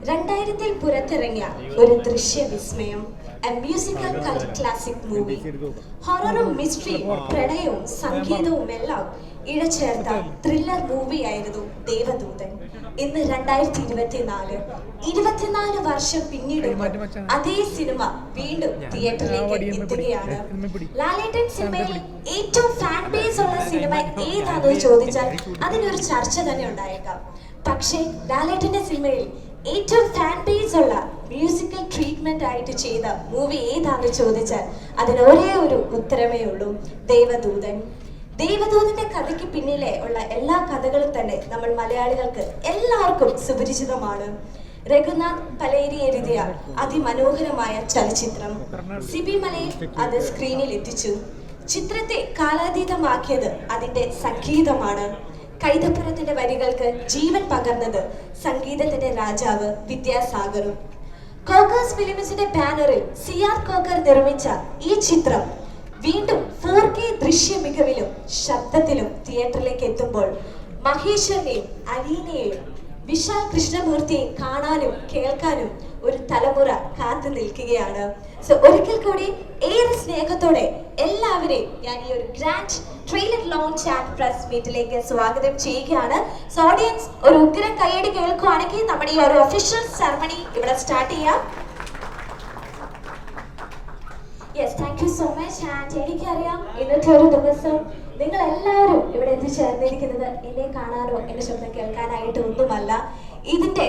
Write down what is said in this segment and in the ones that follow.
2000-ൽ പുറത്തിറങ്ങിയ ഒരു ദൃശ്യ വിസ്മയം, a musical cult classic movie. ഹൊററും മിസ്റ്ററിയും പ്രണയവും സംഗീതവും എല്ലാം ഇഴചേർത്ത ത്രില്ലർ മൂവിയായിരുന്നു ദേവദൂതൻ. ഇന്ന് 2024 വർഷം പിന്നീട് അതേ സിനിമ വീണ്ടും തിയേറ്ററിലേക്ക് എത്തുകയാണ്. ലാലേട്ടൻ സിനിമയിൽ ഏറ്റവും ഫാൻ ബേസ് ഉള്ള സിനിമ ഏതാണെന്ന് ചോദിച്ചാൽ അതിനൊരു ചർച്ച തന്നെ ഉണ്ടായേക്കാം. പക്ഷേ ലാലേട്ടന്റെ സിനിമയിൽ ഏറ്റവും ഫാൻ ബേസ് ഉള്ള മ്യൂസിക്കൽ ട്രീറ്റ്മെന്റ് ആയിട്ട് ചെയ്ത മൂവി ഏതാണെന്ന് ചോദിച്ചാൽ അതിന് ഒരേ ഒരു ഉത്തരമേ ഉള്ളൂ, ദേവദൂതൻ. ദേവദൂതന്റെ കഥയ്ക്ക് പിന്നിലെ ഉള്ള എല്ലാ കഥകളും തന്നെ നമ്മൾ മലയാളികൾക്ക് എല്ലാവർക്കും സുപരിചിതമാണ്. രഘുനാഥ് പലേരി എഴുതിയ അതിമനോഹരമായ ചലച്ചിത്രം സിബി മലയിൽ അത് സ്ക്രീനിൽ എത്തിച്ചു. ചിത്രത്തെ കാലാതീതമാക്കിയത് അതിന്റെ സംഗീതമാണ്. കൈതപ്പുറത്തിന്റെ വരികൾക്ക് ജീവൻ പകർന്നത് സംഗീതത്തിന്റെ രാജാവ് വിദ്യാസാഗറും. കോക്കേഴ്സ് ഫിലിംസിന്റെ ബാനറിൽ സിആർ കോക്കർ നിർമ്മിച്ച ഈ ചിത്രം വീണ്ടും 4K ദൃശ്യ മികവിലും ശബ്ദത്തിലും തിയേറ്ററിലേക്ക് എത്തുമ്പോൾ മഹേശ്വരനെയും അലീനയെയും വിശാൽ കൃഷ്ണമൂർത്തിയെയും കാണാനും കേൾക്കാനും ഒരു തലമുറ കാത്തു നിൽക്കുകയാണ്. സോ ഒരിക്കൽ കൂടി ഏറെ സ്നേഹത്തോടെ എല്ലാവരെയും ഞാൻ ഈ ഒരു grand trailer launch and press മീറ്റിലേക്ക് സ്വാഗതം ചെയ്യുകയാണ്. സോ ഓഡിയൻസ് ഒരു ഉഗ്രം കൈയടി കേൾക്കുകയാണെങ്കിൽ നമ്മുടെ ഈ ഒരു ഒഫീഷ്യൽ സെറമണി ഇവിടെ സ്റ്റാർട്ട് ചെയ്യാം. Yes, thank you so much. And എനിക്കറിയാം ഇന്നത്തെ ഒരു ദിവസം നിങ്ങൾ എല്ലാവരും ഇവിടെ എത്തിച്ചേർന്നിരിക്കുന്നത് എന്നെ കാണാനോ എന്റെ ശബ്ദം കേൾക്കാനായിട്ട് ഒന്നുമല്ല. ഇതിന്റെ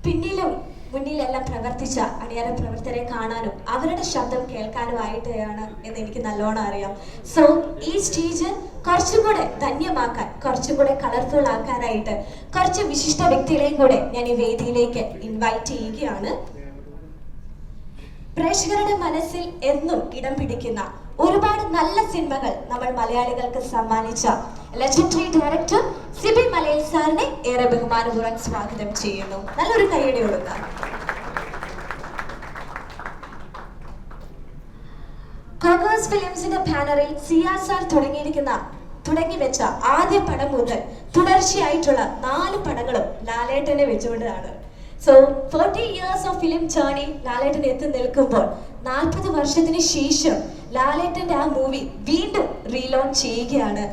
പിന്നിലും മുന്നിലെല്ലാം പ്രവർത്തിച്ച അണിയറ പ്രവർത്തകരെ കാണാനും അവരുടെ ശബ്ദം കേൾക്കാനുമായിട്ടാണ് എന്ന് എനിക്ക് നല്ലോണം അറിയാം. സോ ഈ സ്റ്റേജ് കുറച്ചും കൂടെ ധന്യമാക്കാൻ, കുറച്ചും കൂടെ കളർഫുൾ ആക്കാനായിട്ട് കുറച്ച് വിശിഷ്ട വ്യക്തികളെയും കൂടെ ഞാൻ ഈ വേദിയിലേക്ക് ഇൻവൈറ്റ് ചെയ്യുകയാണ്. പ്രേക്ഷകരുടെ മനസ്സിൽ എന്നും ഇടം പിടിക്കുന്ന ഒരുപാട് നല്ല സിനിമകൾ നമ്മൾ മലയാളികൾക്ക് സമ്മാനിച്ച ലെജൻഡറി ഡയറക്ടർ സിബി മലയിൽ സാറിനെ ഏറെ ബഹുമാനപൂർവ്വം സ്വാഗതം ചെയ്യുന്നു. നല്ലൊരു കൈയടി കൊടുക്കാം. കോക്കേഴ്സ് ഫിലിംസിന്റെ ബാനറിൽ സിആർ സാർ തുടങ്ങി വെച്ച ആദ്യ പടം മുതൽ തുടർച്ചയായിട്ടുള്ള 4 പടങ്ങളും ലാലേട്ടനെ വെച്ചുകൊണ്ടാണ്. So 40 years of film journey ലാലേട്ടൻ എത്തി നിൽക്കുമ്പോൾ 40 വർഷത്തിന് ശേഷം ലാലേട്ടന്റെ ആ മൂവി വീണ്ടും റീലോഞ്ച് ചെയ്യുകയാണ്.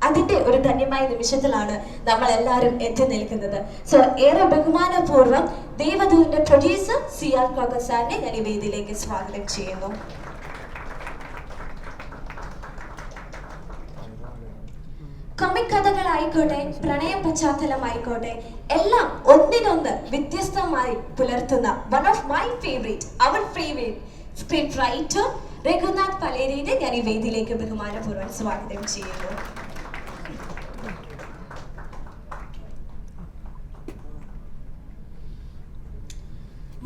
അതിന്റെ ഒരു ധന്യമായ നിമിഷത്തിലാണ് നമ്മൾ എല്ലാവരും എത്തി നിൽക്കുന്നത്. സോ ഏറെ ബഹുമാനപൂർവ്വം ദേവദൂതന്റെ പ്രൊഡ്യൂസർ സിആർ കോക്കർ സാറിനെ ഞാൻ ഈ വേദിയിലേക്ക് സ്വാഗതം ചെയ്യുന്നു. കൊമിക് കഥകളായിക്കോട്ടെ, പ്രണയ പശ്ചാത്തലമായിക്കോട്ടെ, എല്ലാം ഒന്നിനൊന്ന് വ്യത്യസ്തമായി പുലർത്തുന്ന our favorite script writer Raghunath പലേരിനെ ഞാൻ ഈ വേദിയിലേക്ക് ബഹുമാനപൂർവ്വം സ്വാഗതം ചെയ്യുന്നു.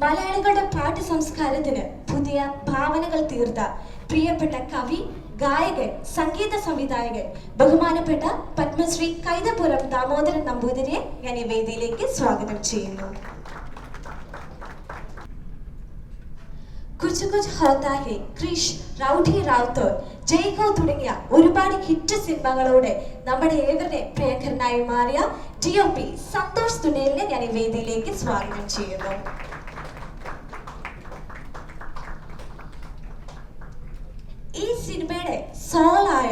മലയാളികളുടെ പാട്ട് സംസ്കാരത്തിന് പുതിയ ഭാവനകൾ തീർത്ത പ്രിയപ്പെട്ട കവി, ഗായകൻ, സംഗീത സംവിധായകൻ, ബഹുമാനപ്പെട്ട പത്മശ്രീ കൈതപ്പുറം ദാമോദരൻ നമ്പൂതിരിയെ ഞാൻ ഈ വേദിയിലേക്ക് സ്വാഗതം ചെയ്യുന്നു. കുച്ച് കുച്ച് ഹോത്താ ഹേ, ക്രിഷ്, റൗഡി റാവുത്തോർ, ജയ്കോ തുടങ്ങിയ ഒരുപാട് ഹിറ്റ് സിനിമകളോടെ നമ്മുടെ ഏവരുടെ പ്രിയങ്കരനായി മാറിയ DOP സന്തോഷ് തുന്നേലിനെ ഞാൻ ഈ വേദിയിലേക്ക് സ്വാഗതം ചെയ്യുന്നു. ഈ സിനിമയുടെ സോളായ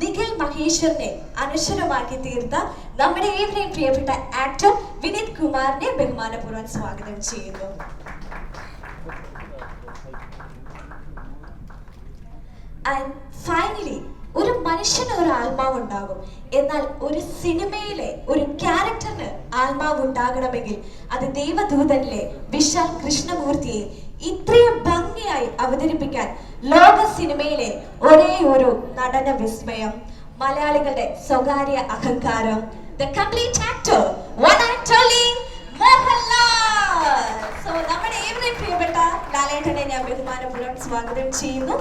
നിഖിൽ മഹേശ്വരനെ അനശ്വരമാക്കി തീർത്ത നമ്മുടെ ഏവരെയും പ്രിയപ്പെട്ട ആക്ടർ വിനീത് കുമാറിനെ ബഹുമാനപൂർവ്വം സ്വാഗതം ചെയ്യുന്നു. ആൻഡ് ഫൈനലി, ഒരു മനുഷ്യന് ഒരു ആത്മാവ് ഉണ്ടാകും, എന്നാൽ ഒരു സിനിമയിലെ ഒരു ക്യാരക്ടറിന് ആത്മാവ് ഉണ്ടാകണമെങ്കിൽ അത് ദേവദൂതനിലെ വിശാൽ കൃഷ്ണമൂർത്തിയെ ഇത്രയും ഭംഗിയായി അവതരിപ്പിക്കാൻ ലോക സിനിമയിലെ ഒരേ ഒരു നടന വിസ്മയം, മലയാളികളുടെ സ്വകാര്യ അഹങ്കാരം, the complete actor, one and only Mohanlal. So നമ്മുടെ ഏവരെയും പ്രിയപ്പെട്ട ലാലേട്ടനെ ഞാൻ ബഹുമാനപൂർവ്വം സ്വാഗതം ചെയ്യുന്നു.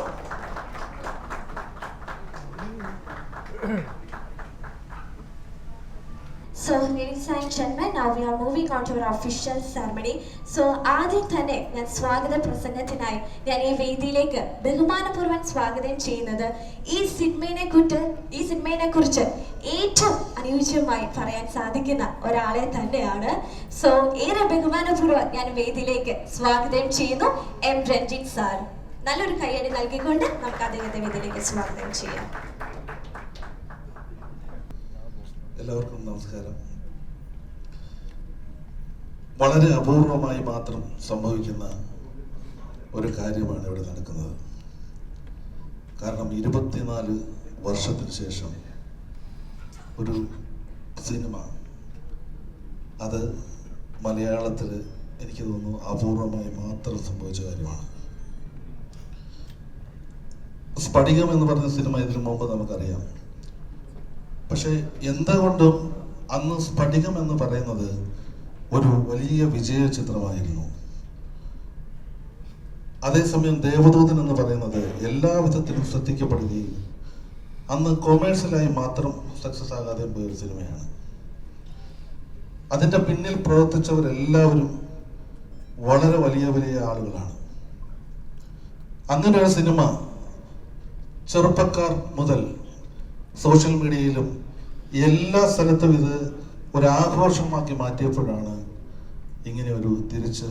So ladies and gentlemen, now we are moving on to our official ceremony. So ആദ്യം തന്നെ ഞാൻ സ്വാഗത പ്രസംഗത്തിനായി ഞാൻ ഈ വേദിയിലേക്ക് ബഹുമാനപൂർവ്വം സ്വാഗതം ചെയ്യുന്നത് ഈ സിനിമയെ കുറിച്ച് ഏറ്റവും അനുയോജ്യമായി പറയാൻ സാധിക്കുന്ന ഒരാളെ തന്നെയാണ്. സോ ഏറെ ബഹുമാനപൂർവ്വം ഞാൻ വേദിയിലേക്ക് സ്വാഗതം ചെയ്യുന്നു എം രഞ്ജിത്ത് സാർ. നല്ലൊരു കയ്യടി നൽകിക്കൊണ്ട് നമുക്ക് അദ്ദേഹത്തെ വേദിയിലേക്ക് സ്വാഗതം ചെയ്യാം. എല്ലാവർക്കും നമസ്കാരം. വളരെ അപൂർവമായി മാത്രം സംഭവിക്കുന്ന ഒരു കാര്യമാണ് ഇവിടെ നടക്കുന്നത്. കാരണം 24 വർഷത്തിന് ശേഷം ഒരു സിനിമ, അത് മലയാളത്തിൽ എനിക്ക് തോന്നുന്നു അപൂർവമായി മാത്രം സംഭവിച്ച കാര്യമാണ്. സ്ഫടികം എന്ന് പറഞ്ഞ സിനിമ ഇതിനു മുമ്പ് നമുക്കറിയാം. പക്ഷെ എന്തുകൊണ്ടും അന്ന് സ്ഫടികം എന്ന് പറയുന്നത് ഒരു വലിയ വിജയ ചിത്രമായിരുന്നു. അതേസമയം ദേവദൂതൻ എന്ന് പറയുന്നത് എല്ലാ വിധത്തിലും ശ്രദ്ധിക്കപ്പെടുകയും അന്ന് കൊമേഴ്സ്യലായി മാത്രം സക്സസ് ആകാതെ പോയ ഒരു സിനിമയാണ്. അതിൻ്റെ പിന്നിൽ പ്രവർത്തിച്ചവരെല്ലാവരും വളരെ വലിയ വലിയ ആളുകളാണ്. അങ്ങനെ ഒരു സിനിമ ചെറുപ്പക്കാർ മുതൽ സോഷ്യൽ മീഡിയയിലും എല്ലാ സ്ഥലത്തും ഇത് ഒരാഘോഷമാക്കി മാറ്റിയപ്പോഴാണ് ഇങ്ങനെ ഒരു തിരിച്ച്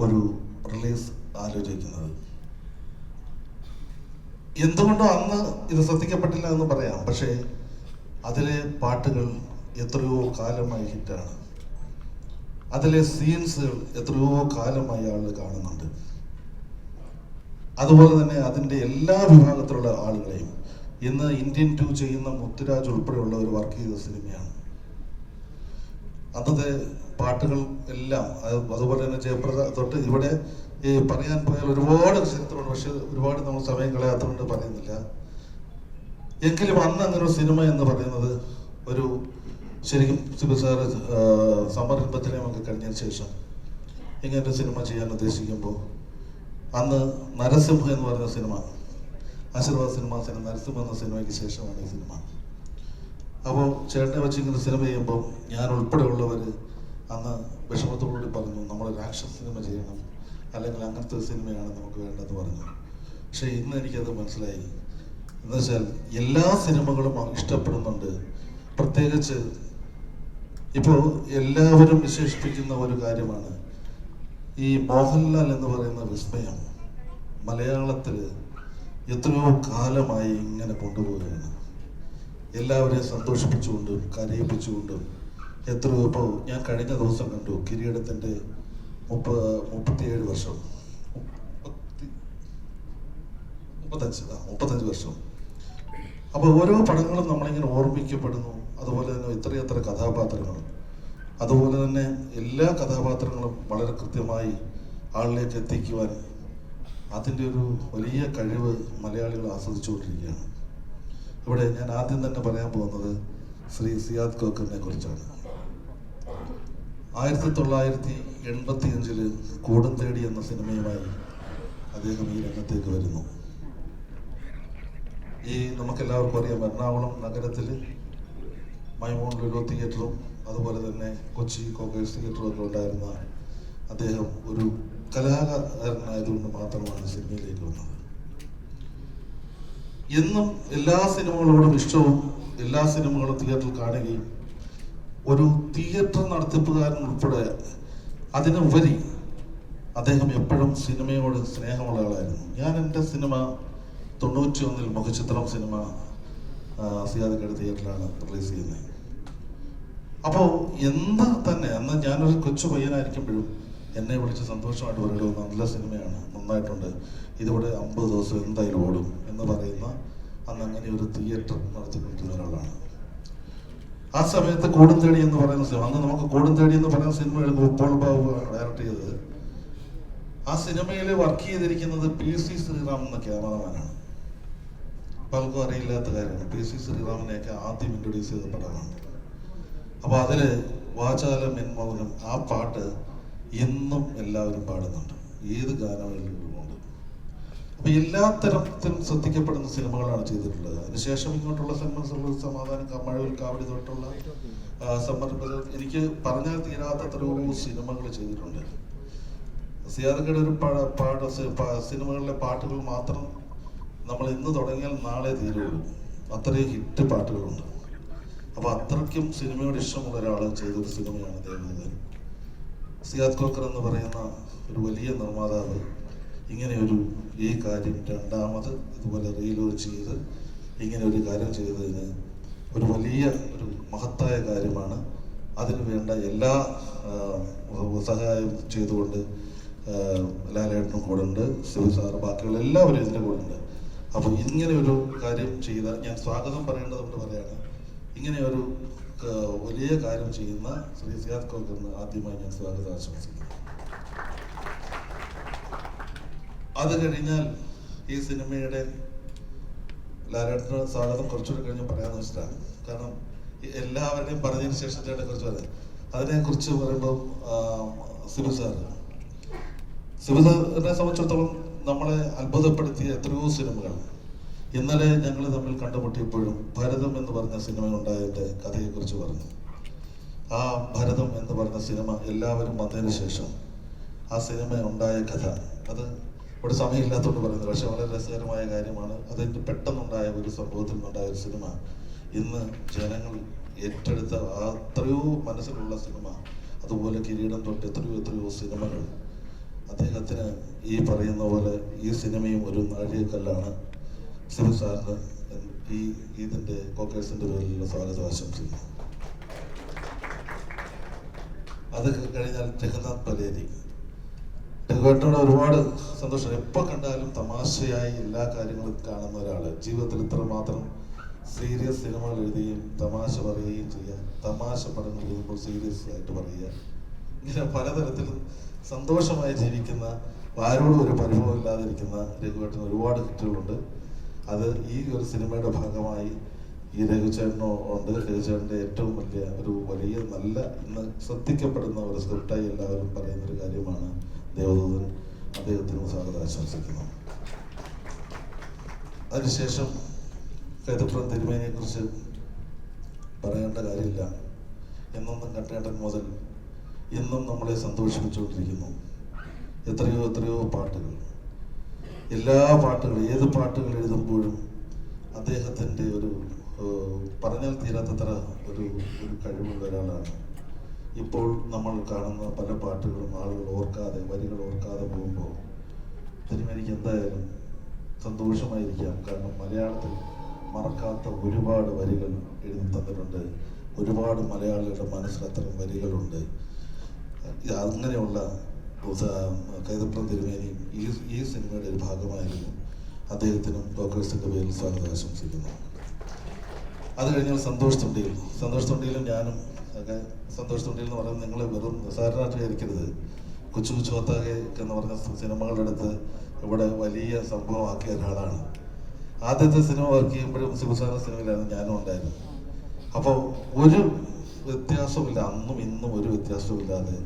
ഒരു റിലീസ് ആലോചിക്കുന്നത്. എന്തുകൊണ്ടോ അന്ന് ഇത് ശ്രദ്ധിക്കപ്പെട്ടില്ല എന്ന് പറയാം. പക്ഷേ അതിലെ പാട്ടുകൾ എത്രയോ കാലമായി ഹിറ്റാണ്. അതിലെ സീൻസുകൾ എത്രയോ കാലമായി ആളുകൾ കാണുന്നുണ്ട്. അതുപോലെ തന്നെ അതിൻ്റെ എല്ലാ വിഭാഗത്തിലുള്ള ആളുകളെയും ഇന്ന് ഇന്ത്യൻ 2 ചെയ്യുന്ന മുത്തുരാജ് ഉൾപ്പെടെയുള്ളവർ വർക്ക് ചെയ്ത സിനിമയാണ്. അന്നത്തെ പാട്ടുകൾ എല്ലാം, അതുപോലെ തന്നെ ജയപ്രദ തൊട്ട് ഇവിടെ ഈ പറയാൻ പോയാൽ ഒരുപാട് ചരിത്രമുണ്ട്. പക്ഷെ ഒരുപാട് നമ്മൾ സമയം കളയാത്തതുകൊണ്ട് പറയുന്നില്ല. എങ്കിലും അന്ന് അങ്ങനെ ഒരു സിനിമ എന്ന് പറയുന്നത് ഒരു ശരിക്കും സിബി സാറ് സമരംഭത്തിലേക്ക് കഴിഞ്ഞതിന് ശേഷം ഇങ്ങനൊരു സിനിമ ചെയ്യാൻ ഉദ്ദേശിക്കുമ്പോൾ അന്ന് നരസിംഹ എന്ന് പറഞ്ഞ സിനിമ, ആശീർവാദ് സിനിമാസിന് നരസിംഹ എന്ന സിനിമയ്ക്ക് ശേഷമാണ് ഈ സിനിമ. അപ്പോൾ ചേട്ടനെ വെച്ച് ഇങ്ങനെ സിനിമ ചെയ്യുമ്പോൾ ഞാൻ ഉൾപ്പെടെയുള്ളവർ അന്ന് വിഷമത്തോടുകൂടി പറഞ്ഞു, നമ്മൾ രാക്ഷസ സിനിമ ചെയ്യണം, അല്ലെങ്കിൽ അങ്ങനത്തെ സിനിമയാണ് നമുക്ക് വേണ്ടതെന്ന് പറഞ്ഞു. പക്ഷേ ഇന്ന് എനിക്കത് മനസ്സിലായി. എന്ന് വെച്ചാൽ എല്ലാ സിനിമകളും ഇഷ്ടപ്പെടുന്നുണ്ട്. പ്രത്യേകിച്ച് ഇപ്പോൾ എല്ലാവരും വിശേഷിപ്പിക്കുന്ന ഒരു കാര്യമാണ് ഈ മോഹൻലാൽ എന്ന് പറയുന്ന വിസ്മയം മലയാളത്തിൽ എത്രയോ കാലമായി ഇങ്ങനെ കൊണ്ടുപോവുകയാണ്. എല്ലാവരെയും സന്തോഷിപ്പിച്ചുകൊണ്ടും കരയിപ്പിച്ചുകൊണ്ടും എത്രയോ. ഇപ്പോൾ ഞാൻ കഴിഞ്ഞ ദിവസം കണ്ടു കിരീടത്തിൻ്റെ 37 വർഷം, 35 വർഷം. അപ്പോൾ ഓരോ പടങ്ങളും നമ്മളിങ്ങനെ ഓർമ്മിക്കപ്പെടുന്നു. അതുപോലെ തന്നെ എത്രയെത്ര കഥാപാത്രങ്ങൾ, അതുപോലെ തന്നെ എല്ലാ കഥാപാത്രങ്ങളും വളരെ കൃത്യമായി ആളിലേക്ക് എത്തിക്കുവാൻ അതിൻ്റെ ഒരു വലിയ കഴിവ് മലയാളികൾ ആസ്വദിച്ചുകൊണ്ടിരിക്കുകയാണ്. ഇവിടെ ഞാൻ ആദ്യം തന്നെ പറയാൻ പോകുന്നത് ശ്രീ സിയാദ് കോക്കറിനെ കുറിച്ചാണ്. 1985 കൂടും തേടി എന്ന സിനിമയുമായി അദ്ദേഹം ഈ രംഗത്തേക്ക് വരുന്നു. ഈ നമുക്കെല്ലാവർക്കും അറിയാം, എറണാകുളം നഗരത്തിൽ മൈമൂൺ ലുലു തിയേറ്ററും അതുപോലെ തന്നെ കൊച്ചി കോക്കേഴ്സ് തിയേറ്ററും ഒക്കെ ഉണ്ടായിരുന്ന അദ്ദേഹം ഒരു കലാകാരനായതുകൊണ്ട് മാത്രമാണ് സിനിമയിലേക്ക് വന്നത്. എന്നും എല്ലാ സിനിമകളോടും ഇഷ്ടവും, എല്ലാ സിനിമകളും തിയേറ്ററിൽ കാണുകയും ഒരു തിയേറ്റർ നടത്തിപ്പുകാരൻ ഉൾപ്പെടെ അതിനുപരി അദ്ദേഹം എപ്പോഴും സിനിമയോട് സ്നേഹമുള്ള ആളായിരുന്നു. ഞാൻ എൻ്റെ സിനിമ 91 മുഖചിത്രം സിനിമ സിയാദക്കയുടെ തിയേറ്ററിലാണ് റിലീസ് ചെയ്യുന്നത്. അപ്പോൾ എന്താ തന്നെ അന്ന് ഞാനൊരു കൊച്ചു പയ്യനായിരിക്കുമ്പോഴും എന്നെ വിളിച്ച് സന്തോഷമായിട്ട് പറയുള്ളൂ, നല്ല സിനിമയാണ്, നന്നായിട്ടുണ്ട്, ഇതിവിടെ 50 ദിവസം എന്തായാലും ഓടും എന്ന് പറയുന്ന അന്ന് അങ്ങനെ ഒരു തിയേറ്റർ നടത്തിക്കൊണ്ടിരുന്ന ഒരാളാണ്. ആ സമയത്ത് കൂടും തേടി എന്ന് പറയുന്ന സിനിമ, അന്ന് നമുക്ക് കൂടും തേടി എന്ന് പറയുന്ന സിനിമകൾ ഗോപാൽ ബാബു ഡയറക്റ്റ് ചെയ്തത്. ആ സിനിമയിൽ വർക്ക് ചെയ്തിരിക്കുന്നത് PC ശ്രീറാം എന്ന ക്യാമറമാനാണ്. പലർക്കും അറിയില്ലാത്ത കാര്യമാണ്. PC ശ്രീറാമിനെയൊക്കെ ആദ്യം ഇൻട്രൊഡ്യൂസ് ചെയ്ത പടമാണ്. അപ്പോൾ അതിൽ വാചാലം എൻ മൗനം, ആ പാട്ട് ഇന്നും എല്ലാവരും പാടുന്നുണ്ട്, ഏത് ഗാനങ്ങളിലും ഉണ്ട്. അപ്പൊ എല്ലാ തരത്തിലും ശ്രദ്ധിക്കപ്പെടുന്ന സിനിമകളാണ് ചെയ്തിട്ടുള്ളത്. അതിനുശേഷം ഇങ്ങോട്ടുള്ള സിനിമ സമാധാനം, മഴവിൽ കാവടി തൊട്ടുള്ള സമ്മർദ്ദ, എനിക്ക് പറഞ്ഞാൽ തീരാത്തത്രയോ സിനിമകൾ ചെയ്തിട്ടുണ്ട്. സിയാദക്കയുടെ ഒരു സിനിമകളിലെ പാട്ടുകൾ മാത്രം നമ്മൾ ഇന്ന് തുടങ്ങിയാൽ നാളെ തീരുള്ളൂ, അത്രയും ഹിറ്റ് പാട്ടുകളുണ്ട്. അപ്പൊ അത്രയ്ക്കും സിനിമയോട് ഇഷ്ടമുള്ള ഒരാൾ ചെയ്തൊരു സിനിമയാണ് ദേവദൂതൻ. സിയാദ് കോക്കർ എന്ന് പറയുന്ന ഒരു വലിയ നിർമ്മാതാവ് ഇങ്ങനെയൊരു ഈ കാര്യം രണ്ടാമത് ഇതുപോലെ റീലോഞ്ച് ചെയ്ത് ഇങ്ങനെ ഒരു കാര്യം ചെയ്തതിന് ഒരു വലിയ ഒരു മഹത്തായ കാര്യമാണ്. അതിന് വേണ്ട എല്ലാ സഹായം ചെയ്തുകൊണ്ട് ലാലേട്ടനും കൂടെ ഉണ്ട്, ശിവ സാറ്, ബാക്കിയുള്ള എല്ലാവരും ഇതിൻ്റെ കൂടെ ഉണ്ട്. അപ്പോൾ ഇങ്ങനെ ഒരു കാര്യം ചെയ്ത ഞാൻ സ്വാഗതം പറയേണ്ടതുകൊണ്ട് പറയാണ്. ഇങ്ങനെ ഒരു വലിയ കാര്യം ചെയ്യുന്ന ശ്രീ സിയാദ് കോക്കറിന് ആദ്യമായി ഞാൻ സ്വാഗതം ആശംസിക്കുന്നു. അത് കഴിഞ്ഞാൽ ഈ സിനിമയുടെ ലാലേട്ടന് സ്വാഗതം കുറച്ചുകൂടി കഴിഞ്ഞ് പറയാമെന്ന് വെച്ചിട്ടാണ്. കാരണം എല്ലാവരുടെയും പറഞ്ഞതിന് ശേഷം ചേട്ടനെ കുറിച്ച് പറയാം. അതിനെക്കുറിച്ച് പറയുമ്പോൾ ശിവസാറിനെ സംബന്ധിച്ചിടത്തോളം നമ്മളെ അത്ഭുതപ്പെടുത്തിയ എത്രയോ സിനിമകൾ. ഇന്നലെ ഞങ്ങൾ തമ്മിൽ കണ്ടുമുട്ടിയപ്പോഴും ഭരതം എന്ന് പറഞ്ഞ സിനിമ ഉണ്ടായതിൻ്റെ കഥയെക്കുറിച്ച് പറഞ്ഞു. ആ ഭരതം എന്ന് പറഞ്ഞ സിനിമ എല്ലാവരും വന്നതിന് ശേഷം ആ സിനിമ ഉണ്ടായ കഥ, അത് ഇവിടെ സമയമില്ലാത്തതുകൊണ്ട് പറയുന്നത്, പക്ഷെ വളരെ രസകരമായ കാര്യമാണ്. അതിൻ്റെ പെട്ടെന്നുണ്ടായ ഒരു സംഭവത്തിൽ നിന്നുണ്ടായ ഒരു സിനിമ ഇന്ന് ജനങ്ങൾ ഏറ്റെടുത്ത അത്രയോ മനസ്സിലുള്ള സിനിമ. അതുപോലെ കിരീടം തൊട്ട് എത്രയോ സിനിമകൾ. അദ്ദേഹത്തിന് ഈ പറയുന്ന പോലെ ഈ സിനിമയും ഒരു നാഴികക്കല്ലാണ്. ശിവ സാറിന് ഈ ഇതിൻ്റെ കോക്കേഴ്സിൻ്റെ പേരിലുള്ള സ്വാഗതം ആശംസിക്കുന്നു. അത് കഴിഞ്ഞാൽ ജഗന്നാഥ് പലേരി. രഘുവേട്ടനോട് ഒരുപാട് സന്തോഷം. എപ്പോൾ കണ്ടാലും തമാശയായി എല്ലാ കാര്യങ്ങളും കാണുന്ന ഒരാള്. ജീവിതത്തിൽ ഇത്രമാത്രം സീരിയസ് സിനിമകൾ എഴുതുകയും തമാശ പറയുകയും ചെയ്യുക, തമാശ പടങ്ങൾ എഴുതുമ്പോൾ സീരിയസ് ആയിട്ട് പറയുക, ഇങ്ങനെ പലതരത്തിലും സന്തോഷമായി ജീവിക്കുന്ന, ആരോടും ഒരു പരിഭവം ഇല്ലാതിരിക്കുന്ന രഘുവേട്ടന് ഒരുപാട് ഹിറ്റുകളുണ്ട്. അത് ഈ ഒരു സിനിമയുടെ ഭാഗമായി ഈ രഘുചേട്ടനോ ഉണ്ട്. രഘുചേട്ടൻ്റെ ഏറ്റവും വലിയ നല്ല ഇന്ന് ശ്രദ്ധിക്കപ്പെടുന്ന ഒരു സ്ക്രിപ്റ്റായി എല്ലാവരും പറയുന്നൊരു കാര്യമാണ് ദേവദൂതൻ. അദ്ദേഹത്തിന് സ്വാഗതം ആശംസിക്കുന്നു. അതിനുശേഷം കൈതപ്രം തിരുമേനിയെ കുറിച്ച് പറയേണ്ട കാര്യമില്ല. എന്നൊന്നും കണ്ടേണ്ടൻ മുതൽ ഇന്നും നമ്മളെ സന്തോഷിപ്പിച്ചുകൊണ്ടിരിക്കുന്നു. എത്രയോ പാട്ടുകൾ, എല്ലാ പാട്ടുകളും, ഏത് പാട്ടുകൾ എഴുതുമ്പോഴും അദ്ദേഹത്തിൻ്റെ ഒരു പറഞ്ഞാൽ തീരാത്തത്ര ഒരു കഴിവുള്ള ഒരാളാണ്. ഇപ്പോൾ നമ്മൾ കാണുന്ന പല പാട്ടുകളും ആളുകൾ ഓർക്കാതെ, വരികൾ ഓർക്കാതെ പോകുമ്പോൾ തിരുമേനിക്ക് എന്തായാലും സന്തോഷമായിരിക്കാം. കാരണം മലയാളത്തിൽ മറക്കാത്ത ഒരുപാട് വരികൾ എഴുതി തന്നിട്ടുണ്ട്. ഒരുപാട് മലയാളികളുടെ മനസ്സിൽ അത്തരം വരികളുണ്ട്. അങ്ങനെയുള്ള കൈതപ്രം തിരുമേനിയും ഈ സിനിമയുടെ ഒരു ഭാഗമായിരുന്നു. അദ്ദേഹത്തിനും ഡോക്ടേഴ്സിൻ്റെ പേരിൽ സ്വാഗതം ആശംസിക്കുന്നു. അത് കഴിഞ്ഞാൽ സന്തോഷ് തൊണ്ടിയിലും ഞാനും ഒക്കെ. സന്തോഷ് തൊണ്ടിയിൽ എന്ന് പറയുന്നത് നിങ്ങൾ വെറും നിസ്സാരനായിട്ട് വിചാരിക്കരുത്. കൊച്ചു കൊത്താകെ എന്ന് പറഞ്ഞ സിനിമകളുടെ അടുത്ത് ഇവിടെ വലിയ സംഭവമാക്കിയ ഒരാളാണ്. ആദ്യത്തെ സിനിമ വർക്ക് ചെയ്യുമ്പോഴും ശിവസാന സിനിമയിലായിരുന്നു ഞാനും ഉണ്ടായിരുന്നു. അപ്പോൾ ഒരു വ്യത്യാസമില്ല, അന്നും ഇന്നും ഒരു വ്യത്യാസമില്ലാതെ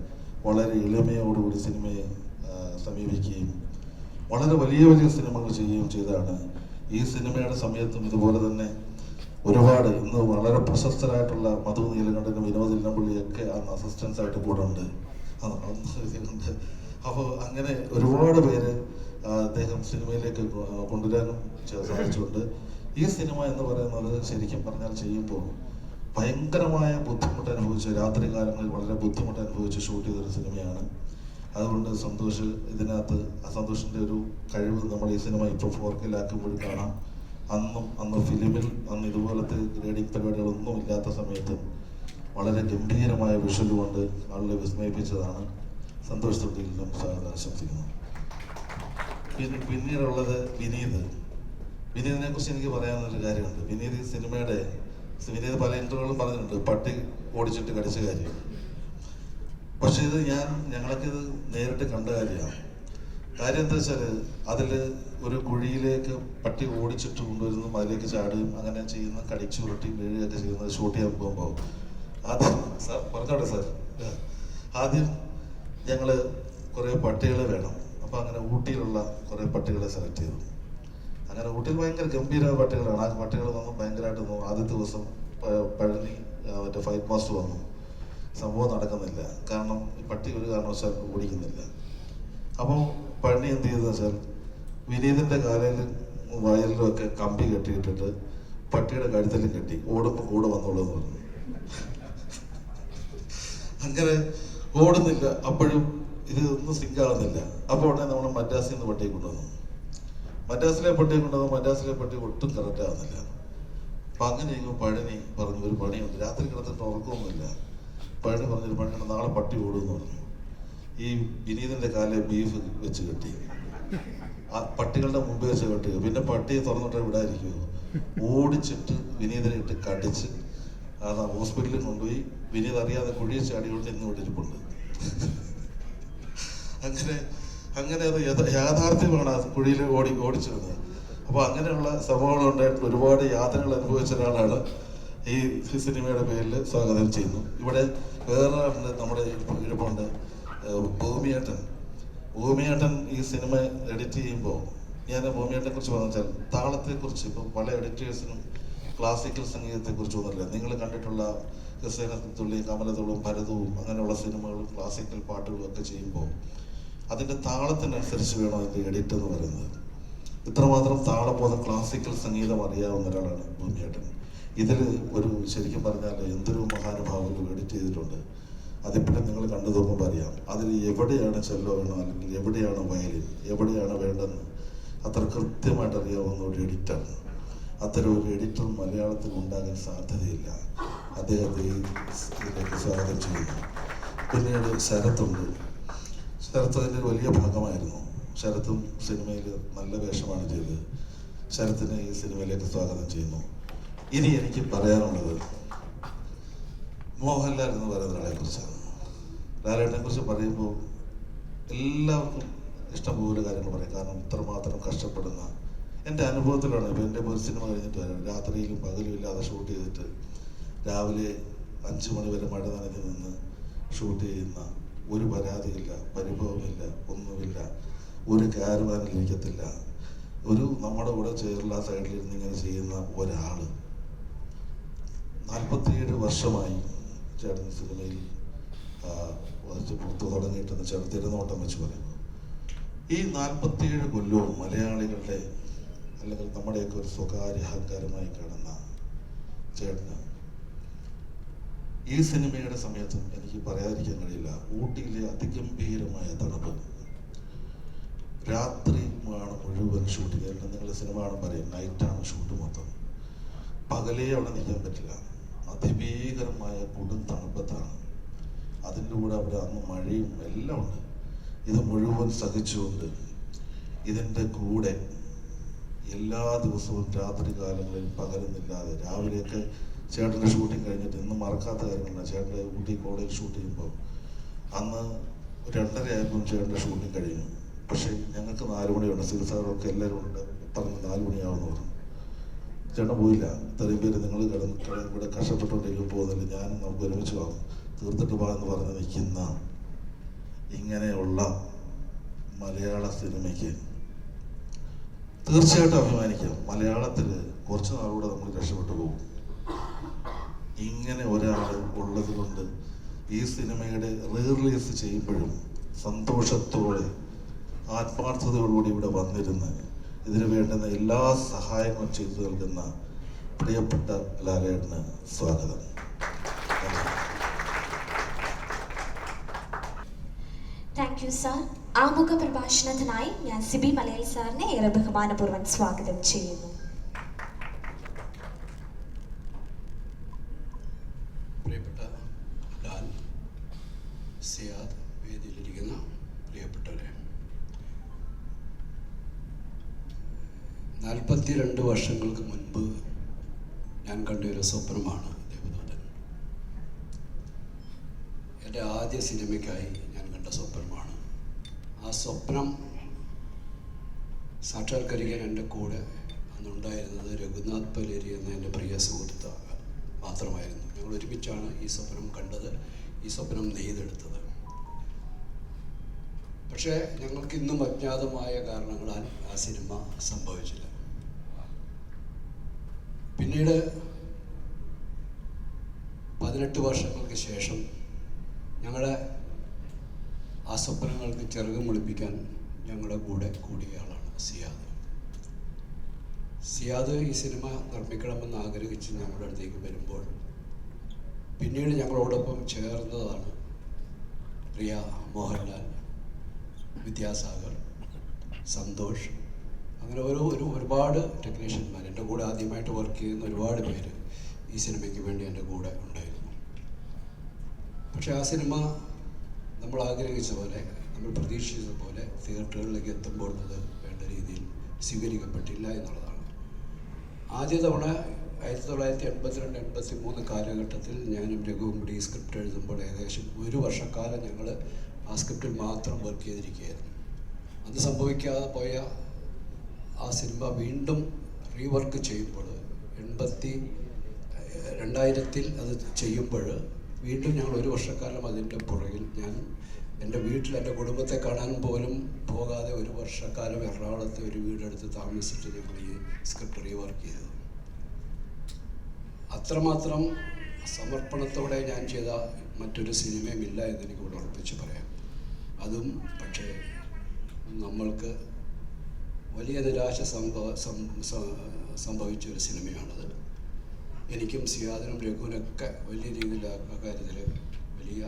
വളരെ എളിമയോടുകൂടി സിനിമയെ സമീപിക്കുകയും വളരെ വലിയ സിനിമകൾ ചെയ്യുകയും ചെയ്താണ്. ഈ സിനിമയുടെ സമയത്തും ഇതുപോലെ തന്നെ ഒരുപാട് ഇന്ന് വളരെ പ്രശസ്തരായിട്ടുള്ള മധു നീലകണ്ഠനും വിനോദ് ഇല്ലമ്പള്ളിയൊക്കെ അന്ന് അസിസ്റ്റൻസ് ആയിട്ട് കൂടെ ഉണ്ട്. അപ്പോൾ അങ്ങനെ ഒരുപാട് പേര് അദ്ദേഹം സിനിമയിലേക്ക് കൊണ്ടുവരാനും സാധിച്ചുകൊണ്ട് ഈ സിനിമ എന്ന് പറയുന്നത് ശരിക്കും പറഞ്ഞാൽ ചെയ്യുമ്പോൾ ഭയങ്കരമായ ബുദ്ധിമുട്ട് അനുഭവിച്ച്, രാത്രി കാലങ്ങളിൽ വളരെ ബുദ്ധിമുട്ട് അനുഭവിച്ച് ഷൂട്ട് ചെയ്തൊരു സിനിമയാണ്. അതുകൊണ്ട് സന്തോഷ് ഇതിനകത്ത് സന്തോഷിൻ്റെ ഒരു കഴിവ് നമ്മൾ ഈ സിനിമ ഇപ്പോൾ 4K കാണാം. അന്ന് ഫിലിമിൽ ഇതുപോലത്തെ ഗ്രേഡിംഗ് പരിപാടികളൊന്നും ഇല്ലാത്ത സമയത്ത് വളരെ ഗംഭീരമായ വിഷ്വൽ കൊണ്ട് ആളുകളെ വിസ്മയിപ്പിച്ചതാണ്. സന്തോഷ് തൊട്ടിയിലും സ്വാഗതം ആശംസിക്കുന്നു. പിന്നീടുള്ളത് വിനീതിനെ കുറിച്ച് എനിക്ക് പറയാവുന്നൊരു കാര്യമുണ്ട്. വിനീത് പല ഇന്റർവ്യൂകളും പറഞ്ഞിട്ടുണ്ട്, പട്ടി ഓടിച്ചിട്ട് കടിച്ച കാര്യം. പക്ഷെ ഇത് ഞങ്ങളൊക്കെ ഇത് നേരിട്ട് കണ്ട കാര്യമാണ്. കാര്യം എന്താ വെച്ചാൽ അതിൽ ഒരു കുഴിയിലേക്ക് പട്ടി ഓടിച്ചിട്ട് കൊണ്ടുവരുന്നതും അതിലേക്ക് ചാടുകയും അങ്ങനെ ചെയ്യുന്ന, കടിച്ചു ഉരുട്ടി വീഴുകയൊക്കെ ചെയ്യുന്നത് ഷൂട്ട് ചെയ്യാൻ പോകുമ്പോൾ ആദ്യം ഞങ്ങൾ കുറേ പട്ടികളെ വേണം. അപ്പോൾ അങ്ങനെ ഊട്ടിയിലുള്ള കുറേ പട്ടികളെ സെലക്ട് ചെയ്തു. അങ്ങനെ ഊട്ടിയിൽ ഭയങ്കര ഗംഭീരമായ പട്ടികളാണ്. ആ പട്ടികൾ വന്ന് ഭയങ്കരമായിട്ട് തോന്നും. ആദ്യത്തെ ദിവസം പഴനി മറ്റേ ഫൈറ്റ് മാസ്റ്റർ വന്നു. സംഭവം നടക്കുന്നില്ല, കാരണം ഈ പട്ടി ഒരു കാരണവശാലും ഓടിക്കുന്നില്ല. അപ്പോൾ പഴനി എന്ത് ചെയ്തെന്ന് വെച്ചാൽ വിനീതിൻ്റെ കാലയിലും വയലിലും ഒക്കെ കമ്പി കെട്ടിയിട്ടിട്ട് പട്ടിയുടെ കഴുത്തിലും കെട്ടി ഓടുമ്പോൾ കൂടെ വന്നോളൂ എന്ന് പറഞ്ഞു. അങ്ങനെ ഓടുന്നില്ല, അപ്പോഴും ഇത് ഒന്നും സിങ്കാവുന്നില്ല. അപ്പോൾ ഉടനെ നമ്മൾ മദ്രാസിൽ നിന്ന് പട്ടിയെ കൊണ്ടുവന്നു. മദ്രാസിലെ പട്ടി ഒട്ടും കറക്റ്റ് ആവുന്നില്ല. അപ്പം അങ്ങനെ പഴനി പറഞ്ഞു ഒരു പണിയുണ്ട്, രാത്രി കിടന്നിട്ട് ഉറക്കമൊന്നുമില്ല. പഴനി പറഞ്ഞൊരു പണിയുണ്ട്, നാളെ പട്ടി ഓടുമെന്ന് പറഞ്ഞു. ഈ വിനീതിൻ്റെ കാലിൽ ബീഫ് വെച്ച് കെട്ടി, ആ പട്ടികളുടെ മുമ്പ് വെച്ച് കെട്ടുക. പിന്നെ പട്ടിയെ തുറന്നിട്ട് വിടാതിരിക്കുമോ, ഓടിച്ചിട്ട് വിനീതിനെ ഇട്ട് കടിച്ച് അത് ഹോസ്പിറ്റലിൽ കൊണ്ടുപോയി. വിനീത് അറിയാതെ കുഴിയെ ചാടിയോണ്ട് ഇന്ന് വിട്ടിരിപ്പുണ്ട്. അങ്ങനെ അത് യാഥാർത്ഥ്യമാണ്. ആ കുഴിയിൽ ഓടിച്ചിരുന്നത്. അപ്പോൾ അങ്ങനെയുള്ള സംഭവങ്ങളുണ്ടായിട്ട് ഒരുപാട് യാതനകൾ അനുഭവിച്ച ഒരാളാണ് ഈ സിനിമയുടെ പേരിൽ സ്വാഗതം ചെയ്യുന്നു. ഇവിടെ വേറെ നമ്മുടെ ഇരിപ്പുണ്ട് ഭൂമിയേട്ടൻ. ഈ സിനിമ എഡിറ്റ് ചെയ്യുമ്പോൾ ഞാൻ ഭൂമിയേട്ടനെ കുറിച്ച് പറഞ്ഞാൽ താളത്തെക്കുറിച്ച് ഇപ്പം പല എഡിറ്റേഴ്സിനും ക്ലാസിക്കൽ സംഗീതത്തെക്കുറിച്ചൊന്നുമില്ല. നിങ്ങൾ കണ്ടിട്ടുള്ള ക്രിസ്ത്യനത്തുള്ളി, കമലത്തുള്ളും, ഭരതവും അങ്ങനെയുള്ള സിനിമകളും ക്ലാസിക്കൽ പാട്ടുകളും ഒക്കെ ചെയ്യുമ്പോൾ അതിൻ്റെ താളത്തിനനുസരിച്ച് വേണം അതിൻ്റെ എഡിറ്റ് എന്ന് പറയുന്നത്. ഇത്രമാത്രം താളബോധം, ക്ലാസിക്കൽ സംഗീതം അറിയാവുന്ന ഒരാളാണ് ഭൂമിയേട്ടൻ. ഇതിൽ ഒരു ശരിക്കും പറഞ്ഞാൽ എന്തൊരു മഹാനുഭാവങ്ങൾ എഡിറ്റ് ചെയ്തിട്ടുണ്ട്. അതിപ്പോഴും നിങ്ങൾ കണ്ടു നോക്കുമ്പോൾ അറിയാം. അതിൽ എവിടെയാണ് ചെല്ലോ വേണം, അല്ലെങ്കിൽ എവിടെയാണ് വയലിൻ, എവിടെയാണ് വേണ്ടെന്ന് അത്ര കൃത്യമായിട്ട് അറിയാവുന്ന ഒരു എഡിറ്ററാണ്. അത്തരം ഒരു എഡിറ്റർ മലയാളത്തിൽ ഉണ്ടാകാൻ സാധ്യതയില്ല. അദ്ദേഹത്തെ ഇതിലേക്ക് സ്വാഗതം ചെയ്യുന്നു. പിന്നീട് ശരത്തുണ്ട്. ശരത്ത് അതിൻ്റെ വലിയ ഭാഗമായിരുന്നു. ശരത്തും സിനിമയിൽ നല്ല വേഷമാണ് ചെയ്തത്. ശരത്തിനെ ഈ സിനിമയിലേക്ക് സ്വാഗതം ചെയ്യുന്നു. ഇനി എനിക്ക് പറയാനുള്ളത് മോഹൻലാൽ എന്ന് പറയുന്ന ഒരാളെ കുറിച്ചാണ്. ലാലേട്ടനെ കുറിച്ച് പറയുമ്പോൾ എല്ലാവർക്കും ഇഷ്ടംപോലെ കാര്യങ്ങൾ പറയും. കാരണം ഇത്രമാത്രം കഷ്ടപ്പെടുന്ന എൻ്റെ അനുഭവത്തിലാണ്. ഇപ്പോൾ എൻ്റെ ഒരു സിനിമ കഴിഞ്ഞിട്ട് വരാം, രാത്രിയിലും പകലും ഇല്ലാതെ ഷൂട്ട് ചെയ്തിട്ട് രാവിലെ 5 മണി വരെ മഴ നനഞ്ഞ് നിന്ന് ഷൂട്ട് ചെയ്യുന്ന, ഒരു പരാതിയില്ല, പരിഭവമില്ല, ഒന്നുമില്ല, ഒരു കാരവാനിലിരിക്കത്തില്ല, ഒരു നമ്മുടെ കൂടെ ചേർന്ന സൈഡിലിരുന്ന് ഇങ്ങനെ ചെയ്യുന്ന ഒരാൾ 47 വർഷമായി ചേട്ടൻ സിനിമയിൽ പുറത്തു തുടങ്ങിയിട്ടെന്ന് ചേട്ടൻ തിരുനോട്ടം വെച്ച് പറയുമ്പോൾ ഈ 47 കൊല്ലവും മലയാളികളുടെ അല്ലെങ്കിൽ നമ്മുടെയൊക്കെ ഒരു സ്വകാര്യ അഹങ്കാരമായി കാണുന്ന ചേട്ടന് ഈ സിനിമയുടെ സമയത്തും എനിക്ക് പറയാതിരിക്കാൻ കഴിയില്ല. ഊട്ടിയിലെ അതിഗംഭീരമായ തണുപ്പ്, രാത്രിയാണ് മുഴുവൻ ഷൂട്ടിങ്. നിങ്ങൾ സിനിമ കാണാൻ പറയും നൈറ്റാണ് ഷൂട്ട് മൊത്തം. പകലേ അവിടെ നിൽക്കാൻ പറ്റില്ല. അതിഭീകരമായ കൊടും തണുപ്പത്താണ്. അതിൻ്റെ കൂടെ അവിടെ അന്ന് മഴയും എല്ലാം ഉണ്ട്. ഇത് മുഴുവൻ സഹിച്ചുകൊണ്ട് ഇതിൻ്റെ കൂടെ എല്ലാ ദിവസവും രാത്രി കാലങ്ങളിൽ പകലുന്നില്ലാതെ രാവിലെയൊക്കെ ചേട്ടൻ്റെ ഷൂട്ടിങ് കഴിഞ്ഞിട്ട് ഇന്ന് മറക്കാത്ത കാര്യങ്ങളാണ്. ചേട്ടൻ്റെ ഊട്ടി കോളേജ് ഷൂട്ട് ചെയ്യുമ്പോൾ അന്ന് 2:30 ആയപ്പോൾ ചേട്ടൻ്റെ ഷൂട്ടിങ് കഴിഞ്ഞു. പക്ഷേ ഞങ്ങൾക്ക് 4 മണിയുണ്ട്. സിൽസാറൊക്കെ എല്ലാവരും ഉണ്ട് പറഞ്ഞ് 4 മണിയാവുമെന്ന് പറഞ്ഞു. ചേട്ടൻ പോയില്ല. ഇത്രയും പേര് നിങ്ങൾ ഇവിടെ കഷ്ടപ്പെട്ടുകൊണ്ടിരിക്കും, പോകുന്നില്ല, ഞാൻ നമുക്ക് ഒരുമിച്ച് പോകാം, തീർത്തിട്ട് പോകാമെന്ന് പറഞ്ഞ് നിൽക്കുന്ന ഇങ്ങനെയുള്ള മലയാള സിനിമയ്ക്ക് തീർച്ചയായിട്ടും അഭിമാനിക്കാം. മലയാളത്തിൽ കുറച്ച് നാളുകൂടെ നമ്മൾ രക്ഷപ്പെട്ടു പോകും. ഇങ്ങനെ ഒരാൾ ഉള്ളത് കൊണ്ട് ഈ സിനിമയുടെ റിലീസ് ചെയ്യുമ്പോഴും സന്തോഷത്തോടെ ആത്മാർത്ഥതയോടുകൂടി ഇവിടെ വന്നിരുന്ന് ഇതിനു വേണ്ടുന്ന എല്ലാ സഹായങ്ങളും ചെയ്തു നൽകുന്ന പ്രിയപ്പെട്ട ലാലേട്ടന് സ്വാഗതം. Thank you sir. ആമുഖ പ്രഭാഷണത്തിനായി ഞാൻ സിബി മലയിൽ സാറിനെ ഏറെ ബഹുമാനപൂർവ്വം സ്വാഗതം ചെയ്യുന്നു. പ്രിയപ്പെട്ട ലാൽ, സിയാദ്, വേദിയിലിരിക്കുന്ന പ്രിയപ്പെട്ടവരെ, 42 വർഷങ്ങൾക്ക് മുൻപ് ഞാൻ കണ്ടൊരു സ്വപ്നമാണ് ദേവദൂതൻ. എൻ്റെ ആദ്യ സിനിമയ്ക്കായി ഞാൻ കണ്ട സ്വപ്നമാണ്. ആ സ്വപ്നം സാക്ഷാത്കരിക്കാൻ എൻ്റെ കൂടെ അന്നുണ്ടായിരുന്നത് രഘുനാഥ് പലേരി എന്ന എൻ്റെ പ്രിയ സുഹൃത്ത് മാത്രമായിരുന്നു. ഞങ്ങൾ ഒരുമിച്ചാണ് ഈ സ്വപ്നം കണ്ടത്, ഈ സ്വപ്നം നെയ്തെടുത്തത്. പക്ഷേ ഞങ്ങൾക്ക് ഇന്നും അജ്ഞാതമായ കാരണങ്ങളാൽ ആ സിനിമ സംഭവിച്ചില്ല. പിന്നീട് 18 വർഷങ്ങൾക്ക് ശേഷം ഞങ്ങളുടെ ആ സ്വപ്നങ്ങൾക്ക് ചിറക് മുളിപ്പിക്കാൻ ഞങ്ങളുടെ കൂടെ കൂടിയ ആളാണ് സിയാദ്. സിയാദ് ഈ സിനിമ നിർമ്മിക്കണമെന്ന് ആഗ്രഹിച്ച് ഞങ്ങളുടെ അടുത്തേക്ക് വരുമ്പോൾ പിന്നീട് ഞങ്ങളോടൊപ്പം ചേർന്നതാണ് പ്രിയ മോഹൻലാൽ, വിദ്യാസാഗർ, സന്തോഷ്, അങ്ങനെ ഒരുപാട് ടെക്നീഷ്യന്മാർ, എൻ്റെ കൂടെ ആദ്യമായിട്ട് വർക്ക് ചെയ്യുന്ന ഒരുപാട് പേര് ഈ സിനിമയ്ക്ക് വേണ്ടി എൻ്റെ കൂടെ ഉണ്ടായിരുന്നു. പക്ഷെ ആ സിനിമ നമ്മൾ ആഗ്രഹിച്ച പോലെ, നമ്മൾ പ്രതീക്ഷിച്ച പോലെ തിയേറ്ററുകളിലേക്ക് എത്തുമ്പോൾ അത് വേണ്ട രീതിയിൽ സ്വീകരിക്കപ്പെട്ടില്ല എന്നുള്ളതാണ്. ആദ്യ തവണ 1982-83 കാലഘട്ടത്തിൽ ഞാനും രഘുവും കൂടി ഈ സ്ക്രിപ്റ്റ് എഴുതുമ്പോൾ ഏകദേശം 1 വർഷക്കാലം ഞങ്ങൾ ആ സ്ക്രിപ്റ്റിൽ മാത്രം വർക്ക് ചെയ്തിരിക്കുകയായിരുന്നു. അത് സംഭവിക്കാതെ പോയ ആ സിനിമ വീണ്ടും റീവർക്ക് ചെയ്യുമ്പോൾ 2000-ൽ അത് ചെയ്യുമ്പോൾ വീണ്ടും ഞങ്ങൾ 1 വർഷക്കാലം അതിൻ്റെ പുറകിൽ, ഞാൻ എൻ്റെ വീട്ടിൽ എൻ്റെ കുടുംബത്തെ കാണാൻ പോലും പോകാതെ 1 വർഷക്കാലം എറണാകുളത്തെ ഒരു വീടെടുത്ത് താമസിച്ചിട്ട് ഞങ്ങൾ ഈ സ്ക്രിപ്റ്റ് റീവർക്ക് ചെയ്തത്. അത്രമാത്രം സമർപ്പണത്തോടെ ഞാൻ ചെയ്ത മറ്റൊരു സിനിമയും ഇല്ല എന്ന് എനിക്ക് ഇവിടെ ഉറപ്പിച്ച് പറയാം. അതും പക്ഷേ നമ്മൾക്ക് വലിയ നിരാശ സംഭവിച്ച ഒരു സിനിമയാണത്. എനിക്കും സിയാദിനും രഘുവിനൊക്കെ വലിയ രീതിയിൽ ആ കാര്യത്തിൽ വലിയ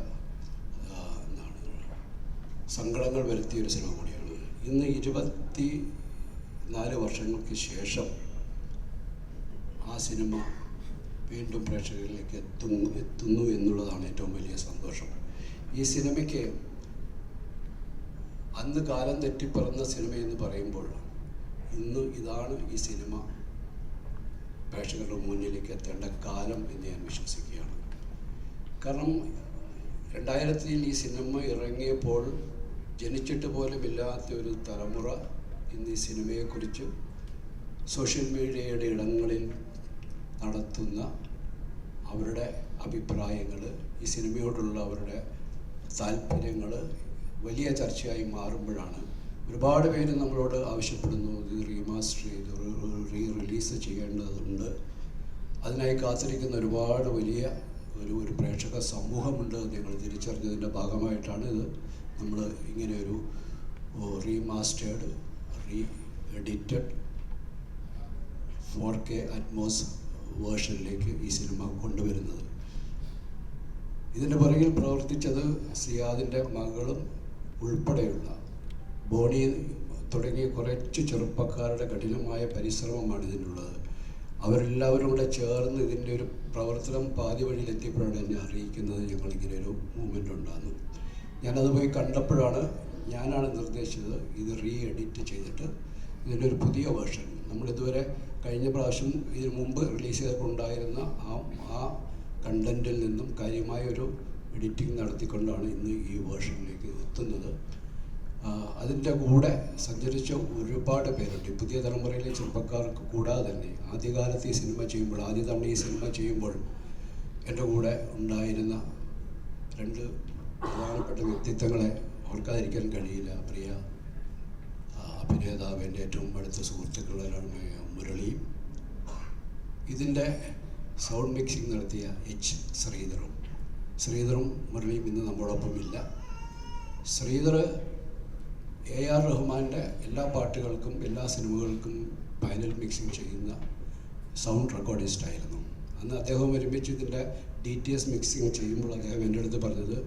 സങ്കടങ്ങൾ വരുത്തിയൊരു സിനിമ കൂടിയാണ്. ഇന്ന് 24 വർഷങ്ങൾക്ക് ശേഷം ആ സിനിമ വീണ്ടും പ്രേക്ഷകരിലേക്ക് എത്തുന്നു എന്നുള്ളതാണ് ഏറ്റവും വലിയ സന്തോഷം. ഈ സിനിമയ്ക്ക് അന്ന് കാലം തെറ്റിപ്പറന്ന സിനിമയെന്ന് പറയുമ്പോൾ ഇന്ന് ഇതാണ് ഈ സിനിമ പ്രേക്ഷകരുടെ മുന്നിലേക്ക് എത്തേണ്ട കാലം എന്ന് ഞാൻ വിശ്വസിക്കുകയാണ്. കാരണം 2000-ൽ ഈ സിനിമ ഇറങ്ങിയപ്പോൾ ജനിച്ചിട്ട് പോലും ഇല്ലാത്ത ഒരു തലമുറ ഇന്ന് ഈ സിനിമയെക്കുറിച്ച് സോഷ്യൽ മീഡിയയുടെ ഇടങ്ങളിൽ നടത്തുന്ന അവരുടെ അഭിപ്രായങ്ങൾ, ഈ സിനിമയോടുള്ള അവരുടെ താല്പര്യങ്ങൾ വലിയ ചർച്ചയായി മാറുമ്പോഴാണ് ഒരുപാട് പേര് നമ്മളോട് ആവശ്യപ്പെടുന്നു, ഇത് റീമാസ്റ്റർ ചെയ്ത് റിലീസ് ചെയ്യേണ്ടതുണ്ട്. അതിനായി കാത്തിരിക്കുന്ന ഒരുപാട് വലിയ ഒരു പ്രേക്ഷക സമൂഹമുണ്ട്. ഞങ്ങൾ തിരിച്ചറിഞ്ഞതിൻ്റെ ഭാഗമായിട്ടാണ് ഇത് നമ്മൾ ഇങ്ങനെയൊരു റീമാസ്റ്റേർഡ്, എഡിറ്റഡ് 4K അറ്റ്മോസ് വേർഷനിലേക്ക് ഈ സിനിമ കൊണ്ടുവരുന്നത്. ഇതിൻ്റെ പുറകിൽ പ്രവർത്തിച്ചത് സിയാദിൻ്റെ മകളും ഉൾപ്പെടെയുള്ള ബോണി തുടങ്ങിയ കുറച്ച് ചെറുപ്പക്കാരുടെ കഠിനമായ പരിശ്രമമാണ് ഇതിനുള്ളത്. അവരെല്ലാവരും കൂടെ ചേർന്ന് ഇതിൻ്റെ ഒരു പ്രവർത്തനം പാതി വഴിയിലെത്തിയപ്പോഴാണ് എന്നെ അറിയിക്കുന്നത് ഞങ്ങളിങ്ങനെ ഒരു മൂവ്മെൻ്റ് ഉണ്ടാകുന്നു. ഞാനത് പോയി കണ്ടപ്പോഴാണ് ഞാനാണ് നിർദ്ദേശിച്ചത് ഇത് എഡിറ്റ് ചെയ്തിട്ട് ഇതിൻ്റെ ഒരു പുതിയ വേർഷൻ, നമ്മളിതുവരെ കഴിഞ്ഞ പ്രാവശ്യം ഇതിനു മുമ്പ് റിലീസ് ചെയ്തിട്ടുണ്ടായിരുന്ന ആ കണ്ടൻറ്റിൽ നിന്നും കാര്യമായൊരു എഡിറ്റിംഗ് നടത്തിക്കൊണ്ടാണ് ഇന്ന് ഈ വേർഷനിലേക്ക് എത്തുന്നത്. അതിൻ്റെ കൂടെ സഞ്ചരിച്ച ഒരുപാട് പേരുണ്ട്. പുതിയ തലമുറയിലെ ചെറുപ്പക്കാർക്ക് കൂടാതെ തന്നെ ആദ്യകാലത്ത് ഈ സിനിമ ചെയ്യുമ്പോൾ, ആദ്യ തവണ ഈ സിനിമ ചെയ്യുമ്പോൾ എൻ്റെ കൂടെ ഉണ്ടായിരുന്ന 2 പ്രധാനപ്പെട്ട വ്യക്തിത്വങ്ങളെ ഓർക്കാതിരിക്കാൻ കഴിയില്ല. പ്രിയ അഭിനേതാവ്, എൻ്റെ ഏറ്റവും അടുത്ത സുഹൃത്തുക്കളാണ് മുരളിയും, ഇതിൻ്റെ സൗണ്ട് മിക്സിംഗ് നടത്തിയ ശ്രീധറും മുരളിയും ഇന്ന് നമ്മളോടൊപ്പം ഇല്ല. ശ്രീധർ AR റഹ്മാൻ്റെ എല്ലാ പാട്ടുകൾക്കും എല്ലാ സിനിമകൾക്കും ഫൈനൽ മിക്സിംഗ് ചെയ്യുന്ന സൗണ്ട് റെക്കോർഡിസ്റ്റായിരുന്നു. അന്ന് അദ്ദേഹം ഒരുമിച്ച് ഇതിൻ്റെ DTS മിക്സിംഗ് ചെയ്യുമ്പോൾ അദ്ദേഹം എൻ്റെ അടുത്ത് പറഞ്ഞത്,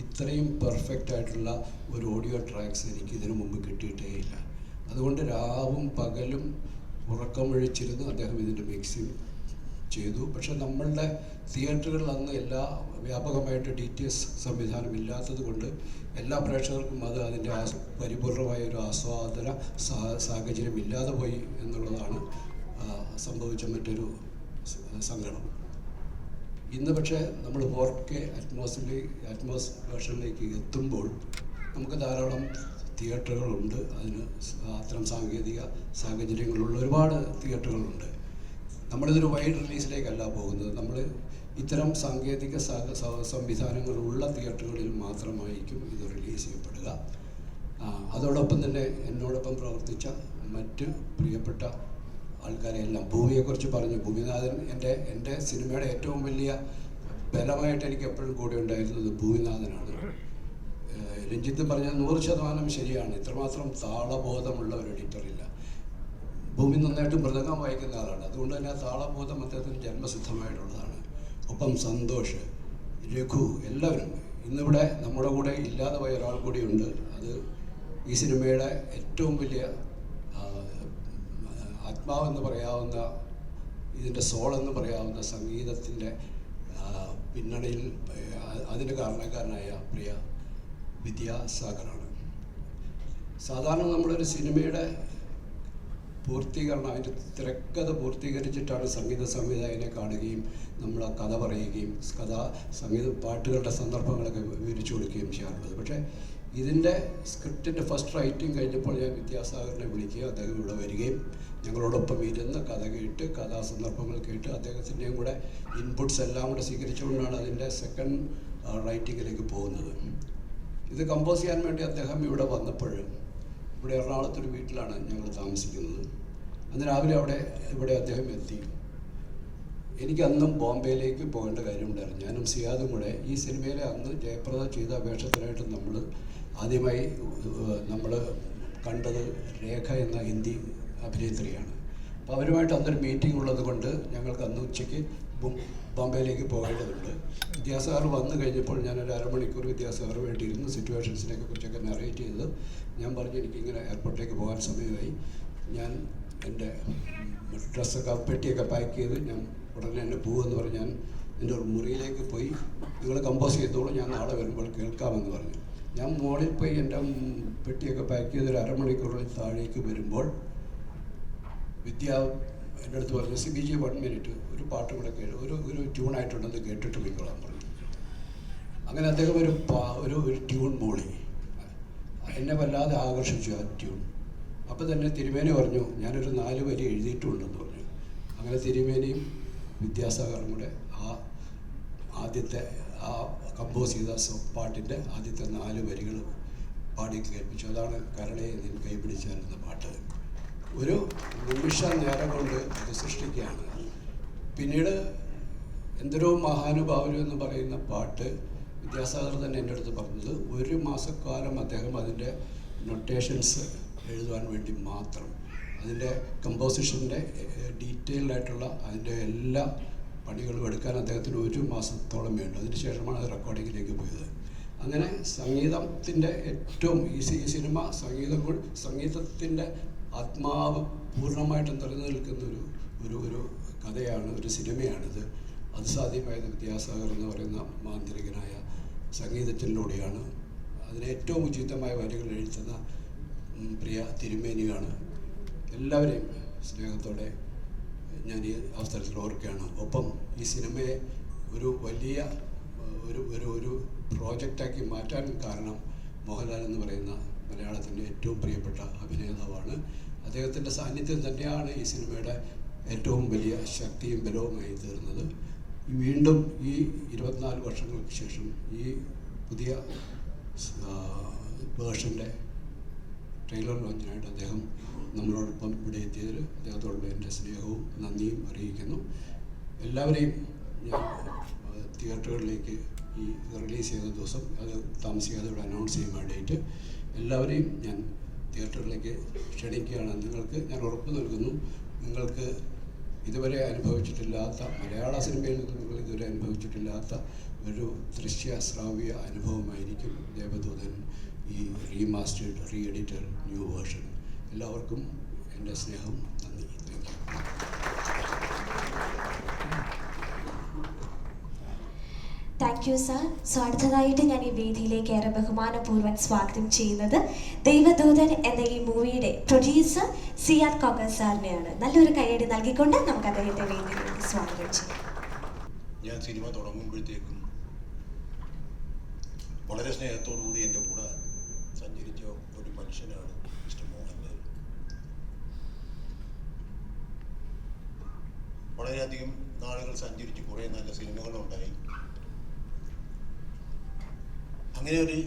ഇത്രയും പെർഫെക്റ്റ് ആയിട്ടുള്ള ഒരു ഓഡിയോ ട്രാക്സ് എനിക്ക് ഇതിനു മുമ്പ് കിട്ടിയിട്ടേ ഇല്ല. അതുകൊണ്ട് രാവും പകലും ഉറക്കമൊഴിച്ചിരുന്ന് അദ്ദേഹം ഇതിൻ്റെ മിക്സിംഗ് ചെയ്തു. പക്ഷെ നമ്മളുടെ തിയേറ്ററുകളിൽ അന്ന് എല്ലാ വ്യാപകമായിട്ട് DTS സംവിധാനം ഇല്ലാത്തത് കൊണ്ട് എല്ലാ പ്രേക്ഷകർക്കും അതിൻ്റെ പരിപൂർണമായ ഒരു ആസ്വാദന സാഹചര്യം ഇല്ലാതെ പോയി എന്നുള്ളതാണ് സംഭവിച്ച മറ്റൊരു സങ്കടം. ഇന്ന് പക്ഷേ നമ്മൾ 4K അറ്റ്മോസ് വേർഷനിലേക്ക് എത്തുമ്പോൾ നമുക്ക് ധാരാളം തിയേറ്ററുകളുണ്ട്. അതിന് അത്തരം സാങ്കേതിക സാഹചര്യങ്ങളുള്ള ഒരുപാട് തിയേറ്ററുകളുണ്ട്. നമ്മളിതൊരു വൈഡ് റിലീസിലേക്കല്ല പോകുന്നത്. നമ്മൾ ഇത്തരം സാങ്കേതിക സംവിധാനങ്ങളുള്ള തിയേറ്ററുകളിൽ മാത്രമായിരിക്കും ഇത് റിലീസ് ചെയ്യപ്പെടുക. അതോടൊപ്പം തന്നെ എന്നോടൊപ്പം പ്രവർത്തിച്ച മറ്റ് പ്രിയപ്പെട്ട ആൾക്കാരെയെല്ലാം, ഭൂമിയെക്കുറിച്ച് പറഞ്ഞു. ഭൂമിനാഥൻ എൻ്റെ സിനിമയുടെ ഏറ്റവും വലിയ ബലമായിട്ട് എനിക്ക് എപ്പോഴും കൂടെ ഉണ്ടായിരുന്നത് ഭൂമിനാഥനാണ്. രഞ്ജിത്ത് പറഞ്ഞ 100% ശരിയാണ്. ഇത്രമാത്രം താളബോധമുള്ള ഒരു എഡിറ്ററില്ല. ഭൂമി നന്നായിട്ട് മൃദംഗം വായിക്കുന്ന ആളാണ്. അതുകൊണ്ട് തന്നെ ആ താളബോധം അദ്ദേഹത്തിന് ജന്മസിദ്ധമായിട്ടുള്ളതാണ്. ഒപ്പം സന്തോഷ്, രഘു, എല്ലാവരും ഇന്നിവിടെ നമ്മുടെ കൂടെ ഇല്ലാതെ പോയ ഒരാൾ കൂടിയുണ്ട്. അത് ഈ സിനിമയുടെ ഏറ്റവും വലിയ ആത്മാവെന്ന് പറയാവുന്ന, ഇതിൻ്റെ സോളെന്ന് പറയാവുന്ന സംഗീതത്തിൻ്റെ പിന്നണിയിൽ അതിന് കാരണക്കാരനായ പ്രിയ വിദ്യാസാഗറാണ്. സാധാരണ നമ്മളൊരു സിനിമയുടെ പൂർത്തീകരണം, അതിൻ്റെ തിരക്കഥ പൂർത്തീകരിച്ചിട്ടാണ് സംഗീത സംവിധായകനെ കാണുകയും നമ്മൾ ആ കഥ പറയുകയും സംഗീത പാട്ടുകളുടെ സന്ദർഭങ്ങളൊക്കെ വിവരിച്ചു കൊടുക്കുകയും ചെയ്യാറുള്ളത്. പക്ഷേ ഇതിൻ്റെ സ്ക്രിപ്റ്റിൻ്റെ ഫസ്റ്റ് റൈറ്റിംഗ് കഴിഞ്ഞപ്പോൾ ഞാൻ വിദ്യാസാഗറിനെ വിളിക്കുകയും അദ്ദേഹം ഇവിടെ വരികയും ഞങ്ങളോടൊപ്പം ഇരുന്ന് കഥ കേട്ട് കഥാസന്ദർഭങ്ങൾ കേട്ട് അദ്ദേഹത്തിൻ്റെയും കൂടെ ഇൻപുട്സ് എല്ലാം കൂടെ സ്വീകരിച്ചുകൊണ്ടാണ് അതിൻ്റെ സെക്കൻഡ് റൈറ്റിങ്ങിലേക്ക് പോകുന്നത്. ഇത് കമ്പോസ് ചെയ്യാൻ വേണ്ടി അദ്ദേഹം ഇവിടെ വന്നപ്പോൾ, ഇവിടെ എറണാകുളത്തൊരു വീട്ടിലാണ് ഞങ്ങൾ താമസിക്കുന്നത്. അന്ന് രാവിലെ ഇവിടെ അദ്ദേഹം എത്തി. എനിക്കന്നും ബോംബെയിലേക്ക് പോകേണ്ട കാര്യമുണ്ടായിരുന്നു. ഞാനും സിയാദും കൂടെ ഈ സിനിമയിലെ അന്ന് ജയപ്രദ ചെയ്ത വേഷത്തിനായിട്ട് ആദ്യമായി നമ്മൾ കണ്ടത് രേഖ എന്ന ഹിന്ദി അഭിനേത്രിയാണ്. അപ്പോൾ അവരുമായിട്ട് അന്നൊരു മീറ്റിംഗ് ഉള്ളത് കൊണ്ട് ഞങ്ങൾക്ക് അന്ന് ഉച്ചയ്ക്ക് ബോംബെയിലേക്ക് പോകേണ്ടതുണ്ട്. വിദ്യാസാഗർ വന്നു കഴിഞ്ഞപ്പോൾ ഞാനൊരു അരമണിക്കൂർ വിദ്യാസാഗർ വേണ്ടിയിരുന്നു സിറ്റുവേഷൻസിനെ കുറിച്ചൊക്കെ നറേറ്റ് ചെയ്തത്. ഞാൻ പറഞ്ഞു എനിക്കിങ്ങനെ എയർപോർട്ടിലേക്ക് പോകാൻ സമയമായി, ഞാൻ എൻ്റെ ഡ്രസ്സൊക്കെ പെട്ടിയൊക്കെ പാക്ക് ചെയ്ത് ഞാൻ ഉടനെ തന്നെ പോകുമെന്ന് പറഞ്ഞ് ഞാൻ എൻ്റെ ഒരു മുറിയിലേക്ക് പോയി, നിങ്ങൾ കമ്പോസ് ചെയ്തോളൂ, ഞാൻ നാളെ വരുമ്പോൾ കേൾക്കാമെന്ന് പറഞ്ഞു. ഞാൻ മുകളിൽ പോയി എൻ്റെ പെട്ടിയൊക്കെ പാക്ക് ചെയ്തൊരു അരമണിക്കൂറിൽ താഴേക്ക് വരുമ്പോൾ വിദ്യ എൻ്റെ അടുത്ത് പറഞ്ഞു, CBG 1 മിനിറ്റ് ഒരു പാട്ട് കൂടെ ഒരു ട്യൂണായിട്ടുണ്ടെന്ന് കേട്ടിട്ട് പോയിക്കോളാൻ പറഞ്ഞു. അങ്ങനെ അദ്ദേഹം ഒരു ട്യൂൺ മൂളി. എന്നെ വല്ലാതെ ആകർഷിച്ചു ആ ട്യൂൺ. അപ്പോൾ തന്നെ തിരുമേനി പറഞ്ഞു, ഞാനൊരു 4 വരി എഴുതിയിട്ടുണ്ടെന്ന് പറഞ്ഞു. അങ്ങനെ തിരുമേനിയും വിദ്യാസാഗറും കൂടെ ആദ്യത്തെ കമ്പോസ് ചെയ്ത പാട്ടിൻ്റെ ആദ്യത്തെ 4 വരികൾ പാടി കേൾപ്പിച്ചു. അതാണ് കരളെ നിൻ കൈപിടിച്ചാലെന്ന പാട്ട്. ഒരു നിമിഷ നേരം കൊണ്ട് അത് സൃഷ്ടിക്കുകയാണ്. പിന്നീട് എന്തൊരു മഹാനുഭാവരും എന്ന് പറയുന്ന പാട്ട് വിദ്യാസാഗർ തന്നെ എൻ്റെ അടുത്ത് പറഞ്ഞത് 1 മാസക്കാലം അദ്ദേഹം അതിൻ്റെ നൊട്ടേഷൻസ് എഴുതുവാൻ വേണ്ടി മാത്രം, അതിൻ്റെ കമ്പോസിഷൻ്റെ ഡീറ്റെയിൽഡായിട്ടുള്ള അതിൻ്റെ എല്ലാ പണികളും എടുക്കാൻ അദ്ദേഹത്തിന് 1 മാസത്തോളം വേണ്ടു. അതിനുശേഷമാണ് അത് റെക്കോർഡിങ്ങിലേക്ക് പോയത്. അങ്ങനെ സംഗീതത്തിൻ്റെ ഏറ്റവും ഈ സിനിമ സംഗീതത്തിൻ്റെ ആത്മാവ് പൂർണ്ണമായിട്ടും നിറഞ്ഞു നിൽക്കുന്ന ഒരു കഥയാണ്, ഒരു സിനിമയാണിത്. അത് സാധ്യമായത് വിദ്യാസാഗർ എന്ന് പറയുന്ന മാന്ത്രികനായ സംഗീതത്തിലൂടെയാണ്. അതിന് ഏറ്റവും ഉചിതമായ വരികൾ എഴുതുന്ന പ്രിയ തിരുമേനിയാണ്. എല്ലാവരെയും സ്നേഹത്തോടെ ഞാൻ ഈ അവസരത്തിൽ ഓർക്കുകയാണ്. ഒപ്പം ഈ സിനിമയെ ഒരു വലിയ ഒരു പ്രോജക്റ്റാക്കി മാറ്റാൻ കാരണം മോഹൻലാൽ എന്ന് പറയുന്ന മലയാളത്തിൻ്റെ ഏറ്റവും പ്രിയപ്പെട്ട അഭിനേതാവാണ്. അദ്ദേഹത്തിൻ്റെ സാന്നിധ്യം തന്നെയാണ് ഈ സിനിമയുടെ ഏറ്റവും വലിയ ശക്തിയും ബലവുമായി തീർന്നത്. വീണ്ടും ഈ 24 വർഷങ്ങൾക്ക് ശേഷം ഈ പുതിയ വേർഷൻ്റെ ട്രെയിലർ ലോഞ്ചിനായിട്ട് അദ്ദേഹം നമ്മളോടൊപ്പം ഇവിടെ എത്തിയതിൽ അദ്ദേഹത്തോടുള്ള എൻ്റെ സ്നേഹവും നന്ദിയും അറിയിക്കുന്നു. എല്ലാവരെയും ഞാൻ തിയേറ്ററുകളിലേക്ക് ഈ റിലീസ് ചെയ്ത ദിവസം അത് താമസിക്കാതെ ഇവിടെ അനൗൺസ് ചെയ്യുന്ന ഡേറ്റ് എല്ലാവരെയും ഞാൻ തിയേറ്ററിലേക്ക് ക്ഷണിക്കുകയാണ്. നിങ്ങൾക്ക് ഞാൻ ഉറപ്പ് നൽകുന്നു, നിങ്ങൾക്ക് ഇതുവരെ അനുഭവിച്ചിട്ടില്ലാത്ത, മലയാള സിനിമയിൽ നിന്ന് നിങ്ങൾ ഇതുവരെ അനുഭവിച്ചിട്ടില്ലാത്ത ഒരു ദൃശ്യ ശ്രാവ്യ അനുഭവമായിരിക്കും ദേവദൂതൻ ഈ remastered re editor new version. എല്ലാവർക്കും എൻ്റെ സ്നേഹം, നന്ദി. Thank you sir. സോ അടുത്തതായിട്ട് ഞാൻ ഈ വേദിയിലേക്ക് ഏറെ ബഹുമാനപൂർവ്വം സ്വാഗതം ചെയ്യുന്നത് ദൈവദൂതൻ എന്ന ഈ മൂവിയുടെ പ്രൊഡ്യൂസർ സിയാദ് കോക്കർ സാറിനെയാണ്. നല്ലൊരു കൈയടി നൽകിക്കൊണ്ട് നമുക്ക് അദ്ദേഹത്തെ വേദിയിലേക്ക് സ്വാഗതം ചെയ്യാം. ഞാൻ സിനിമ തുടങ്ങുമ്പോഴത്തേക്കും വളരെ സ്നേഹത്തോടുകൂടി എൻ്റെ കൂടെ സഞ്ചരിച്ച ഒരു മനുഷ്യനാണ് മിസ്റ്റർ മോഹൻലാൽ. വളരെയധികം നാളുകൾ സഞ്ചരിച്ച് കുറേ നല്ല സിനിമകളുണ്ടായി. അങ്ങനെ ഒരു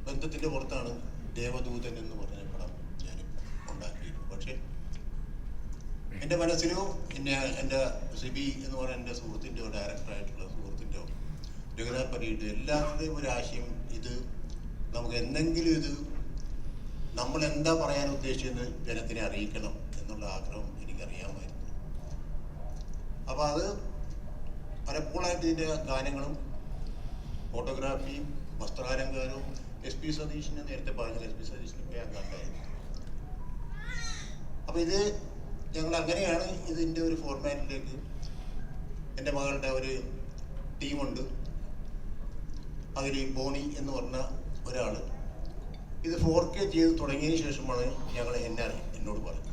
ബന്ധത്തിൻ്റെ പുറത്താണ് ദേവദൂതൻ എന്ന് പറഞ്ഞ പടം ഞാൻ ഉണ്ടാക്കിയിരുന്നു. പക്ഷേ എൻ്റെ മനസ്സിലോ എൻ്റെ സിബി എന്ന് പറയുന്ന എൻ്റെ സുഹൃത്തിൻ്റെയോ ഡയറക്ടറായിട്ടുള്ള സുഹൃത്തിൻ്റെയോ രഘുനാഥ് പരീട്ട് എല്ലാവരുടെയും ഒരു ആശയം ഇത് നമുക്ക് എന്തെങ്കിലും ഇത് നമ്മൾ എന്താ പറയാൻ ഉദ്ദേശിച്ചത് ജനത്തിനെ അറിയിക്കണം എന്നുള്ള ആഗ്രഹം എനിക്കറിയാമായിരുന്നു. അപ്പോൾ അത് പലപ്പോഴായിട്ട് ഇതിൻ്റെ ഗാനങ്ങളും ഫോട്ടോഗ്രാഫിയും വസ്ത്രാലങ്കാരവും SP സതീഷിനെ നേരത്തെ പറഞ്ഞത് SP സതീഷിനെ പോയി കണ്ടായിരുന്നു. അപ്പോൾ ഇത് ഞങ്ങൾ അങ്ങനെയാണ് ഇതിൻ്റെ ഒരു ഫോർമാറ്റിലേക്ക് എൻ്റെ മകളുടെ ഒരു ടീമുണ്ട്. അതിൽ ബോണി എന്ന് പറഞ്ഞ ഒരാൾ ഇത് 4K ചെയ്ത് തുടങ്ങിയതിന് ശേഷമാണ് എന്നോട് പറഞ്ഞത്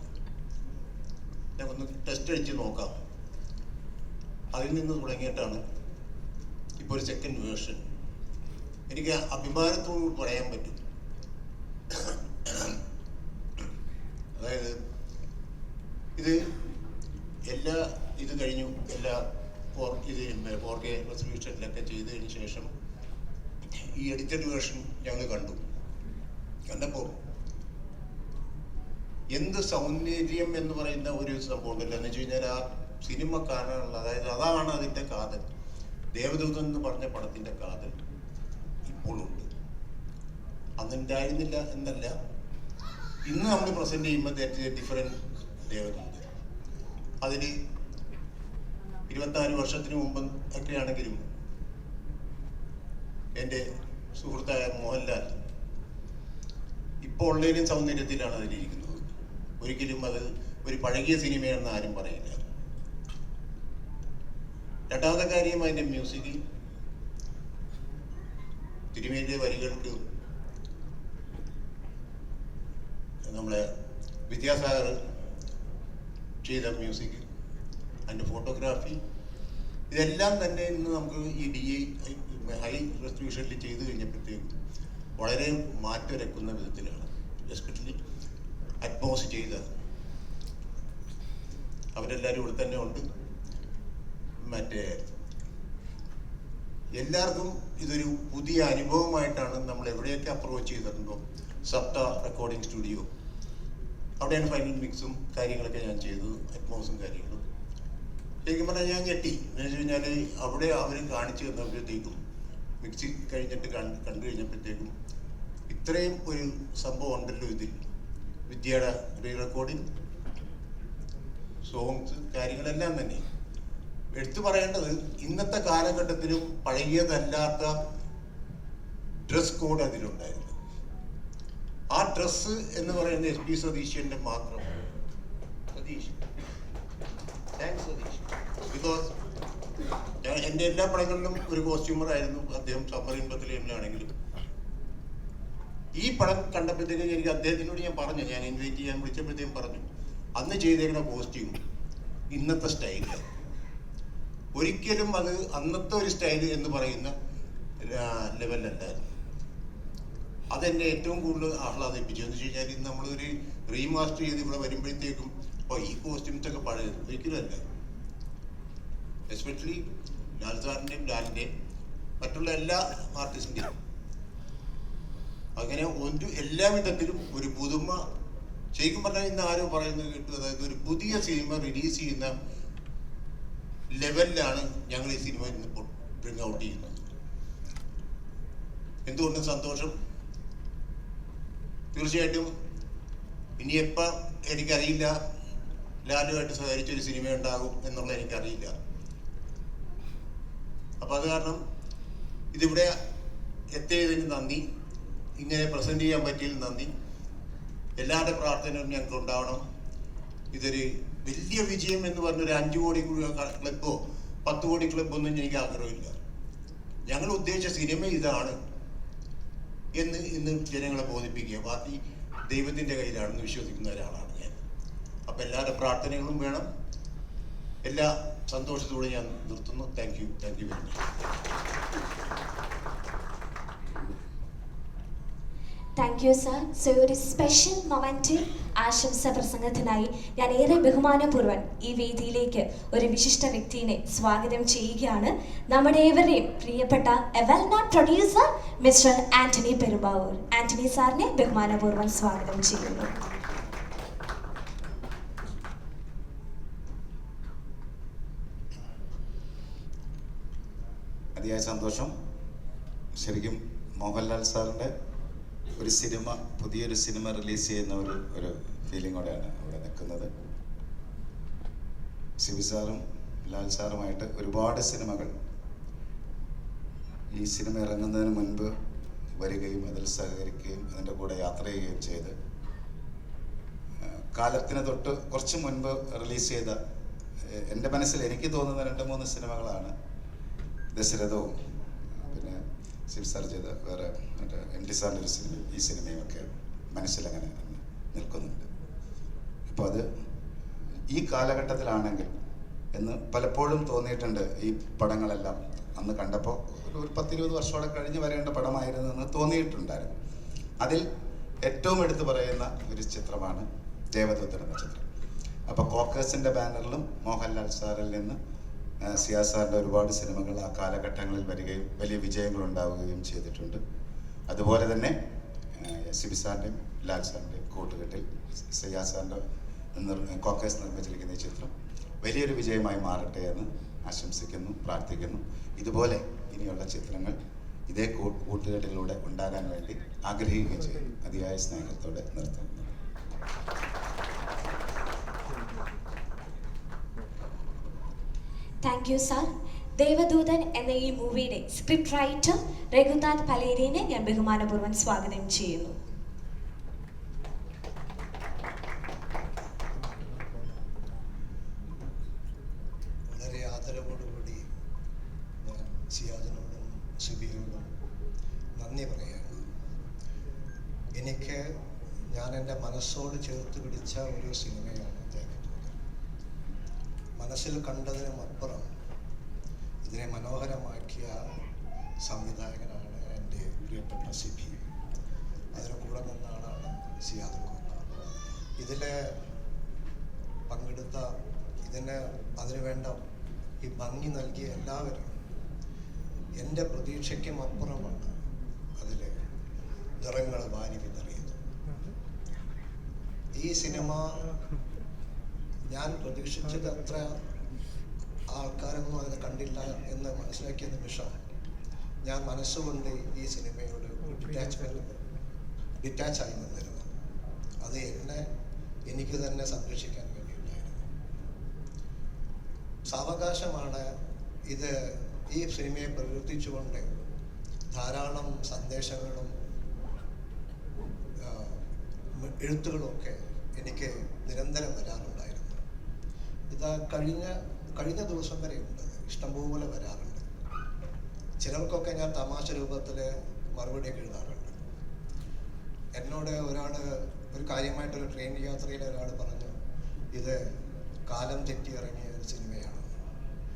ഞങ്ങൾക്കൊന്ന് ടെസ്റ്റ് അടിച്ച് നോക്കാം. അതിൽ നിന്ന് തുടങ്ങിയിട്ടാണ് ഇപ്പോൾ ഒരു സെക്കൻഡ് വേർഷൻ. എനിക്ക് അഭിമാനത്തോട് പറയാൻ പറ്റും. അതായത് ഇത് കഴിഞ്ഞു എല്ലാ 4K റെസൊല്യൂഷനിലൊക്കെ ചെയ്തതിന് ശേഷം ഈ എഡിറ്റഡ് വേർഷൻ ഞങ്ങൾ കണ്ടപ്പോൾ എന്ത് സൗന്ദര്യം എന്ന് പറയുന്ന ഒരു സംഭവം ഉണ്ടല്ലോ. എന്ന് വെച്ച് കഴിഞ്ഞാൽ ആ സിനിമ കാണാനുള്ള, അതായത് അതാണ് അതിൻ്റെ കാതൽ. ദേവദൂതൻ എന്ന് പറഞ്ഞ പടത്തിൻ്റെ കാതൽ ഇപ്പോഴുണ്ട്. അന്നുണ്ടായിരുന്നില്ല എന്നല്ല, ഇന്ന് നമ്മൾ പ്രസന്റ് ചെയ്യുമ്പോൾ ഡിഫറെന്റ് ദേവദൂതൻ. അതിൽ 24 വർഷത്തിന് മുമ്പ് ഒക്കെ ആണെങ്കിലും എൻ്റെ സുഹൃത്തായ മോഹൻലാൽ ഇപ്പോൾ ഉള്ളതിലും സൗന്ദര്യത്തിലാണ് അതിലിരിക്കുന്നത്. ഒരിക്കലും അത് ഒരു പഴകിയ സിനിമയാണെന്ന് ആരും പറയില്ല. രണ്ടാമത്തെ കാര്യം അതിൻ്റെ മ്യൂസിക്, തിരുമേനിയുടെ വരികൾക്ക് നമ്മളെ വിദ്യാസാഗർ ചെയ്ത മ്യൂസിക്, അതിൻ്റെ ഫോട്ടോഗ്രാഫി, ഇതെല്ലാം തന്നെ ഇന്ന് നമുക്ക് ഈ DI ഹൈ റെസൊല്യൂഷനിൽ ചെയ്ത് കഴിഞ്ഞപ്പോഴത്തേക്കും വളരെ മാറ്റൊരക്കുന്ന വിധത്തിലാണ്. എസ്പെഷ്യലി അറ്റ്മോസ് ചെയ്ത അവരെല്ലാവരും ഇവിടെ തന്നെ ഉണ്ട്. മറ്റേ എല്ലാവർക്കും ഇതൊരു പുതിയ അനുഭവമായിട്ടാണ്. നമ്മൾ എവിടെയൊക്കെ അപ്രോച്ച് ചെയ്തിട്ടുണ്ടോ, സപ്ത റെക്കോർഡിംഗ് സ്റ്റുഡിയോ, അവിടെയാണ് ഫൈനൽ മിക്സും കാര്യങ്ങളൊക്കെ ഞാൻ ചെയ്തത്, അറ്റ്മോസും കാര്യങ്ങളും. ശരിക്കും പറഞ്ഞാൽ ഞാൻ ഞെട്ടി. എന്ന് വെച്ച് കഴിഞ്ഞാൽ അവിടെ അവർ കാണിച്ചു തന്നപ്പോഴത്തേക്കും, മിക്സി കഴിഞ്ഞിട്ട് കണ്ടു കഴിഞ്ഞപ്പോഴത്തേക്കും ഇത്രയും ഒരു സംഭവം ഉണ്ടല്ലോ ഇതിൽ. വിദ്യയുടെ റീ റെക്കോർഡിങ്, സോങ്സ്, കാര്യങ്ങളെല്ലാം തന്നെ എടുത്തു പറയേണ്ടത്. ഇന്നത്തെ കാലഘട്ടത്തിലും പഴകിയതല്ലാത്ത ഡ്രസ് കോഡ് അതിലുണ്ടായിരുന്നു. ആ ഡ്രസ്സ് എന്ന് പറയുന്നത് SP സതീഷിന്റെ മാത്രം. സതീഷ്, താങ്ക്സ് സതീഷ്. ബിക്കോസ് എൻ്റെ എല്ലാ പടങ്ങളിലും ഒരു കോസ്റ്റ്യൂമർ ആയിരുന്നു അദ്ദേഹം. സമ്മറിൻ ബത്ലഹേമിലാണെങ്കിലും ഈ പടം കണ്ടപ്പോഴത്തേക്കും എനിക്ക് അദ്ദേഹത്തിനോട് ഞാൻ പറഞ്ഞു, ഞാൻ ഇൻവൈറ്റ് ചെയ്യാൻ വിളിച്ചപ്പോഴത്തേക്കും പറഞ്ഞു, അന്ന് ചെയ്തേക്കുന്ന കോസ്റ്റ്യൂം ഇന്നത്തെ സ്റ്റൈലില്ല. ഒരിക്കലും അത് അന്നത്തെ ഒരു സ്റ്റൈൽ എന്ന് പറയുന്ന ലെവലല്ലായിരുന്നു. അതെന്നെ ഏറ്റവും കൂടുതൽ ആഹ്ലാദിപ്പിച്ചു. എന്ന് വെച്ച് കഴിഞ്ഞാൽ ഇന്ന് നമ്മളൊരു റീമാസ്റ്റർ ചെയ്ത് ഇവിടെ വരുമ്പോഴത്തേക്കും ഈ കോസ്റ്റ്യൂംസ് ഒക്കെ പഴയത് ഒരിക്കലും അല്ല. എസ്പെഷ്യലി ലാൽ സാറിൻ്റെയും ലാലിൻ്റെയും മറ്റുള്ള എല്ലാ ആർട്ടിസ്റ്റിൻ്റെയും അങ്ങനെ എല്ലാ വിധത്തിലും ഒരു പുതുമ. ശരിക്കും പറഞ്ഞാൽ ഇന്ന് ആരോ പറയുന്നത് കേട്ടു, അതായത് ഒരു പുതിയ സിനിമ റിലീസ് ചെയ്യുന്ന ലെവലിലാണ് ഞങ്ങൾ ഈ സിനിമ ഇന്നിപ്പോൾ ബ്രിങ് ഔട്ട് ചെയ്യുന്നത്. എന്തുകൊണ്ടും സന്തോഷം. തീർച്ചയായിട്ടും ഇനി എപ്പം എനിക്കറിയില്ല ലാലുമായിട്ട് സഹകരിച്ചൊരു സിനിമ ഉണ്ടാകും എന്നുള്ളത് എനിക്കറിയില്ല. അപ്പം അത് കാരണം ഇതിവിടെ എത്തിയതിന് നന്ദി, ഇങ്ങനെ പ്രസന്റ് ചെയ്യാൻ പറ്റിയതിൽ നന്ദി. എല്ലാവരുടെ പ്രാർത്ഥനയും ഞങ്ങൾക്ക് ഉണ്ടാവണം. ഇതൊരു വലിയ വിജയം എന്ന് പറഞ്ഞൊരു 5 കോടി ക്ലബ്ബോ 10 കോടി ക്ലബ്ബൊന്നും എനിക്ക് ആഗ്രഹമില്ല. ഞങ്ങൾ ഉദ്ദേശിച്ച സിനിമ ഇതാണ് എന്ന് ഇന്ന് ജനങ്ങളെ ബോധിപ്പിക്കുക. ബാക്കി ദൈവത്തിൻ്റെ കയ്യിലാണെന്ന് വിശ്വസിക്കുന്ന ഒരാളാണ് ഞാൻ. അപ്പം എല്ലാവരുടെ പ്രാർത്ഥനകളും വേണം. എല്ലാ സന്തോഷത്തോടെ ഞാൻ നിർത്തുന്നു. Thank you very much. Thank you sir. So ഒരു സ്പെഷ്യൽ മൊമെന്റിൽ ആശംസ പ്രസംഗത്തിനായി ഞാൻ ഏറെ ബഹുമാനപൂർവ്വം ഈ വേദിയിലേക്ക് ഒരു വിശിഷ്ട വ്യക്തിയെ സ്വാഗതം ചെയ്യുകയാണ്. നമ്മുടെ ഏവരെയും പ്രിയപ്പെട്ട A well known producer mister Antony Perumbavoor. Antony സാറിനെ ബഹുമാനപൂർവ്വം സ്വാഗതം ചെയ്യുന്നു. അതിയായ സന്തോഷം. ശരിക്കും മോഹൻലാൽ സാറിൻ്റെ ഒരു സിനിമ, പുതിയൊരു സിനിമ റിലീസ് ചെയ്യുന്ന ഒരു ഫീലിങ്ങോടെയാണ് ഇവിടെ നിൽക്കുന്നത്. ശിവ സാറും ലാൽ സാറുമായിട്ട് ഒരുപാട് സിനിമകൾ ഈ സിനിമ ഇറങ്ങുന്നതിന് മുൻപ് വരികയും അതിൽ സഹകരിക്കുകയും അതിൻ്റെ കൂടെ യാത്ര ചെയ്യുകയും ചെയ്ത് കാലത്തിന് തൊട്ട് കുറച്ച് മുൻപ് റിലീസ് ചെയ്ത എൻ്റെ മനസ്സിൽ എനിക്ക് തോന്നുന്ന 2-3 സിനിമകളാണ് ദശരഥവും പിന്നെ ശിവ സാർ ചെയ്ത വേറെ മറ്റേ MD സാറിൻ്റെ ഒരു സിനിമ, ഈ സിനിമയും ഒക്കെ മനസ്സിലങ്ങനെ നിൽക്കുന്നുണ്ട്. അപ്പോൾ അത് ഈ കാലഘട്ടത്തിലാണെങ്കിൽ എന്ന് പലപ്പോഴും തോന്നിയിട്ടുണ്ട്. ഈ പടങ്ങളെല്ലാം അന്ന് കണ്ടപ്പോൾ ഒരു 10-20 വർഷത്തോടെ കഴിഞ്ഞ് വരേണ്ട പടമായിരുന്നു എന്ന് തോന്നിയിട്ടുണ്ടായിരുന്നു. അതിൽ ഏറ്റവും എടുത്തു പറയുന്ന ഒരു ചിത്രമാണ് ദേവദൂതൻ എന്ന ചിത്രം. അപ്പോൾ കോക്കേഴ്സിൻ്റെ ബാനറിലും മോഹൻലാൽ സാറിൽ നിന്ന് സിയാ സാറിൻ്റെ ഒരുപാട് സിനിമകൾ ആ കാലഘട്ടങ്ങളിൽ വരികയും വലിയ വിജയങ്ങൾ ഉണ്ടാവുകയും ചെയ്തിട്ടുണ്ട്. അതുപോലെ തന്നെ സിബി സാറിൻ്റെയും ലാൽ സാറിൻ്റെയും കൂട്ടുകെട്ടിൽ സിയാ സാറിൻ്റെ കോക്കേഴ്സ് നിർമ്മിച്ചിരിക്കുന്ന ഈ ചിത്രം വലിയൊരു വിജയമായി മാറട്ടെ എന്ന് ആശംസിക്കുന്നു, പ്രാർത്ഥിക്കുന്നു. ഇതുപോലെ ഇനിയുള്ള ചിത്രങ്ങൾ ഇതേ കൂട്ടുകെട്ടിലൂടെ ഉണ്ടാകാൻ വേണ്ടി ആഗ്രഹിക്കുകയും ചെയ്യും. അതിയായ സ്നേഹത്തോടെ നിർത്തുന്നു. Thank you sir. ദേവദൂതൻ എന്ന ഈ മൂവിയുടെ സ്ക്രിപ്റ്റ് റൈറ്റർ രഘുനാഥ് പലേരിനെ ഞാൻ ബഹുമാനപൂർവ്വം സ്വാഗതം ചെയ്യുന്നു. വളരെ ആദരവോടുകൂടി ഞാൻ സിയാദിനോടും സുബിയോടും നന്ദി പറയുകയാണ്. ഞാൻ എൻ്റെ മനസ്സോട് ചേർത്ത് പിടിച്ച ഒരു സിനിമയാണ് ദേവദൂതൻ. മനസ്സിൽ കണ്ടതിനും അപ്പുറം ഇതിനെ മനോഹരമാക്കിയ സംവിധായകനാണ് എൻ്റെ പ്രിയപ്പെട്ട സിബി. അതിന് കൂടെ നിന്ന ആളാണ് സിയാദ് കോക്ക. ഇതിൽ പങ്കെടുത്ത അതിനുവേണ്ട ഈ ഭംഗി നൽകിയ എല്ലാവരും എൻ്റെ പ്രതീക്ഷയ്ക്കും അപ്പുറമാണ് അതിൽ നിറങ്ങൾ വാരി വിതറിയത്. ഈ സിനിമ ഞാൻ പ്രതീക്ഷിച്ചത് അത്ര ആൾക്കാരൊന്നും അതിനെ കണ്ടില്ല എന്ന് മനസ്സിലാക്കിയ നിമിഷം ഞാൻ മനസ്സുകൊണ്ട് ഈ സിനിമയോട് ഡിറ്റാച്ചായി നിന്നിരുന്നു. അത് എനിക്ക് തന്നെ സംരക്ഷിക്കാൻ വേണ്ടിയിട്ടായിരുന്നു. സാവകാശമാണ് ഈ സിനിമയെ പ്രവർത്തിച്ചുകൊണ്ട് ധാരാളം സന്ദേശങ്ങളും എഴുത്തുകളുമൊക്കെ എനിക്ക് നിരന്തരം വരാറുണ്ടായിരുന്നു. ഇത് കഴിഞ്ഞ ദിവസം വരെ ഉണ്ട്, ഇഷ്ടംപോലെ വരാറുണ്ട്. ചിലർക്കൊക്കെ ഞാൻ തമാശ രൂപത്തിൽ മറുപടിയൊക്കെ എഴുതാറുണ്ട്. എന്നോട് ഒരു കാര്യമായിട്ടൊരു ട്രെയിൻ യാത്രയിൽ ഒരാൾ പറഞ്ഞു, ഇത് കാലം തെറ്റി ഇറങ്ങിയ ഒരു സിനിമയാണ്.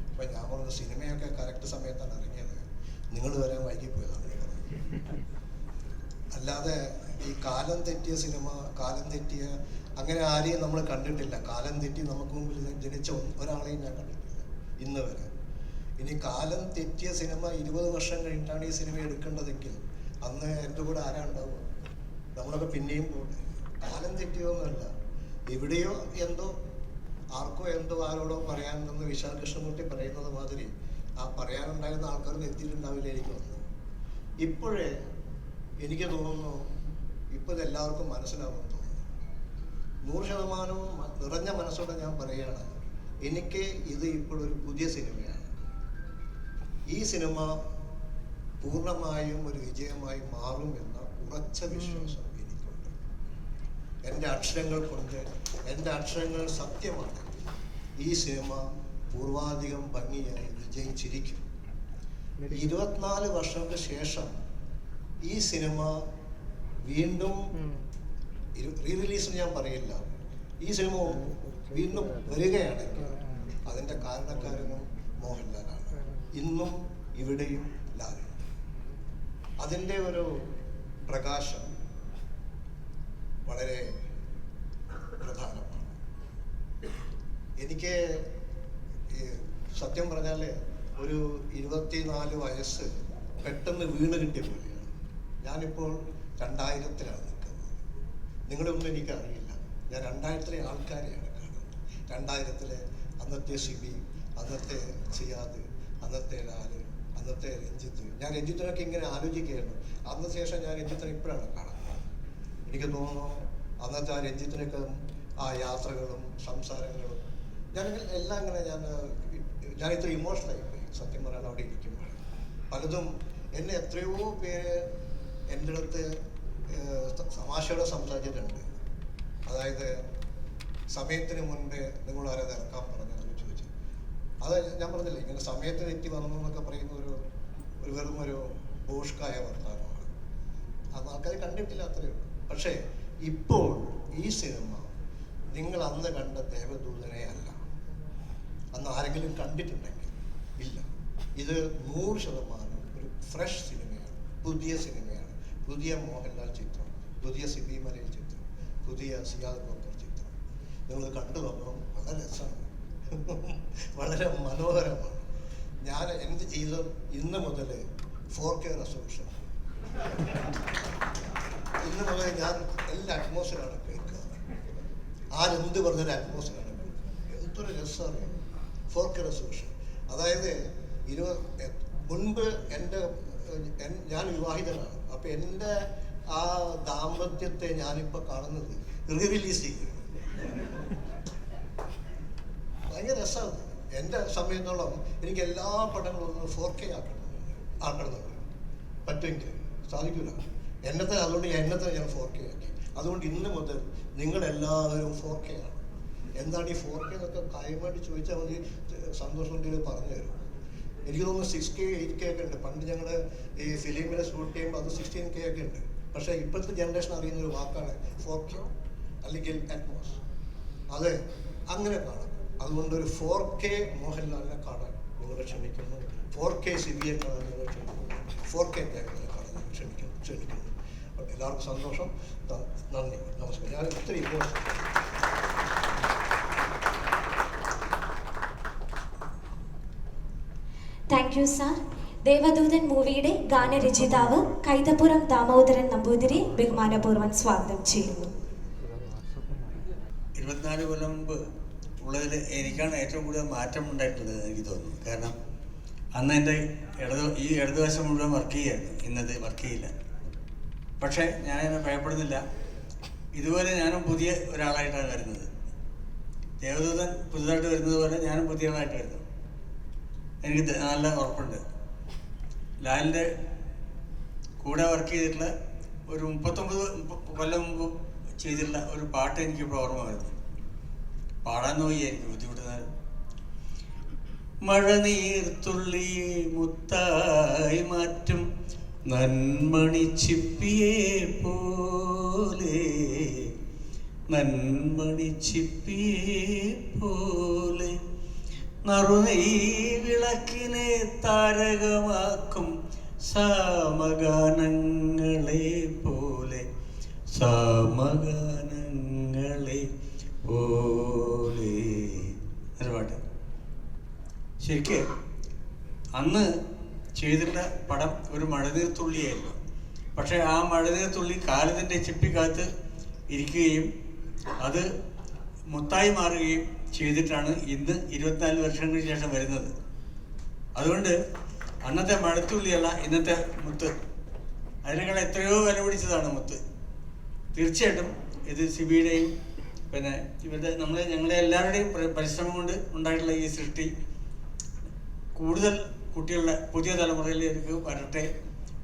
അപ്പം ഞാൻ പറഞ്ഞു, സിനിമയൊക്കെ കറക്റ്റ് സമയത്താണ് ഇറങ്ങിയത്, നിങ്ങൾ വരാൻ വൈകിപ്പോയതാണ് പറഞ്ഞു. അല്ലാതെ ഈ കാലം തെറ്റിയ സിനിമ, കാലം തെറ്റിയ അങ്ങനെ ആരെയും നമ്മൾ കണ്ടിട്ടില്ല. കാലം തെറ്റി നമുക്ക് മുമ്പിൽ ജനിച്ച ഒരാളെയും ഞാൻ കണ്ടിട്ടില്ല ഇന്ന് വരെ. ഇനി കാലം തെറ്റിയ സിനിമ 20 വർഷം കഴിഞ്ഞിട്ടാണ് ഈ സിനിമ എടുക്കേണ്ടതെങ്കിൽ അന്ന് എൻ്റെ കൂടെ ആരാ ഉണ്ടാവുക? നമ്മളൊക്കെ പിന്നെയും പോകട്ടെ. കാലം തെറ്റിയൊന്നുമല്ല, എവിടെയോ എന്തോ ആർക്കോ എന്തോ ആരോടോ പറയാനുണ്ടെന്ന് വിശാൽ കൃഷ്ണമൂർത്തി പറയുന്നത് മാതിരി ആ പറയാനുണ്ടായിരുന്ന ആൾക്കാർക്ക് എത്തിയിട്ടുണ്ടാവില്ല എനിക്ക് വന്നു. ഇപ്പോഴേ എനിക്ക് തോന്നുന്നു ഇപ്പോൾ ഇതെല്ലാവർക്കും മനസ്സിലാവുമെന്ന് തോന്നുന്നു. 100% നിറഞ്ഞ മനസ്സോടെ ഞാൻ പറയുകയാണ്, എനിക്ക് ഇത് ഇപ്പോഴൊരു പുതിയ സിനിമയാണ്. ഈ സിനിമ പൂർണ്ണമായും ഒരു വിജയമായി മാറും എന്ന ഉറച്ച വിശ്വാസം എനിക്കുണ്ട്. എൻ്റെ അക്ഷരങ്ങൾ കൊണ്ട്, എൻ്റെ അക്ഷരങ്ങൾ സത്യമാണ്, ഈ സിനിമ പൂർവാധികം ഭംഗിയായി വിജയിച്ചിരിക്കും. 24 വർഷങ്ങൾക്ക് ശേഷം ഈ സിനിമ വീണ്ടും റീ റിലീസ് ഞാൻ പറയില്ല, ഈ സിനിമ വീണ്ടും വരികയാണെങ്കിൽ അതിൻ്റെ കാരണക്കാരനും മോഹൻലാലാണ്. ഇന്നും ഇവിടെയും ലാലുണ്ട്. അതിൻ്റെ ഒരു പ്രകാശം വളരെ പ്രധാനമാണ്. എനിക്ക് സത്യം പറഞ്ഞാൽ ഒരു 24 വയസ്സ് പെട്ടെന്ന് വീണ് കിട്ടിയ പോലെയാണ്. ഞാനിപ്പോൾ 2000-ലാണ് നിൽക്കുന്നത്. നിങ്ങളൊന്നും എനിക്കറിയില്ല. ഞാൻ 2000-ലെ ആൾക്കാരെയാണ് കാണുന്നത്. 2000-ലെ അന്നത്തെ സിബി, അന്നത്തെ സിയാദ്, അന്നത്തെ ലാല്, അന്നത്തെ രഞ്ജിത്ത്. ഞാൻ രഞ്ജിത്തിനൊക്കെ ഇങ്ങനെ ആലോചിക്കുകയായിരുന്നു. അന്ന് ശേഷം ഞാൻ രഞ്ജിത്തിനെ ഇപ്പോഴാണ് കാണുന്നത്. എനിക്ക് തോന്നുന്നു അന്നത്തെ ആ രഞ്ജിത്തിനൊക്കെ ആ യാത്രകളും സംസാരങ്ങളും ഞാൻ എല്ലാം ഇങ്ങനെ ഞാനിത്ര ഇമോഷണലായി പോയി സത്യം പറയാൻ അവിടെ ഇരിക്കുമ്പോൾ. പലതും എന്നെ എത്രയോ പേര് എൻ്റെ അടുത്ത് തമാശയോടെ സംസാരിച്ചിട്ടുണ്ട്. അതായത് സമയത്തിന് മുൻപേ നിങ്ങൾ ആരത് ഇറക്കാൻ പറഞ്ഞതെന്ന് ചോദിച്ചു. അത് ഞാൻ പറഞ്ഞില്ലേ, ഇങ്ങനെ സമയത്തിന് എത്തി വന്നു എന്നൊക്കെ പറയുന്ന ഒരു വെറും ഒരു ബോഷ്കായ വർത്തമാനമാണ്. അത് ആൾക്കാർ കണ്ടിട്ടില്ല, അത്രയേ ഉള്ളൂ. പക്ഷേ ഇപ്പോൾ ഈ സിനിമ നിങ്ങൾ അന്ന് കണ്ട ദേവദൂതനെ അല്ല. അന്ന് ആരെങ്കിലും കണ്ടിട്ടുണ്ടെങ്കിൽ ഇല്ല. ഇത് 100% ഒരു ഫ്രഷ് സിനിമയാണ്, പുതിയ സിനിമയാണ്. പുതിയ മോഹൻലാൽ ചിത്രം, പുതിയ സിബി മലയിൽ ചിത്രം, പുതിയ സിയാദ് ബക്കർ ചിത്രം. നിങ്ങൾ കണ്ടു നോക്കണം. വളരെ രസമാണ്, വളരെ മനോഹരമാണ്. ഞാൻ എൻ്റെ ജീവിതം ഇന്ന് മുതൽ 4K റെസൊല്യൂഷൻ. ഇന്ന് മുതൽ ഞാൻ എല്ലാ അറ്റ്മോസ്ഫിയറാണ് കേൾക്കുക. ആരെന്ത് പറഞ്ഞൊരു അറ്റ്മോസ്ഫിയറാണ് കേൾക്കുക. എന്തൊരു രസമാണ് 4K റെസൊല്യൂഷൻ. അതായത് മുൻപ് ഞാൻ വിവാഹിതനാണ്. അപ്പം എൻ്റെ ആ ദാമ്പത്യത്തെ ഞാനിപ്പോൾ കാണുന്നത് റിലീസ് ചെയ്യുന്നത് ഭയങ്കര രസമാണ്. എൻ്റെ സമയത്തോളം എനിക്ക് എല്ലാ പടങ്ങളും 4K ആക്കണമെന്നുണ്ട്. പറ്റുമെങ്കിൽ സാധിക്കില്ല എന്നത്തെ. അതുകൊണ്ട് എന്നത്തെ ഞാൻ 4K ആക്കി. അതുകൊണ്ട് ഇന്ന് മുതൽ നിങ്ങളെല്ലാവരും 4K ആണ്. എന്താണ് ഈ 4K എന്നൊക്കെ കാര്യമായിട്ട് ചോദിച്ചാൽ മതി, സന്തോഷം ഉണ്ടെങ്കിൽ പറഞ്ഞു തരും. എനിക്ക് തോന്നുന്നു 6K 8K ഒക്കെ ഉണ്ട്. പണ്ട് ഞങ്ങൾ ഈ ഫിലിമിനെ ഷൂട്ട് ചെയ്യുമ്പോൾ അത് 16K ഒക്കെ ഉണ്ട്. പക്ഷേ ഇപ്പോഴത്തെ ജനറേഷൻ അറിയുന്ന ഒരു വാക്കാണ് 4K അല്ലെങ്കിൽ അറ്റ്മോസ്. അത് അങ്ങനെ കാണാം. അതുകൊണ്ടൊരു 4K മോഹൻലാലിനെ കാണാൻ നിങ്ങൾ ക്ഷണിക്കുന്നു, 4K സിബിയെ കാണാൻ നിങ്ങൾ ക്ഷണിക്കുന്നു, 4K ദേവനെ കാണാൻ നിങ്ങൾ ക്ഷണിക്കുന്നു. എല്ലാവർക്കും സന്തോഷം. നന്ദി, നമസ്കാരം. ഞാൻ ഒത്തിരി emotion. Thank you sir. Devadoothan മൂവിയുടെ ഗാനരചയിതാവ് കൈതപ്പുറം ദാമോദരൻ നമ്പൂതിരി ബഹുമാനപൂർവ്വം സ്വാഗതം ചെയ്യുന്നു. 24 കൊല്ലം മുമ്പ് ഉള്ളതിൽ എനിക്കാണ് ഏറ്റവും കൂടുതൽ മാറ്റം ഉണ്ടായിട്ടുള്ളത് എനിക്ക് തോന്നുന്നു. കാരണം അന്ന് എൻ്റെ ഈ ഇടതുവശം മുഴുവൻ വർക്ക് ചെയ്യായിരുന്നു, ഇന്നത് വർക്ക് ചെയ്യില്ല. പക്ഷേ ഞാനതിനെ ഭയപ്പെടുന്നില്ല. ഇതുപോലെ ഞാനും പുതിയ ഒരാളായിട്ടാണ് വരുന്നത്. ദേവദൂതൻ പുതുതായിട്ട് വരുന്നത് പോലെ ഞാനും പുതിയ ആളായിട്ട് വരുന്നു. എനിക്ക് നല്ല ഉറപ്പുണ്ട്. ലാലിൻ്റെ കൂടെ വർക്ക് ചെയ്തിട്ടുള്ള ഒരു 39 കൊല്ലം മുമ്പ് ചെയ്തിട്ടുള്ള ഒരു പാട്ട് എനിക്കിപ്പോൾ ഓർമ്മ വരുന്നു. പാടാൻ നോക്കിയായിരിക്കും ബുദ്ധിമുട്ടുന്നത്. മഴനീർത്തുള്ളിയെ മുത്തായി മാറ്റും നന്മണിച്ചിപ്പിയെ പോലെ, നന്മണിച്ചിപ്പിയെ പോലെ, നറുനെയ് വിളക്കിനെ താരകമാക്കും സാമഗാനങ്ങളെ പോലെ, സാമഗാനങ്ങളെ പോലെ. ഒരു പാട്ട്. ശരിക്ക് അന്ന് ചെയ്തിട്ടുള്ള പടം ഒരു മഴനീർത്തുള്ളിയായിരുന്നു. പക്ഷേ ആ മഴനീർത്തുള്ളി കാലത്തിൻ്റെ ചിപ്പിക്കകത്ത് ഇരിക്കുകയും അത് മുത്തായി മാറുകയും ചെയ്തിട്ടാണ് ഇന്ന് 24 വർഷങ്ങൾക്ക് ശേഷം വരുന്നത്. അതുകൊണ്ട് അന്നത്തെ മഴത്തുള്ളിയല്ല ഇന്നത്തെ മുത്ത്. അതിനേക്കാൾ എത്രയോ വില പിടിച്ചതാണ് മുത്ത്. തീർച്ചയായിട്ടും ഇത് സിബിയുടെയും പിന്നെ ഇവരുടെ ഞങ്ങളുടെ എല്ലാവരുടെയും പരിശ്രമം കൊണ്ട് ഉണ്ടായിട്ടുള്ള ഈ സൃഷ്ടി കൂടുതൽ കുട്ടികളുടെ പുതിയ തലമുറയിലേക്ക്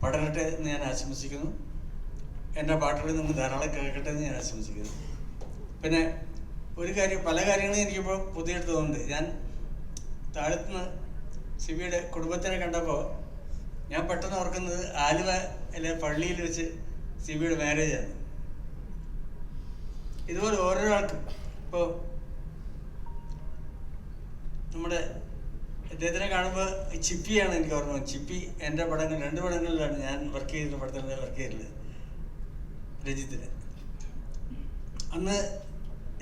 പടരട്ടെ എന്ന് ഞാൻ ആശംസിക്കുന്നു. എൻ്റെ പാട്ടുകളിൽ നിന്ന് ധാരാളം കേൾക്കട്ടെ എന്ന് ഞാൻ ആശംസിക്കുന്നു. പിന്നെ ഒരു കാര്യം, പല കാര്യങ്ങളും എനിക്കിപ്പോൾ പുതിയെടുത്തതുകൊണ്ട് ഞാൻ താഴത്തുനിന്ന് സിബിയുടെ കുടുംബത്തിനെ കണ്ടപ്പോൾ ഞാൻ പെട്ടെന്ന് ഓർക്കുന്നത് ആലുവയിലെ പള്ളിയിൽ വെച്ച് സിബിയുടെ മാരേജാണ്. ഇതുപോലെ ഓരോരാൾക്കും ഇപ്പോൾ നമ്മുടെ അദ്ദേഹത്തിനെ കാണുമ്പോൾ ചിപ്പിയാണ് എനിക്ക് ഓർമ്മ. ചിപ്പി എൻ്റെ പടങ്ങൾ 2 പടങ്ങളിലാണ് ഞാൻ വർക്ക് ചെയ്തിട്ടുള്ള പടത്തിൽ വർക്ക് ചെയ്തിട്ടുള്ളത്. രഞ്ജിത്തിന് അന്ന്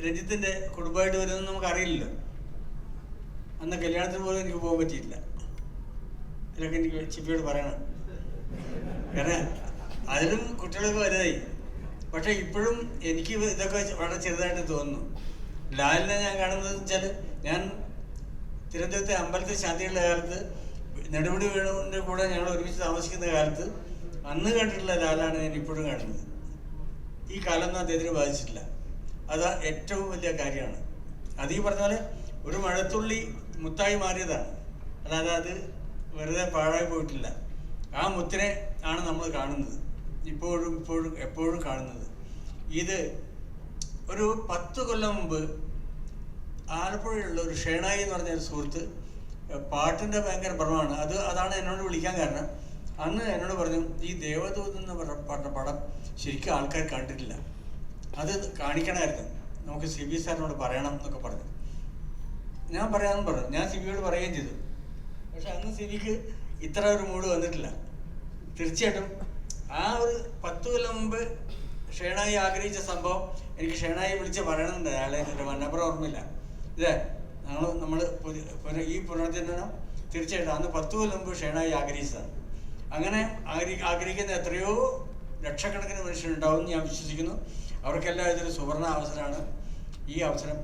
രഞ്ജിത്തിൻ്റെ കുടുംബമായിട്ട് വരുമെന്ന് നമുക്കറിയില്ലല്ലോ. അന്ന് കല്യാണത്തിന് പോലും എനിക്ക് പോകാൻ പറ്റിയില്ല. ഇതൊക്കെ എനിക്ക് ചിപ്പിയോട് പറയണം. കാരണം അതിലും കുട്ടികളൊക്കെ വലുതായി. പക്ഷെ ഇപ്പോഴും എനിക്ക് ഇതൊക്കെ വളരെ ചെറുതായിട്ട് തോന്നുന്നു. ലാലിനെ ഞാൻ കാണുന്നത് വെച്ചാൽ, ഞാൻ തിരുവനന്തപുരത്തെ അമ്പലത്തിൽ ശാന്തിയുള്ള കാലത്ത് നെടുമുടി വേണുവിൻ്റെ കൂടെ ഞങ്ങൾ ഒരുമിച്ച് താമസിക്കുന്ന കാലത്ത് അന്ന് കണ്ടിട്ടുള്ള ലാലാണ് ഞാൻ ഇപ്പോഴും കാണുന്നത്. ഈ കാലമൊന്നും അദ്ദേഹത്തിന് ബാധിച്ചിട്ടില്ല. അത് ഏറ്റവും വലിയ കാര്യമാണ്. അത് ഈ പറഞ്ഞ പോലെ ഒരു മഴത്തുള്ളി മുത്തായി മാറിയതാണ്, അല്ലാതെ അത് വെറുതെ പാഴായി പോയിട്ടില്ല. ആ മുത്തിനെ ആണ് നമ്മൾ കാണുന്നത്, എപ്പോഴും കാണുന്നത്. ഇത് ഒരു 10 കൊല്ലം മുമ്പ് ആലപ്പുഴയുള്ള ഒരു ഷേണായി എന്ന് പറഞ്ഞ ഒരു സുഹൃത്ത്, പാട്ടിൻ്റെ ഭയങ്കര ഭ്രമമാണ്, അതാണ് എന്നോട് വിളിക്കാൻ കാരണം. അന്ന് എന്നോട് പറഞ്ഞു, ഈ ദേവദൂത് എന്ന് പറഞ്ഞ പടം ശരിക്കും ആൾക്കാർ കണ്ടിട്ടില്ല, അത് കാണിക്കണമായിരുന്നു, നമുക്ക് CB സാറിനോട് പറയണം എന്നൊക്കെ പറഞ്ഞു. ഞാൻ പറയാമെന്ന് പറഞ്ഞു. ഞാൻ CBയോട് പറയുകയും ചെയ്തു. പക്ഷെ അന്ന് CBക്ക് ഇത്ര ഒരു മൂഡ് വന്നിട്ടില്ല. തീർച്ചയായിട്ടും ആ ഒരു 10 കൊല്ലം മുമ്പ് ഷേണായി ആഗ്രഹിച്ച സംഭവം എനിക്ക് ഷേണായി വിളിച്ച് പറയണമെന്നുണ്ട്. അയാളെ മന്നപ്പുറം ഓർമ്മയില്ല. ഇതേ നമ്മൾ ഈ പുനർജന്മം തീർച്ചയായിട്ടും അന്ന് 10 കൊല്ലം മുമ്പ് ഷേണായി ആഗ്രഹിച്ചതാണ്. അങ്ങനെ ആഗ്രഹിക്കുന്ന എത്രയോ ലക്ഷക്കണക്കിന് മനുഷ്യരുണ്ടാവും എന്ന് ഞാൻ വിശ്വസിക്കുന്നു. അവർക്കെല്ലാം ഇതൊരു സുവർണ അവസരമാണ്. ഈ അവസരം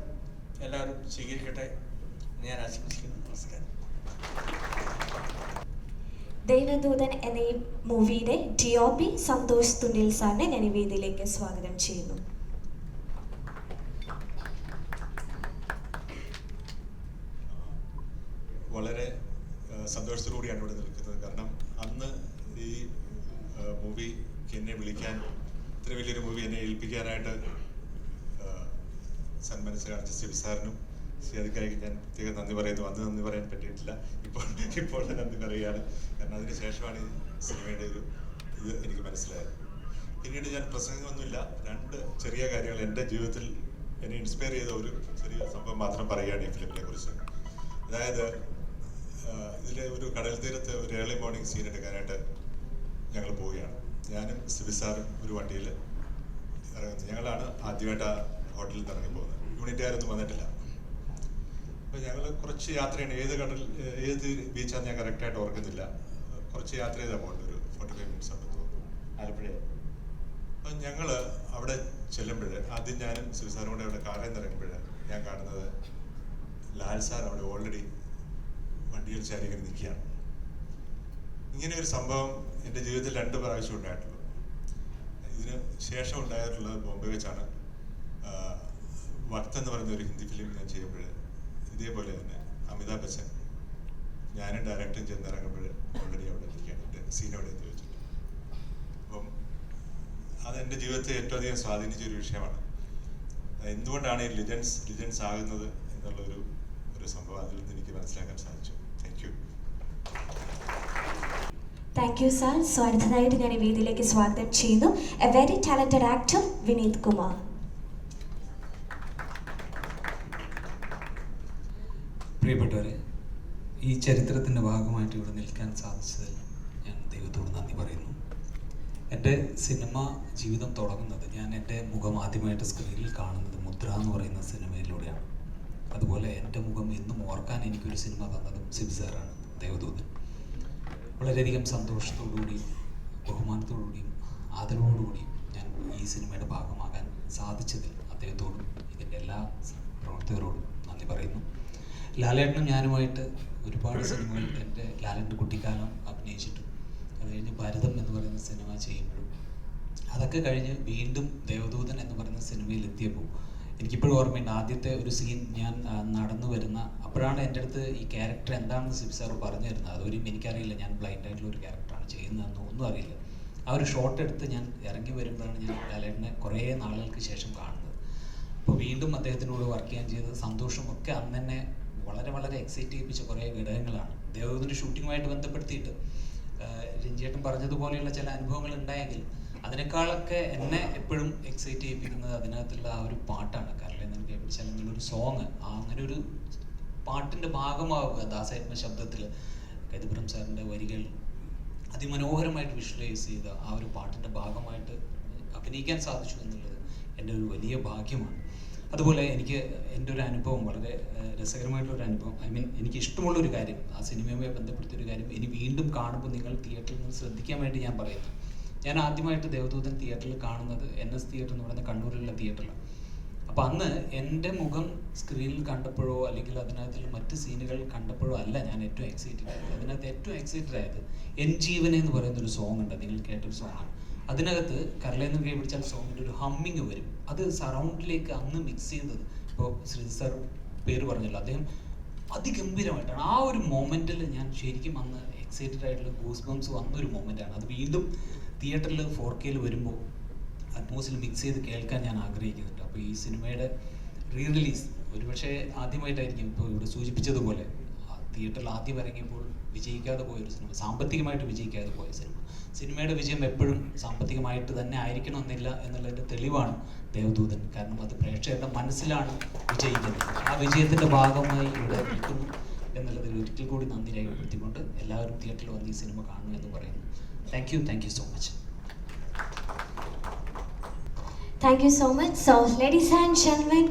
എല്ലാവരും സ്വീകരിക്കട്ടെ എന്ന് ഞാൻ ആശംസിക്കുന്നു. നമസ്കാരം. ദേവദൂതൻ എന്ന ഈ മൂവിയുടെ DOP സന്തോഷ് തുണ്ടിൽ സാറിനെ ഞാൻ ഈ വേദിയിലേക്ക് സ്വാഗതം ചെയ്യുന്നു. വളരെ സന്തോഷത്തോടുകൂടിയാണ് ഇവിടെ നിൽക്കുന്നത്. കാരണം അന്ന് ഈ മൂവിക്ക് എന്നെ വിളിക്കാൻ, ഇത്ര വലിയൊരു മൂവി എന്നെ ഏൽപ്പിക്കാനായിട്ട് സന്മനസ് കാണിച്ച സിബി സാറിനും ശ്രീയതിക്കായിരിക്കും ഞാൻ പ്രത്യേകം നന്ദി പറയുന്നു. അന്ന് നന്ദി പറയാൻ പറ്റിയിട്ടില്ല, ഇപ്പോൾ നന്ദി പറയുകയാണ്. കാരണം അതിന് ശേഷമാണ് ഈ സിനിമയുടെ ഇത് എനിക്ക് മനസ്സിലായത്. പിന്നീട് ഞാൻ പ്രസംഗമൊന്നുമില്ല, 2 ചെറിയ കാര്യങ്ങൾ എൻ്റെ ജീവിതത്തിൽ എന്നെ ഇൻസ്പയർ ചെയ്ത ഒരു ചെറിയ സംഭവം മാത്രം പറയുകയാണ് ഈ ഫിലിമിനെ കുറിച്ച്. അതായത് ഇതിലെ ഒരു കടൽ തീരത്ത് ഒരു ഏർലി മോർണിംഗ് സീൻ എടുക്കാനായിട്ട് ഞങ്ങൾ പോവുകയാണ്. ഞാനും സിബി സാറും ഒരു വണ്ടിയിൽ ഇറങ്ങുന്നത്. ഞങ്ങളാണ് ആദ്യമായിട്ട് ആ ഹോട്ടലിൽ നിന്ന് ഇറങ്ങി പോകുന്നത്. യൂണിറ്റുകാരൊന്നും വന്നിട്ടില്ല. അപ്പോൾ ഞങ്ങൾ കുറച്ച് യാത്രയാണ്. ഏത് ബീച്ചാണെന്ന് ഞാൻ കറക്റ്റായിട്ട് ഓർക്കുന്നില്ല. കുറച്ച് യാത്ര ചെയ്താൽ പോകുന്നത്, ഒരു 45 മിനിറ്റ്സ് ഉണ്ട് തോന്നുന്നു, ആലപ്പുഴ. അപ്പം ഞങ്ങൾ അവിടെ ചെല്ലുമ്പോൾ ആദ്യം ഞാനും സിബി സാറും കൂടെ അവിടെ കാറിൽ നിന്ന് ഇറങ്ങുമ്പോൾ ഞാൻ കാണുന്നത് ലാൽ സാർ അവിടെ ഓൾറെഡി വണ്ടിയിൽ ചാരി ഇങ്ങനെ നിൽക്കുകയാണ്. ഇങ്ങനെ ഒരു സംഭവം എൻ്റെ ജീവിതത്തിൽ 2 പ്രാവശ്യം ഉണ്ടായിട്ടുള്ളൂ. ഇതിന് ശേഷം ഉണ്ടായിട്ടുള്ളത് ബോംബെ വെച്ചാണ്. വക്ത് എന്ന് പറയുന്ന ഒരു ഹിന്ദി ഫിലിം ഞാൻ ചെയ്യുമ്പോൾ ഇതേപോലെ തന്നെ അമിതാഭ് ബച്ചൻ ഞാനും ഡയറക്ടറും ചെന്നിറങ്ങുമ്പോൾ ഓൾറെഡി അവിടെ ഇരിക്കുകയാണ്, എൻ്റെ സീൻ അവിടെ എന്ന് ചോദിച്ചിട്ട്. അപ്പം അതെൻ്റെ ജീവിതത്തെ ഏറ്റവും അധികം സ്വാധീനിച്ചൊരു വിഷയമാണ്. എന്തുകൊണ്ടാണ് ഈ ലിജൻസ് ആകുന്നത് എന്നുള്ളൊരു സംഭവം അതിൽ നിന്ന് എനിക്ക് മനസ്സിലാക്കാൻ സാധിച്ചു. Thank you sir. സോ അടുത്തതായിട്ട് ഞാൻ ഈ വേദിയിലേക്ക് സ്വാഗതം ചെയ്യുന്നു A very talented actor Vineeth Kumar. പ്രിയപ്പെട്ടവരെ, ഈ ചരിത്രത്തിൻ്റെ ഭാഗമായിട്ട് ഇവിടെ നിൽക്കാൻ സാധിച്ചതിൽ ഞാൻ ദൈവത്തോട് നന്ദി പറയുന്നു. എൻ്റെ സിനിമ ജീവിതം തുടങ്ങുന്നത്, ഞാൻ എൻ്റെ മുഖം ആദ്യമായിട്ട് സ്ക്രീനിൽ കാണുന്നത് മുദ്ര എന്ന് പറയുന്ന സിനിമയിലൂടെയാണ്. അതുപോലെ എൻ്റെ മുഖം എന്നും ഓർക്കാൻ എനിക്കൊരു സിനിമ തന്നതും സിബി സാറാണ്, ദേവദൂതൻ. വളരെയധികം സന്തോഷത്തോടുകൂടിയും ബഹുമാനത്തോടുകൂടിയും ആദരവോടുകൂടിയും ഞാൻ ഈ സിനിമയുടെ ഭാഗമാകാൻ സാധിച്ചതിൽ അദ്ദേഹത്തോടും ഇതിൻ്റെ എല്ലാ പ്രവർത്തകരോടും നന്ദി പറയുന്നു. ലാലേട്ടനും ഞാനുമായിട്ട് ഒരുപാട് സിനിമകൾ എൻ്റെ ലാലേട്ടൻ്റെ കുട്ടിക്കാലം അഭിനയിച്ചിട്ടും അത് കഴിഞ്ഞ് ഭരതം എന്ന് പറയുന്ന സിനിമ ചെയ്യുമ്പോഴും അതൊക്കെ കഴിഞ്ഞ് വീണ്ടും ദേവദൂതൻ എന്ന് പറയുന്ന സിനിമയിൽ എത്തിയപ്പോൾ എനിക്കിപ്പോഴും ഓർമ്മയുണ്ട്, ആദ്യത്തെ ഒരു സീൻ ഞാൻ നടന്നു വരുന്ന അപ്പോഴാണ് എൻ്റെ അടുത്ത് ഈ ക്യാരക്ടർ എന്താണെന്ന് സിബി സാർ പറഞ്ഞു തരുന്നത്. അതൊരും എനിക്കറിയില്ല, ഞാൻ ബ്ലൈൻഡ് ആയിട്ടുള്ള ഒരു ക്യാരക്ടറാണ് ചെയ്യുന്നതെന്ന് ഒന്നും അറിയില്ല. ആ ഒരു ഷോട്ട് എടുത്ത് ഞാൻ ഇറങ്ങി വരുമ്പോഴാണ് ഞാൻ ലാലേട്ടനെ കുറേ നാളുകൾക്ക് ശേഷം കാണുന്നത്. അപ്പോൾ വീണ്ടും അദ്ദേഹത്തിനോട് വർക്ക് ചെയ്യാൻ ചെയ്ത സന്തോഷമൊക്കെ അന്ന് തന്നെ വളരെ എക്സൈറ്റ് ചെയ്യിപ്പിച്ച കുറേ ഘടകങ്ങളാണ്. ദേവദൂതൻ്റെ ഷൂട്ടിങ്ങുമായിട്ട് ബന്ധപ്പെടുത്തിയിട്ട് രഞ്ജിയേട്ടൻ പറഞ്ഞതുപോലെയുള്ള ചില അനുഭവങ്ങൾ ഉണ്ടായെങ്കിൽ അതിനേക്കാളൊക്കെ എന്നെ എപ്പോഴും എക്സൈറ്റ് ചെയ്യിപ്പിക്കുന്നത് അതിനകത്തുള്ള ആ ഒരു പാട്ടാണ്. കാരണം എനിക്ക് എവിടെ ഒരു സോങ്, അങ്ങനെ ഒരു പാട്ടിൻ്റെ ഭാഗമാവുക, ദാസേട്ടൻ്റെ ശബ്ദത്തിൽ കൈതപുരം സാറിൻ്റെ വരികൾ അതിമനോഹരമായിട്ട് വിഷ്വലൈസ് ചെയ്ത ആ ഒരു പാട്ടിൻ്റെ ഭാഗമായിട്ട് അഭിനയിക്കാൻ സാധിച്ചു എന്നുള്ളത് എൻ്റെ ഒരു വലിയ ഭാഗ്യമാണ്. അതുപോലെ എനിക്ക് എൻ്റെ ഒരു അനുഭവം വളരെ രസകരമായിട്ടുള്ളൊരു അനുഭവം, എനിക്ക് ഇഷ്ടമുള്ളൊരു കാര്യം, ആ സിനിമയുമായി ബന്ധപ്പെടുത്തിയൊരു കാര്യം ഇനി വീണ്ടും കാണുമ്പോൾ നിങ്ങൾ തിയേറ്ററിൽ നിന്ന് ശ്രദ്ധിക്കാൻ വേണ്ടി ഞാൻ പറയുന്നു. ഞാൻ ആദ്യമായിട്ട് ദേവദൂതൻ തിയേറ്ററിൽ കാണുന്നത് NS തിയേറ്റർ എന്ന് പറയുന്ന കണ്ണൂരിലുള്ള തിയേറ്ററിലാണ്. അപ്പോൾ അന്ന് എൻ്റെ മുഖം സ്ക്രീനിൽ കണ്ടപ്പോഴോ അല്ലെങ്കിൽ അതിനകത്തുള്ള മറ്റ് സീനുകൾ കണ്ടപ്പോഴോ അല്ല ഞാൻ ഏറ്റവും എക്സൈറ്റഡ് ആയത്. അതിനകത്ത് ഏറ്റവും എക്സൈറ്റഡ് ആയത് എൻ ജീവനെ എന്ന് പറയുന്നൊരു സോങ് ഉണ്ട്, നിങ്ങൾ കേട്ടൊരു സോങ്ങാണ്. അതിനകത്ത് കരളേന്ന് കൈ പിടിച്ചാൽ സോങ്ങിൻ്റെ ഒരു ഹമ്മിങ് വരും. അത് സറൗണ്ടിലേക്ക് അന്ന് മിക്സ് ചെയ്തത്, ഇപ്പോൾ ശ്രീജിത്ത് സാർ പേര് പറഞ്ഞല്ലോ, അദ്ദേഹം അതിഗംഭീരമായിട്ടാണ്. ആ ഒരു മൊമെൻറ്റിൽ ഞാൻ ശരിക്കും അന്ന് എക്സൈറ്റഡ് ആയിട്ടുള്ള ഗൂസ് ബംസ് വന്നൊരു മൊമെൻറ്റാണ്. അത് വീണ്ടും തിയേറ്ററിൽ 4K വരുമ്പോൾ അറ്റ്മോസിൽ മിക്സ് ചെയ്ത് കേൾക്കാൻ ഞാൻ ആഗ്രഹിക്കുന്നുണ്ട്. അപ്പോൾ ഈ സിനിമയുടെ റീ റിലീസ് ഒരുപക്ഷെ ആദ്യമായിട്ടായിരിക്കും, ഇപ്പോൾ ഇവിടെ സൂചിപ്പിച്ചതുപോലെ തിയേറ്ററിൽ ആദ്യം ഇറങ്ങിയപ്പോൾ വിജയിക്കാതെ പോയൊരു സിനിമ, സാമ്പത്തികമായിട്ട് വിജയിക്കാതെ പോയ സിനിമയുടെ വിജയം എപ്പോഴും സാമ്പത്തികമായിട്ട് തന്നെ ആയിരിക്കണമെന്നില്ല എന്നുള്ളതിൻ്റെ തെളിവാണ് ദേവദൂതൻ. കാരണം അത് പ്രേക്ഷകരുടെ മനസ്സിലാണ് വിജയിക്കുന്നത്. ആ വിജയത്തിൻ്റെ ഭാഗമായി ഇവിടെ നിൽക്കുന്നു എന്നുള്ളതിൽ ഒരിക്കൽ കൂടി നന്ദി രേഖപ്പെടുത്തിക്കൊണ്ട് എല്ലാവരും തിയേറ്ററിൽ വന്ന് ഈ സിനിമ കാണുന്നു എന്ന് പറയുന്നു. Thank you so much. Thank you so much. So ladies and gentlemen,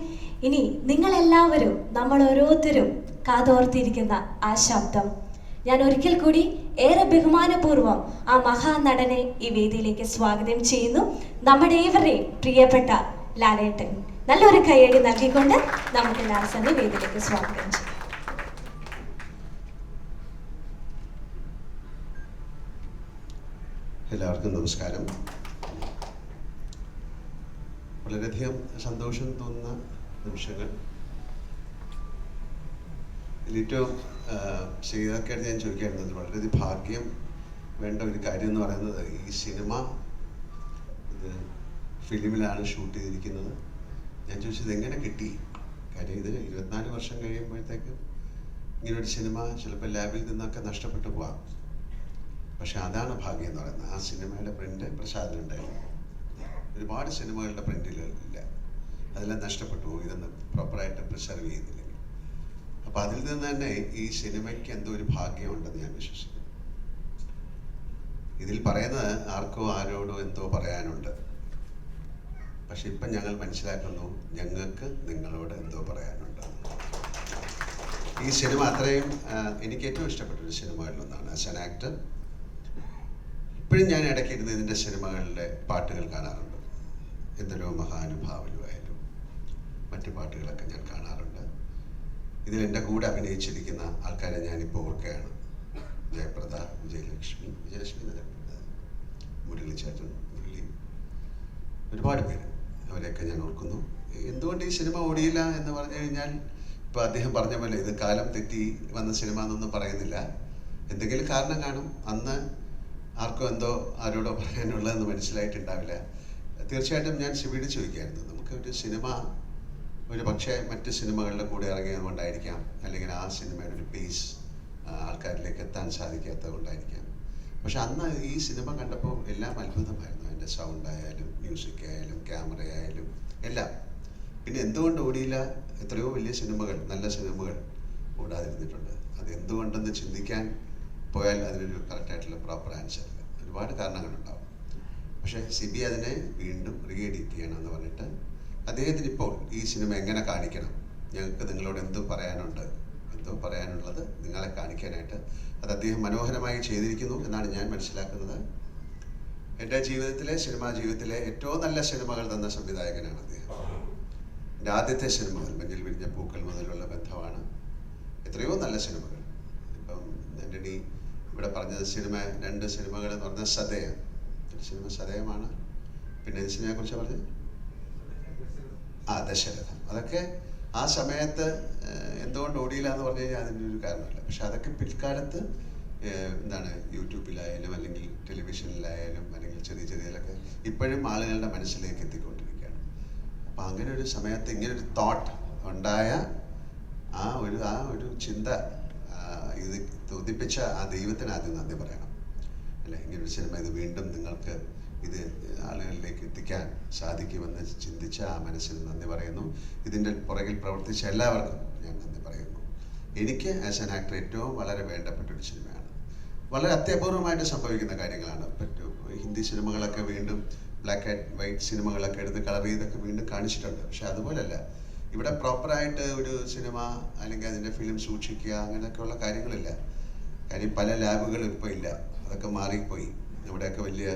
ഇനി നിങ്ങളെല്ലാവരും, നമ്മൾ ഓരോരുത്തരും കാതോർത്തിരിക്കുന്ന ആ ശബ്ദം ഞാൻ ഒരിക്കൽ കൂടി ഏറെ ബഹുമാനപൂർവ്വം ആ മഹാനടനെ ഈ വേദിയിലേക്ക് സ്വാഗതം ചെയ്യുന്നു. നമ്മുടെ ഏവരുടെയും പ്രിയപ്പെട്ട ലാലേട്ടൻ. നല്ലൊരു കൈയടി നൽകിക്കൊണ്ട് നമുക്ക് ലാൽസനെ വേദിയിലേക്ക് സ്വാഗതം ചെയ്യാം. എല്ലാവർക്കും നമസ്കാരം. വളരെയധികം സന്തോഷം തോന്നുന്ന നിമിഷങ്ങൾ. ഏറ്റവും ശ്രീധർക്കായിട്ട് ഞാൻ ചോദിക്കാറുള്ളത്, വളരെയധികം ഭാഗ്യം വേണ്ട ഒരു കാര്യം എന്ന് പറയുന്നത്, ഈ സിനിമ ഇത് ഫിലിമിലാണ് ഷൂട്ട് ചെയ്തിരിക്കുന്നത്. ഞാൻ ചോദിച്ചത് എങ്ങനെ കിട്ടി? കാര്യം ഇത് 24 വർഷം കഴിയുമ്പോഴത്തേക്കും ഇങ്ങനൊരു സിനിമ ചിലപ്പോൾ ലാബിൽ നിന്നൊക്കെ നഷ്ടപ്പെട്ടു പോവാം. പക്ഷെ അതാണ് ഭാഗ്യം എന്ന് പറയുന്നത്. ആ സിനിമയുടെ പ്രിൻ്റ് പ്രസാദിനുണ്ടായിരുന്നു. ഒരുപാട് സിനിമകളുടെ പ്രിൻ്റിലില്ല, അതെല്ലാം നഷ്ടപ്പെട്ടു പോകും ഇതൊന്ന് പ്രോപ്പറായിട്ട് പ്രിസർവ് ചെയ്തില്ലെങ്കിൽ. അപ്പോൾ അതിൽ നിന്ന് തന്നെ ഈ സിനിമയ്ക്ക് എന്തോ ഒരു ഭാഗ്യമുണ്ടെന്ന് ഞാൻ വിശ്വസിക്കുന്നു. ഇതിൽ പറയുന്നത് ആർക്കോ ആരോടോ എന്തോ പറയാനുണ്ട്. പക്ഷെ ഇപ്പം ഞങ്ങൾ മനസ്സിലാക്കുന്നു, ഞങ്ങൾക്ക് നിങ്ങളോട് എന്തോ പറയാനുണ്ട്. ഈ സിനിമ അത്രയും എനിക്ക് ഏറ്റവും ഇഷ്ടപ്പെട്ടൊരു സിനിമകളിലൊന്നാണ്. ആസ് ആൻ ആക്ടർ ഇപ്പോഴും ഞാൻ ഇടയ്ക്കിരുന്ന് ഇതിൻ്റെ സിനിമകളിലെ പാട്ടുകൾ കാണാറുണ്ട്. എന്തൊരു മഹാനുഭാവലുമായാലും മറ്റു പാട്ടുകളൊക്കെ ഞാൻ കാണാറുണ്ട്. ഇതിൽ എൻ്റെ കൂടെ അഭിനയിച്ചിരിക്കുന്ന ആൾക്കാരെ ഞാനിപ്പോൾ ഓർക്കുകയാണ്. ജയപ്രദ, വിജയലക്ഷ്മി, മുരളിച്ചേട്ടൻ, മുരളി, ഒരുപാട് പേര്, അവരെയൊക്കെ ഞാൻ ഓർക്കുന്നു. എന്തുകൊണ്ട് ഈ സിനിമ ഓടിയില്ല എന്ന് പറഞ്ഞു കഴിഞ്ഞാൽ, ഇപ്പോൾ അദ്ദേഹം പറഞ്ഞ പോലെ ഇത് കാലം തെറ്റി വന്ന സിനിമ എന്നൊന്നും പറയുന്നില്ല. എന്തെങ്കിലും കാരണം കാണും. അന്ന് ആർക്കോ എന്തോ ആരോടോ പറയാനുള്ളതെന്ന് മനസ്സിലായിട്ടുണ്ടാവില്ല. തീർച്ചയായിട്ടും ഞാൻ ശിവയോട് ചോദിക്കായിരുന്നു, നമുക്ക് ഒരു സിനിമ ഒരു പക്ഷേ മറ്റ് സിനിമകളുടെ കൂടെ ഇറങ്ങിയത് കൊണ്ടായിരിക്കാം, അല്ലെങ്കിൽ ആ സിനിമയുടെ ഒരു പേസ് ആൾക്കാരിലേക്ക് എത്താൻ സാധിക്കാത്തത് കൊണ്ടായിരിക്കാം. പക്ഷെ അന്ന് ഈ സിനിമ കണ്ടപ്പോൾ എല്ലാം അത്ഭുതമായിരുന്നു. അതിൻ്റെ സൗണ്ടായാലും മ്യൂസിക് ആയാലും ക്യാമറ ആയാലും എല്ലാം. പിന്നെ എന്തുകൊണ്ട് ഓടിയില്ല? എത്രയോ വലിയ സിനിമകൾ, നല്ല സിനിമകൾ ഓടാതിരുന്നിട്ടുണ്ട്. അത് എന്തുകൊണ്ടെന്ന് ചിന്തിക്കാൻ പോയാൽ അതിനൊരു കറക്റ്റായിട്ടുള്ള പ്രോപ്പർ ആൻസർ ഇല്ല. ഒരുപാട് കാരണങ്ങളുണ്ടാവും. പക്ഷേ സിബി അതിനെ വീണ്ടും റീ എഡിറ്റ് ചെയ്യണമെന്ന് പറഞ്ഞിട്ട് അദ്ദേഹത്തിന് ഇപ്പോൾ ഈ സിനിമ എങ്ങനെ കാണിക്കണം, ഞങ്ങൾക്ക് നിങ്ങളോട് എന്തോ പറയാനുണ്ട്, എന്തോ പറയാനുള്ളത് നിങ്ങളെ കാണിക്കാനായിട്ട് അത് അദ്ദേഹം മനോഹരമായി ചെയ്തിരിക്കുന്നു എന്നാണ് ഞാൻ മനസ്സിലാക്കുന്നത്. എൻ്റെ ജീവിതത്തിലെ, സിനിമാ ജീവിതത്തിലെ ഏറ്റവും നല്ല സിനിമകൾ തന്ന സംവിധായകനാണ് അദ്ദേഹം. എൻ്റെ ആദ്യത്തെ സിനിമകൾ മഞ്ഞിൽ വിരിഞ്ഞ പൂക്കൾ മുതലുള്ള ബന്ധമാണ്. എത്രയോ നല്ല സിനിമകൾ. ഇപ്പം ആൻ്റണി ഇവിടെ പറഞ്ഞത് സിനിമ, 2 സിനിമകൾ എന്ന് പറഞ്ഞാൽ സദയം, ഒരു സിനിമ സദയമാണ്. പിന്നെ ഈ സിനിമയെക്കുറിച്ച് പറഞ്ഞത് ദശരഥം. അതൊക്കെ ആ സമയത്ത് എന്തുകൊണ്ട് ഓടിയില്ല എന്ന് പറഞ്ഞു കഴിഞ്ഞാൽ അതിൻ്റെ ഒരു കാരണമില്ല. പക്ഷെ അതൊക്കെ പിൽക്കാലത്ത് എന്താണ് യൂട്യൂബിലായാലും അല്ലെങ്കിൽ ടെലിവിഷനിലായാലും അല്ലെങ്കിൽ ചെറിയതിലൊക്കെ ഇപ്പോഴും ആളുകളുടെ മനസ്സിലേക്ക് എത്തിക്കൊണ്ടിരിക്കുകയാണ്. അപ്പം അങ്ങനെ ഒരു സമയത്ത് ഇങ്ങനൊരു തോട്ട് ഉണ്ടായ ആ ഒരു ചിന്ത ഇത് തോന്നിപ്പിച്ച ആ ദൈവത്തിന് ആദ്യം നന്ദി പറയണം, അല്ലേ? ഇങ്ങനൊരു സിനിമ ഇത് വീണ്ടും നിങ്ങൾക്ക് ഇത് ആളുകളിലേക്ക് എത്തിക്കാൻ സാധിക്കുമെന്ന് ചിന്തിച്ച ആ മനസ്സിന് നന്ദി പറയുന്നു. ഇതിൻ്റെ പുറകിൽ പ്രവർത്തിച്ച എല്ലാവർക്കും ഞാൻ നന്ദി പറയുന്നു. എനിക്ക് ആസ് ആൻ ആക്ടർ ഏറ്റവും വളരെ വേണ്ടപ്പെട്ടൊരു സിനിമയാണ്. വളരെ അത്യപൂർവമായിട്ട് സംഭവിക്കുന്ന കാര്യങ്ങളാണ്. ഹിന്ദി സിനിമകളൊക്കെ വീണ്ടും ബ്ലാക്ക് ആൻഡ് വൈറ്റ് സിനിമകളൊക്കെ എടുത്ത് കളർ ചെയ്തൊക്കെ വീണ്ടും കാണിച്ചിട്ടുണ്ട്. പക്ഷെ അതുപോലല്ല, ഇവിടെ പ്രോപ്പറായിട്ട് ഒരു സിനിമ അല്ലെങ്കിൽ അതിൻ്റെ ഫിലിം സൂക്ഷിക്കുക അങ്ങനെയൊക്കെയുള്ള കാര്യങ്ങളില്ല. കാര്യം പല ലാബുകളും ഇപ്പോൾ ഇല്ല, അതൊക്കെ മാറിപ്പോയി. ഇവിടെയൊക്കെ വലിയ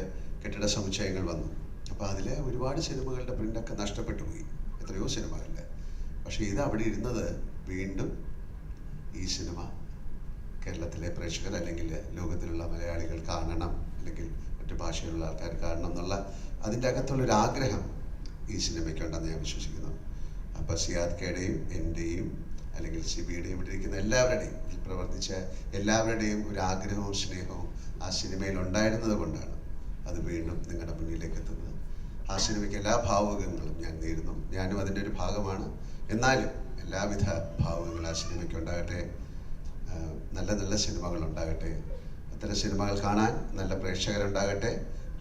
കെട്ടിട സമുച്ചയങ്ങൾ വന്നു. അപ്പോൾ അതിൽ ഒരുപാട് സിനിമകളുടെ പ്രിൻ്റൊക്കെ നഷ്ടപ്പെട്ടു പോയി, എത്രയോ സിനിമകളിൽ. പക്ഷേ ഇത് അവിടെ ഇരുന്നത് വീണ്ടും ഈ സിനിമ കേരളത്തിലെ പ്രേക്ഷകർ അല്ലെങ്കിൽ ലോകത്തിലുള്ള മലയാളികൾ കാണണം, അല്ലെങ്കിൽ മറ്റു ഭാഷയിലുള്ള ആൾക്കാർ കാണണം എന്നുള്ള അതിൻ്റെ അകത്തുള്ളൊരു ആഗ്രഹം ഈ സിനിമയ്ക്കുണ്ടെന്ന് ഞാൻ വിശ്വസിക്കുന്നു. അപ്പോൾ സിയാദ്ക്കയുടെയും എൻ്റെയും അല്ലെങ്കിൽ സിബിയുടെയും ഇവിടെ ഇരിക്കുന്ന എല്ലാവരുടെയും, ഇതിൽ പ്രവർത്തിച്ച എല്ലാവരുടെയും ഒരു ആഗ്രഹവും സ്നേഹവും ആ സിനിമയിൽ ഉണ്ടായിരുന്നത് കൊണ്ടാണ് അത് വീണ്ടും നിങ്ങളുടെ മുന്നിലേക്ക് എത്തുന്നത്. ആ സിനിമയ്ക്ക് എല്ലാ ഭാവുകങ്ങളും ഞാൻ നേരുന്നു. ഞാനും അതിൻ്റെ ഒരു ഭാഗമാണ്. എന്നാലും എല്ലാവിധ ഭാവുകങ്ങളും ആ സിനിമയ്ക്ക് ഉണ്ടാകട്ടെ. നല്ല നല്ല സിനിമകൾ ഉണ്ടാകട്ടെ. അത്തരം സിനിമകൾ കാണാൻ നല്ല പ്രേക്ഷകരുണ്ടാകട്ടെ.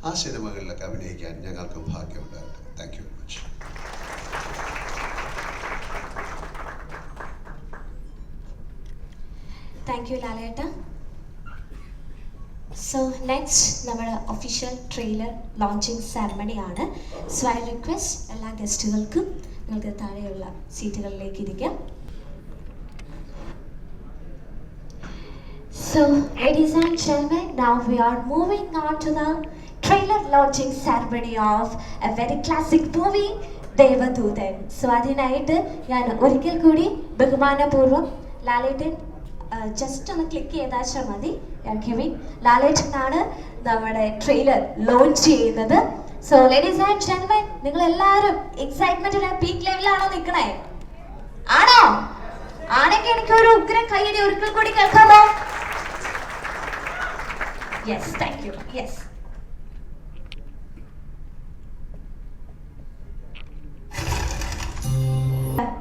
ആ സിനിമകളിലൊക്കെ അഭിനയിക്കാൻ ഞങ്ങൾക്കും ഭാഗ്യം ഉണ്ടാകട്ടെ. Thank you very much. Thank you ലാലേട്ട. സോ നെക്സ്റ്റ് നമ്മുടെ ഒഫീഷ്യൽ ട്രെയിലർ ലോഞ്ചിങ് സെറമണി ആണ്. സോ ഐ റിക്വസ്റ്റ് എല്ലാ ഗസ്റ്റുകൾക്കും നിങ്ങൾക്ക് താഴെയുള്ള സീറ്റുകളിലേക്ക് ഇരിക്കാം. So, ladies and gentlemen, now we are moving on to the trailer launching ceremony of a very classic movie, Devadoothan. So അതിനായിട്ട് ഞാൻ ഒരിക്കൽ കൂടി ബഹുമാനപൂർവ്വം ലാലേട്ടൻ ജസ്റ്റ് ഒന്ന് ക്ലിക്ക് ചെയ്താൽ മതി. ലാലേട്ടനാണ് നമ്മുടെ ട്രെയിലർ ലോഞ്ച് ചെയ്യുന്നത്. സോ ലേഡീസ് ആൻഡ് ജെന്റിൽമെൻ, നിങ്ങൾ എല്ലാവരും എക്സൈറ്റ്മെന്റിന്റെ പീക്ക് ലെവലിലാണോ നിൽക്കണേ? ആണോ? ആണെങ്കിൽ എനിക്ക് ഒരു ഉഗ്രം കൈയടി ഒരിക്കൽ കൂടി കേൾക്കാമോ? Yes, thank you. Yes.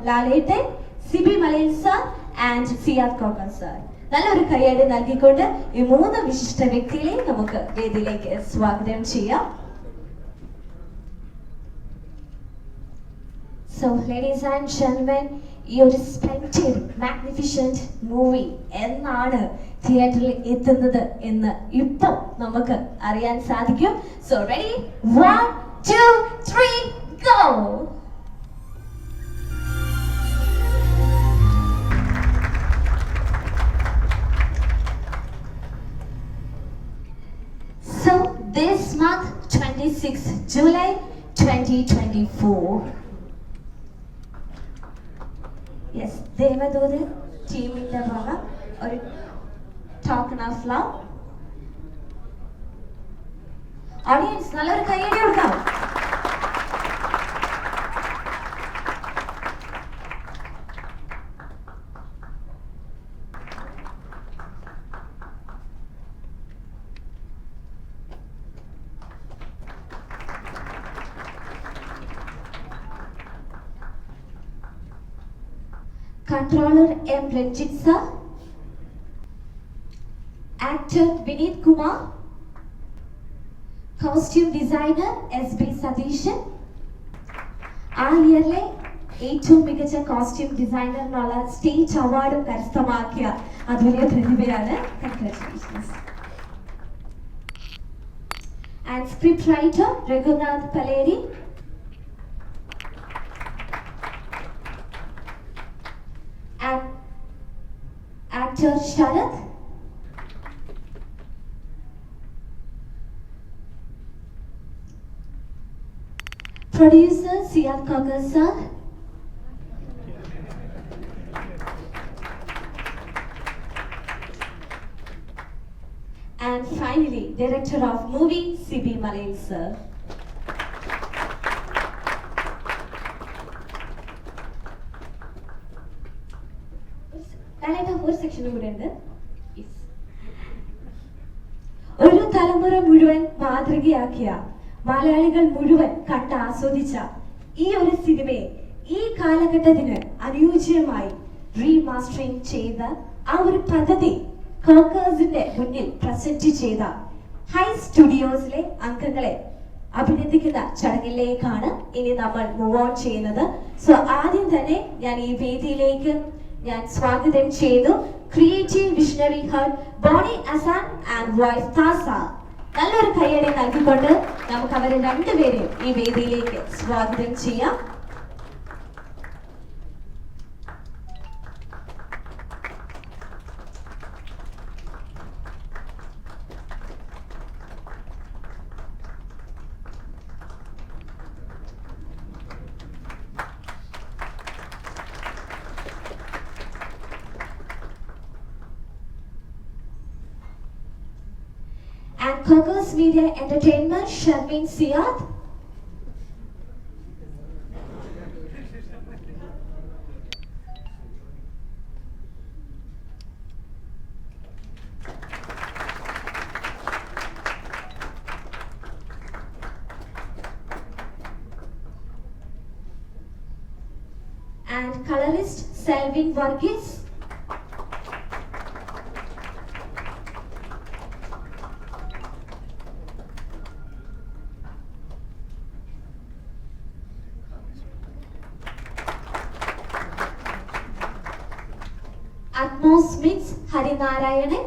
Lalettan, Sibi Malayil sir and Siyad Koker sir. നല്ലൊരു കൈയടി നൽകിക്കൊണ്ട് ഈ മൂന്ന് വിശിഷ്ട വ്യക്തികളെ നമുക്ക് വേദിയിലേക്ക് സ്വാഗതം ചെയ്യാം. So, ladies and gentlemen, ഈ ഒരു സ്പ്ലെൻഡിഡ് മാഗ്നിഫിഷ്യന്റ് മൂവി എന്നാണ് തിയേറ്ററിൽ എത്തുന്നത് എന്ന് ഇപ്പോൾ നമുക്ക് അറിയാൻ സാധിക്കും. So ready, 1 2 3 go. So this month 26 July 2024. Yes, Devadoothan ടീമിന്റെ വക ഒരു ടോക്കൺ ഓഫ് ലവ്. ഓഡിയൻസ് നല്ലൊരു കൈയടി കൊടുക്കാം. Controller M. Ranjit sir, actor Vineet Kumar, costume designer S.B. Sadishan, ആ ഇയറിലെ ഏറ്റവും മികച്ച കോസ്റ്റ്യൂം ഡിസൈനറിനുള്ള സ്റ്റേറ്റ് അവാർഡ് കരസ്ഥമാക്കിയ അതുല്യ പ്രതിഭയാണ്. Congratulations. And script writer Raghunath Paleri, actor Sharath, producer Siad Kogar sir, and finally director of movie C.B. Malayal sir. ഒരു സെക്ഷനും കൂടെ ഉണ്ട്. ഒരു തലമുറ മുഴുവൻ മാതൃകയാക്കിയ, മലയാളികൾ മുഴുവൻ കണ്ട് ആസ്വദിച്ച ഈ ഒരു സിനിമയെ ഈ കാലഘട്ടത്തിന് അനുയോജ്യമായി റീമാസ്റ്ററിംഗ് ചെയ്ത ആ ഒരു പദ്ധതി കോക്കേഴ്സിന്റെ മുന്നിൽ പ്രസന്റ് ചെയ്ത ഹൈ സ്റ്റുഡിയോസിലെ അംഗങ്ങളെ അഭിനന്ദിക്കുന്ന ചടങ്ങിലേക്കാണ് ഇനി നമ്മൾ മൂവ് ഓൺ ചെയ്യുന്നത്. സോ ആദ്യം തന്നെ ഞാൻ ഈ വേദിയിലേക്ക് ഞാൻ സ്വാഗതം ചെയ്തു creative visionary head Boney Asan and wife Thasa. നല്ലൊരു കയ്യടി നൽകിക്കൊണ്ട് നമുക്ക് അവരെ രണ്ടുപേരെയും ഈ വേദിയിലേക്ക് സ്വാഗതം ചെയ്യാം. And Cocos Media Entertainment, Sharmin Siad. And colorist Selvin Varghese. Atmos Mix Harinarayanan.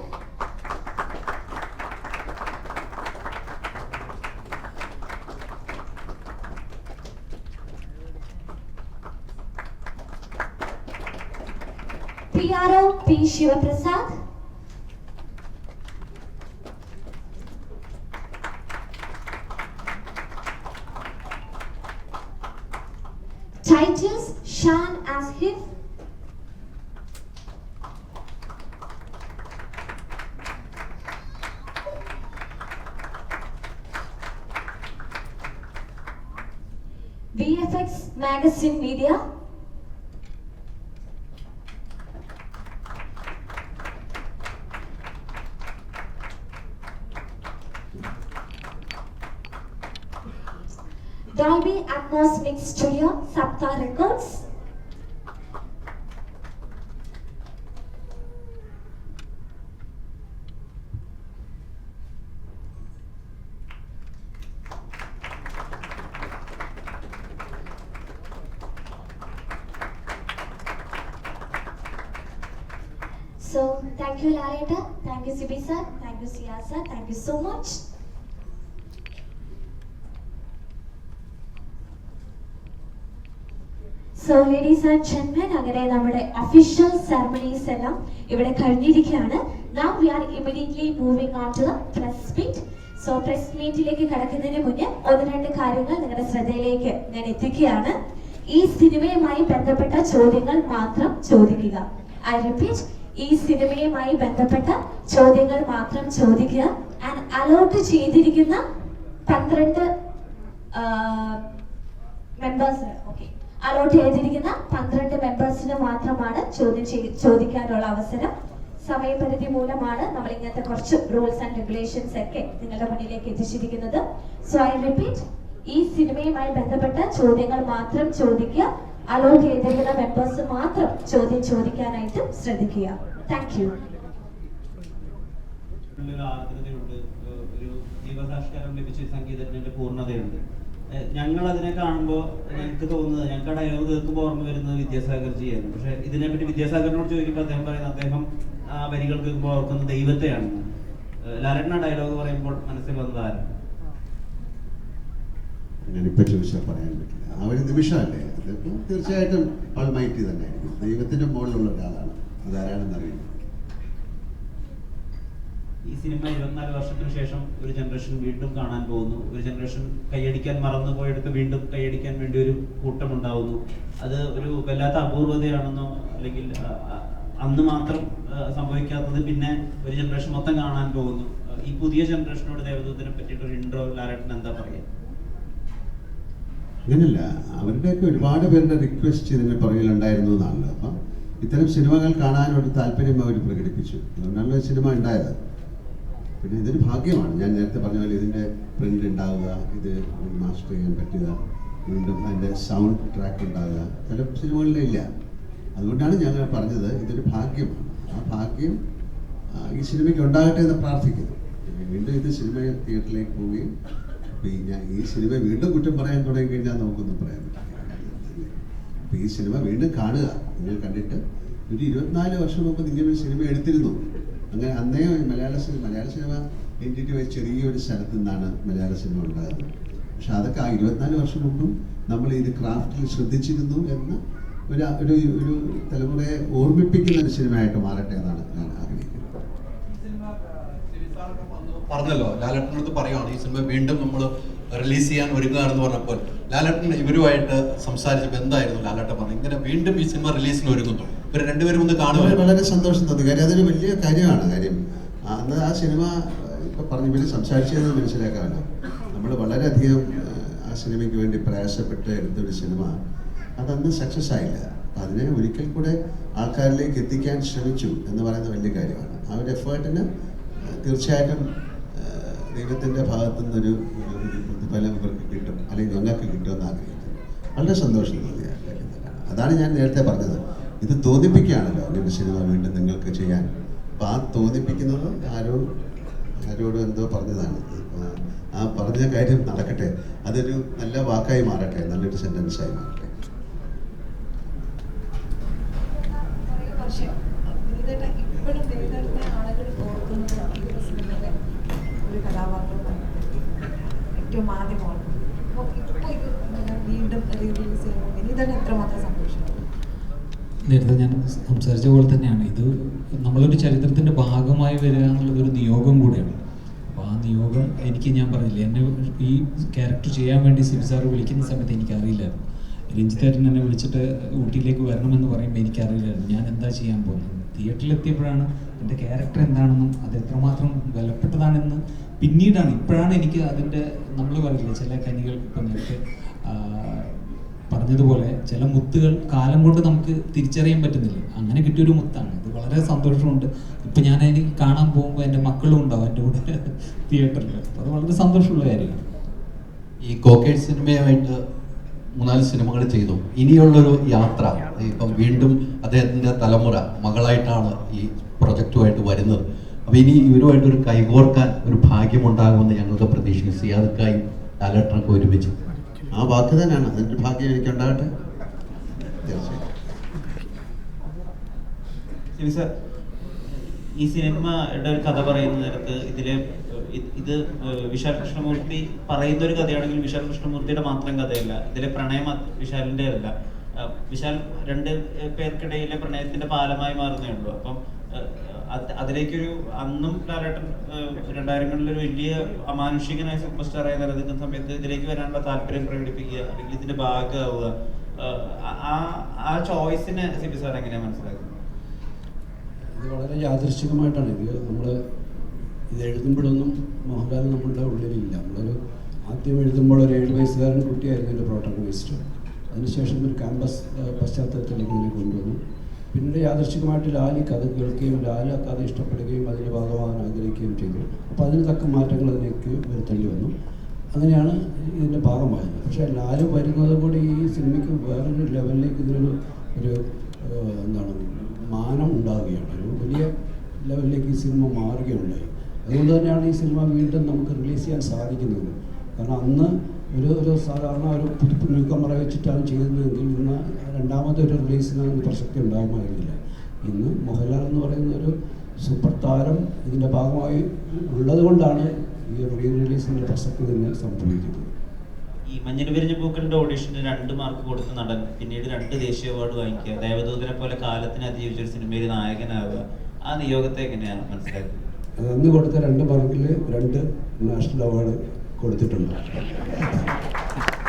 PRO P Shivaprasad. Titus Shan Ashif. VFX Magazine Media. Dolby Atmos Mix Studio, Sapta Records. So, thank you Lareta, thank you Sibi sir, thank you Sia sir, thank you so much. So, ladies and gentlemen, അങ്ങനെ നമ്മുടെ official ceremonies എല്ലാം ഇവിടെ കഴിഞ്ഞിരിക്കുകയാണ്. Now we are immediately moving on to the press meet. So, press meetലേക്ക് കടക്കുന്നതിന് മുന്നേ ഒന്ന് രണ്ട് കാര്യങ്ങൾ നിങ്ങളുടെ ശ്രദ്ധയിലേക്ക് ഞാൻ എത്തിക്കുകയാണ്. ഈ സിനിമയുമായി ബന്ധപ്പെട്ട ചോദ്യങ്ങൾ മാത്രം ചോദിക്കുക. I repeat, ഈ സിനിമയുമായി ബന്ധപ്പെട്ട ചോദ്യങ്ങൾ മാത്രം ചോദിക്കുക. ആൻഡ് അലോട്ട് ചെയ്തിരിക്കുന്ന 12 മെമ്പേഴ്സിന് അലോട്ട് ചെയ്തിരിക്കുന്ന 12 മെമ്പേഴ്സിന് മാത്രമാണ് ചോദിക്കാനുള്ള അവസരം. സമയപരിധി മൂലമാണ് നമ്മൾ ഇങ്ങനത്തെ കുറച്ച് റൂൾസ് ആൻഡ് റെഗുലേഷൻസ് ഒക്കെ നിങ്ങളുടെ മുന്നിലേക്ക് എത്തിച്ചിരിക്കുന്നത്. സോ ഐ റിപ്പീറ്റ്, ഈ സിനിമയുമായി ബന്ധപ്പെട്ട ചോദ്യങ്ങൾ മാത്രം ചോദിക്കുക. അലോട്ട് ചെയ്തിരിക്കുന്ന മെമ്പേഴ്സ് മാത്രം ചോദ്യം ചോദിക്കാനായിട്ട് ശ്രദ്ധിക്കുക. Thank you. ഒരു ജീവസാക്ഷാത്കാരം ലഭിച്ച സംഗീതജ്ഞന്റെ പൂർണ്ണതയുണ്ട്. ഞങ്ങൾ അതിനെ കാണുമ്പോൾ ഞങ്ങൾക്ക് തോന്നുന്നത്, ഞങ്ങൾക്ക് ആ ഡയലോഗ് കേൾക്കുമ്പോൾ ഓർമ്മ വരുന്നത് വിദ്യാസാഗർജിയാണ്. പക്ഷെ ഇതിനെപ്പറ്റി വിദ്യാസാഗറിനോട് ചോദിക്കുമ്പോൾ അദ്ദേഹം പറയുന്നത് അദ്ദേഹം ആ വരികൾ കേൾക്കുമ്പോൾ ഓർക്കുന്നത് ദൈവത്തെയാണെന്ന്. ലാലേട്ടൻ ഡയലോഗ് പറയുമ്പോൾ മനസ്സിൽ വന്നത് ആരാണ്? ഞാനിപ്പോൾ ചോദിച്ചാൽ പറയാൻ പറ്റില്ല. ആ ഒരു നിമിഷമല്ലേ, അതിപ്പോൾ തീർച്ചയായിട്ടും ആൾമൈറ്റി തന്നെ ദൈവത്തിൻ്റെ മുകളിലുള്ള ഒരാളാണ്. അതാരാണെന്നറിയില്ല. ഈ സിനിമ 24 വർഷത്തിന് ശേഷം ഒരു ജനറേഷൻ വീണ്ടും കാണാൻ പോകുന്നു. ഒരു ജനറേഷൻ കൈയടിക്കാൻ മറന്നുപോയെടുത്ത് വീണ്ടും കൈയടിക്കാൻ വേണ്ടി ഒരു കൂട്ടം ഉണ്ടാവുന്നു. അത് ഒരു വല്ലാത്ത അപൂർവതയാണെന്നോ അല്ലെങ്കിൽ അന്ന് മാത്രം സംഭവിക്കാത്തത് പിന്നെ ഒരു ജനറേഷൻ മൊത്തം കാണാൻ പോകുന്നു. ഈ പുതിയ ജനറേഷനോട് ദേവദൂതനെ പറ്റിയിട്ട് ഒരു ഇൻട്രോ ലാലേട്ടൻ എന്താ പറയുക? അങ്ങനെയല്ല, അവരുടെയൊക്കെ ഒരുപാട് പേരുടെ റിക്വസ്റ്റ് ഇതിൻ്റെ പുറകിലുണ്ടായിരുന്നു എന്നാണല്ലോ. അപ്പം ഇത്തരം സിനിമകൾ കാണാനൊരു താല്പര്യം അവർ പ്രകടിപ്പിച്ചു. അതുകൊണ്ടാണല്ലോ സിനിമ ഉണ്ടായത്. പിന്നെ ഇതൊരു ഭാഗ്യമാണ്. ഞാൻ നേരത്തെ പറഞ്ഞ പോലെ ഇതിൻ്റെ പ്രിൻ്റ് ഉണ്ടാവുക, ഇത് മാസ്റ്റർ ചെയ്യാൻ പറ്റുക, വീണ്ടും അതിൻ്റെ സൗണ്ട് ട്രാക്ക് ഉണ്ടാകുക, ചില സിനിമകളിലില്ല. അതുകൊണ്ടാണ് ഞങ്ങൾ പറഞ്ഞത് ഇതൊരു ഭാഗ്യമാണ്. ആ ഭാഗ്യം ഈ സിനിമയ്ക്ക് ഉണ്ടാകട്ടെ എന്ന് പ്രാർത്ഥിക്കുന്നു. വീണ്ടും ഇത് സിനിമ തിയേറ്ററിലേക്ക് പോവുകയും ഈ സിനിമ വീണ്ടും കുറ്റം പറയാൻ തുടങ്ങി കഴിഞ്ഞാൽ നമുക്കൊന്നും പറയാൻ പറ്റില്ല. അപ്പോൾ ഈ സിനിമ വീണ്ടും കാണുക. നിങ്ങൾ കണ്ടിട്ട് ഒരു 24 വർഷം മുമ്പ് ഇങ്ങനൊരു സിനിമ എടുത്തിരുന്നു. അങ്ങനെ അന്നേ മലയാള സിനിമ ഇന്ത്യയുടെ ഒരു ചെറിയൊരു സ്ഥലത്ത് നിന്നാണ് മലയാള സിനിമ ഉണ്ടാകുന്നത്. പക്ഷെ അതൊക്കെ ആ 24 വർഷം മുമ്പും നമ്മൾ ഇത് ക്രാഫ്റ്റിൽ ശ്രദ്ധിച്ചിരുന്നു എന്ന് ഒരു തലമുറയെ ഓർമ്മിപ്പിക്കുന്ന ഒരു സിനിമയായിട്ട് മാറട്ടെ എന്നാണ് ഞാൻ ആഗ്രഹിക്കുന്നത്. പറഞ്ഞല്ലോ, ലാലേട്ടനടുത്ത് പറയുകയാണ് ഈ സിനിമ വീണ്ടും നമ്മൾ റിലീസ് ചെയ്യാൻ ഒരുങ്ങുകയാണെന്ന് പറഞ്ഞപ്പോൾ ലാലേട്ടൻ ഇവരുമായിട്ട് സംസാരിച്ചപ്പോൾ എന്തായിരുന്നു ലാലേട്ടൻ പറഞ്ഞത്? ഇങ്ങനെ വീണ്ടും ഈ സിനിമ റിലീസിന് ഒരുങ്ങുന്നു, ഇവർ രണ്ടുപേരും ഒന്ന് കാണുക. വളരെ സന്തോഷം തോന്നി. കാര്യം അതൊരു വലിയ കാര്യമാണ്. കാര്യം അന്ന് ആ സിനിമ ഇപ്പം പറഞ്ഞ ഇവർ സംസാരിച്ചതെന്ന് മനസ്സിലാക്കാമല്ലോ. നമ്മൾ വളരെയധികം ആ സിനിമയ്ക്ക് വേണ്ടി പ്രയാസപ്പെട്ട് എടുത്തൊരു സിനിമ അതന്ന് സക്സസ് ആയില്ല. അപ്പം അതിനെ ഒരിക്കൽ കൂടെ ആൾക്കാരിലേക്ക് എത്തിക്കാൻ ശ്രമിച്ചു എന്ന് പറയുന്നത് വലിയ കാര്യമാണ്. ആ ഒരു എഫേർട്ടിന് തീർച്ചയായിട്ടും ദൈവത്തിൻ്റെ ഭാഗത്തു നിന്നൊരു പ്രതിഫലം ഇവർക്ക് കിട്ടും, അല്ലെങ്കിൽ ഞങ്ങൾക്ക് കിട്ടുമെന്ന് ആഗ്രഹിക്കുന്നു. വളരെ സന്തോഷം തോന്നിയ അതാണ് ഞാൻ നേരത്തെ പറഞ്ഞത്. ഇത് തോന്നിപ്പിക്കുകയാണല്ലോ അങ്ങനെ സിനിമ വീണ്ടും നിങ്ങൾക്ക് ചെയ്യാൻ. അപ്പം ആ തോന്നിപ്പിക്കുന്നത് ആരോടും എന്തോ പറഞ്ഞതാണ്. ആ പറഞ്ഞ കാര്യം നടക്കട്ടെ, അതൊരു നല്ല വാക്കായി മാറട്ടെ, നല്ലൊരു സെൻറ്റൻസായി മാറട്ടെ. ഒരു കഥാപാത്രമാണ് ഏറ്റവും ആദ്യമാണ്. അപ്പോൾ ഇപ്പോൾ ഇത് വീണ്ടും റിലീസ് ചെയ്യുമ്പോൾ വിനീതന് എത്രമാത്രം സന്തോഷം? നേരത്തെ ഞാൻ സംസാരിച്ച പോലെ തന്നെയാണ് ഇത് നമ്മളൊരു ചരിത്രത്തിൻ്റെ ഭാഗമായി വരിക എന്നുള്ളതൊരു നിയോഗം കൂടെയാണ്. അപ്പോൾ ആ നിയോഗം ഞാൻ പറഞ്ഞില്ലേ, എന്നെ ഈ ക്യാരക്ടർ ചെയ്യാൻ വേണ്ടി സിബി സാർ വിളിക്കുന്ന സമയത്ത് എനിക്കറിയില്ലായിരുന്നു. രഞ്ജിത്തേട്ടൻ എന്നെ വിളിച്ചിട്ട് ഊട്ടിയിലേക്ക് വരണമെന്ന് പറയുമ്പോൾ എനിക്കറിയില്ലായിരുന്നു ഞാൻ എന്താ ചെയ്യാൻ പോകുന്നത്. തിയേറ്ററിലെത്തിയപ്പോഴാണ് എൻ്റെ ക്യാരക്ടർ എന്താണെന്നും അത് എത്രമാത്രം വിലപ്പെട്ടതാണെന്ന് ഇപ്പോഴാണ് എനിക്ക് അതിൻ്റെ, നമ്മൾ പറയില്ലേ ചില കനികൾ ഇപ്പം നേരത്തെ പറഞ്ഞതുപോലെ ചില മുത്തുകൾ കാലം കൊണ്ട് നമുക്ക് തിരിച്ചറിയാൻ പറ്റുന്നില്ല. അങ്ങനെ കിട്ടിയൊരു മുത്താണ്. അത് വളരെ സന്തോഷമുണ്ട്. ഇപ്പം ഞാൻ എനിക്ക് കാണാൻ പോകുമ്പോൾ എൻ്റെ മക്കളും ഉണ്ടാവും എൻ്റെ കൂടെ തിയേറ്ററിൽ. അപ്പോൾ അത് വളരെ സന്തോഷമുള്ള കാര്യമാണ്. ഈ കോക്കേഡ് സിനിമയുമായിട്ട് 3-4 സിനിമകൾ ചെയ്തു. ഇനിയുള്ളൊരു യാത്ര ഇപ്പം വീണ്ടും അദ്ദേഹത്തിൻ്റെ തലമുറ മകളായിട്ടാണ് ഈ പ്രൊജക്റ്റുമായിട്ട് വരുന്നത്. അപ്പോൾ ഇനി ഇവരുമായിട്ടൊരു കൈകോർക്കാൻ ഒരു ഭാഗ്യമുണ്ടാകുമെന്ന് ഞങ്ങൾക്ക് പ്രതീക്ഷിക്കുന്നു. സിയാദക്കായും ലാലേട്ടനൊക്കെ ഒരുമിച്ച്. ആ വാക്ക് തന്നെയാണ്, അതിൻ്റെ ഭാഗ്യം എനിക്കുണ്ടാകട്ടെ. തീർച്ചയായും സാർ, ഈ സിനിമയുടെ ഒരു കഥ പറയുന്ന നേരത്ത് ഇത് വിശാൽ കൃഷ്ണമൂർത്തി പറയുന്ന ഒരു കഥയാണെങ്കിൽ വിശാൽ കൃഷ്ണമൂർത്തിയുടെ മാത്രം കഥയല്ല. ഇതിലെ പ്രണയം വിശാലിൻ്റെ അല്ല. വിശാൽ 2 പേർക്കിടയിലെ പ്രണയത്തിന്റെ പാലമായി മാറുന്നേ ഉള്ളൂ. അപ്പം അതിലേക്കൊരു അന്നും ലാലേട്ടൻ 2000-കളിലൊരു വലിയ അമാനുഷികനായ സൂപ്പർ സ്റ്റാർ ആയി നിലനിൽക്കുന്ന സമയത്ത് ഇതിലേക്ക് വരാനുള്ള താല്പര്യം പ്രകടിപ്പിക്കുക, അല്ലെങ്കിൽ ഇതിന്റെ ഭാഗമാവുക, ആ ചോയ്സിനെ സിബി സാർ എങ്ങനെയാണ് മനസ്സിലാക്കുന്നത്? ഇത് വളരെ യാദൃശ്ചികമായിട്ടാണ്. നമ്മൾ ഇത് എഴുതുമ്പോഴൊന്നും മോഹൻലാൽ നമ്മളുടെ ഉള്ളിലില്ല. നമ്മളൊരു ആദ്യം എഴുതുമ്പോൾ ഒരു 7 വയസ്സുകാരൻ കുട്ടിയായിരുന്നു എൻ്റെ പ്രോട്ടഗണിസ്റ്റ്. അതിനുശേഷം ഒരു ക്യാമ്പസ് പശ്ചാത്തലത്തിലേക്ക് ഇതിനെ കൊണ്ടുവന്നു. പിന്നീട് യാദൃശ്ചികമായിട്ട് ലാലി കഥ കേൾക്കുകയും ലാൽ ആ കഥ ഇഷ്ടപ്പെടുകയും അതിൻ്റെ ഭാഗമാകാൻ ആഗ്രഹിക്കുകയും ചെയ്തു. അപ്പോൾ അതിന് തക്ക മാറ്റങ്ങൾ അതിലേക്ക് വരുത്തേണ്ടി വന്നു. അങ്ങനെയാണ് ഇതിൻ്റെ ഭാഗമായത്. പക്ഷേ ലാൽ വരുന്നത് കൂടി ഈ സിനിമയ്ക്ക് വേറൊരു ലെവലിലേക്ക് ഇതിനൊരു എന്താണ് മാനം ഉണ്ടാവുകയാണ്. ഒരു വലിയ ലെവലിലേക്ക് ഈ സിനിമ മാറുകയുണ്ടായി. അതുകൊണ്ട് തന്നെയാണ് ഈ സിനിമ വീണ്ടും നമുക്ക് റിലീസ് ചെയ്യാൻ സാധിക്കുന്നത്. കാരണം അന്ന് ഒരു സാധാരണ ഒരു പുതുപ്പ് ന്യൂക്കമറ വെച്ചിട്ടാണ് ചെയ്യുന്നതെങ്കിൽ ഇന്ന് രണ്ടാമതൊരു റിലീസിന് പ്രസക്തി ഉണ്ടാകുമായിരുന്നില്ല. ഇന്ന് മോഹൻലാൽ എന്ന് പറയുന്ന ഒരു സൂപ്പർ താരം ഇതിൻ്റെ ഭാഗമായി ഉള്ളത് കൊണ്ടാണ് ഈ റീ റിലീസിൻ്റെ പ്രസക്തി തന്നെ സംഭവിക്കുന്നത്. ഈ മഞ്ഞൾ വിരിഞ്ഞ പൂക്കളുടെ ഓഡിഷന് 2 മാർക്ക് കൊടുത്ത നടൻ പിന്നീട് 2 ദേശീയ അവാർഡ് വാങ്ങിക്കുക, ദേവദൂതനെ പോലെ കാലത്തിന് അതിജീവിച്ചൊരു സിനിമയിൽ നായകനാവുക, ആ നിയോഗത്തെ എങ്ങനെയാണ് മനസ്സിലാക്കുന്നത്? അന്ന് കൊടുത്ത 2 മാർക്കിൽ 2 നാഷണൽ അവാർഡ് കൊടുത്തിട്ടുണ്ട്.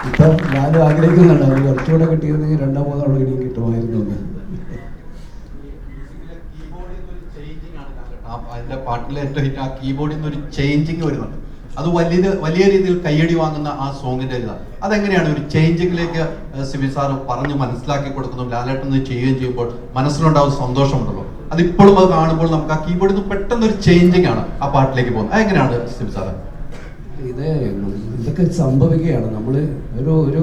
ഇപ്പം ഞാനും ആഗ്രഹിക്കുന്നുണ്ട് അത് കുറച്ചുകൂടെ കിട്ടിയിരുന്നെങ്കിൽ 2-3 തവണ ഇനിയും കിട്ടുമായിരുന്നു എന്ന്. അതിൻ്റെ പാട്ടിലെ ഏറ്റവും ഹിറ്റ് ആ കീബോർഡിൽ നിന്നൊരു ചേഞ്ചിങ് വരുന്നുണ്ട്. അത് വലിയ രീതിയിൽ കയ്യടി വാങ്ങുന്ന ആ സോങ്ങിൻ്റെ ഇതാണ്. അതെങ്ങനെയാണ് ഒരു ചേഞ്ചിങ്ങിലേക്ക് സിബി സാർ പറഞ്ഞ് മനസ്സിലാക്കി കൊടുക്കുന്നു? ലാലേട്ടൻ ചെയ്യുകയും ചെയ്യുമ്പോൾ മനസ്സിലുണ്ടാവുന്ന സന്തോഷമുണ്ടല്ലോ, അതിപ്പോഴും അത് കാണുമ്പോൾ നമുക്ക് ആ കീബോർഡിൽ നിന്ന് പെട്ടെന്നൊരു ചേഞ്ചിങ് ആണ് ആ പാട്ടിലേക്ക് പോകുന്നത്. അതെങ്ങനെയാണ് സിബി സാറ്? ഇതൊക്കെ സംഭവിക്കുകയാണ്. നമ്മൾ ഒരു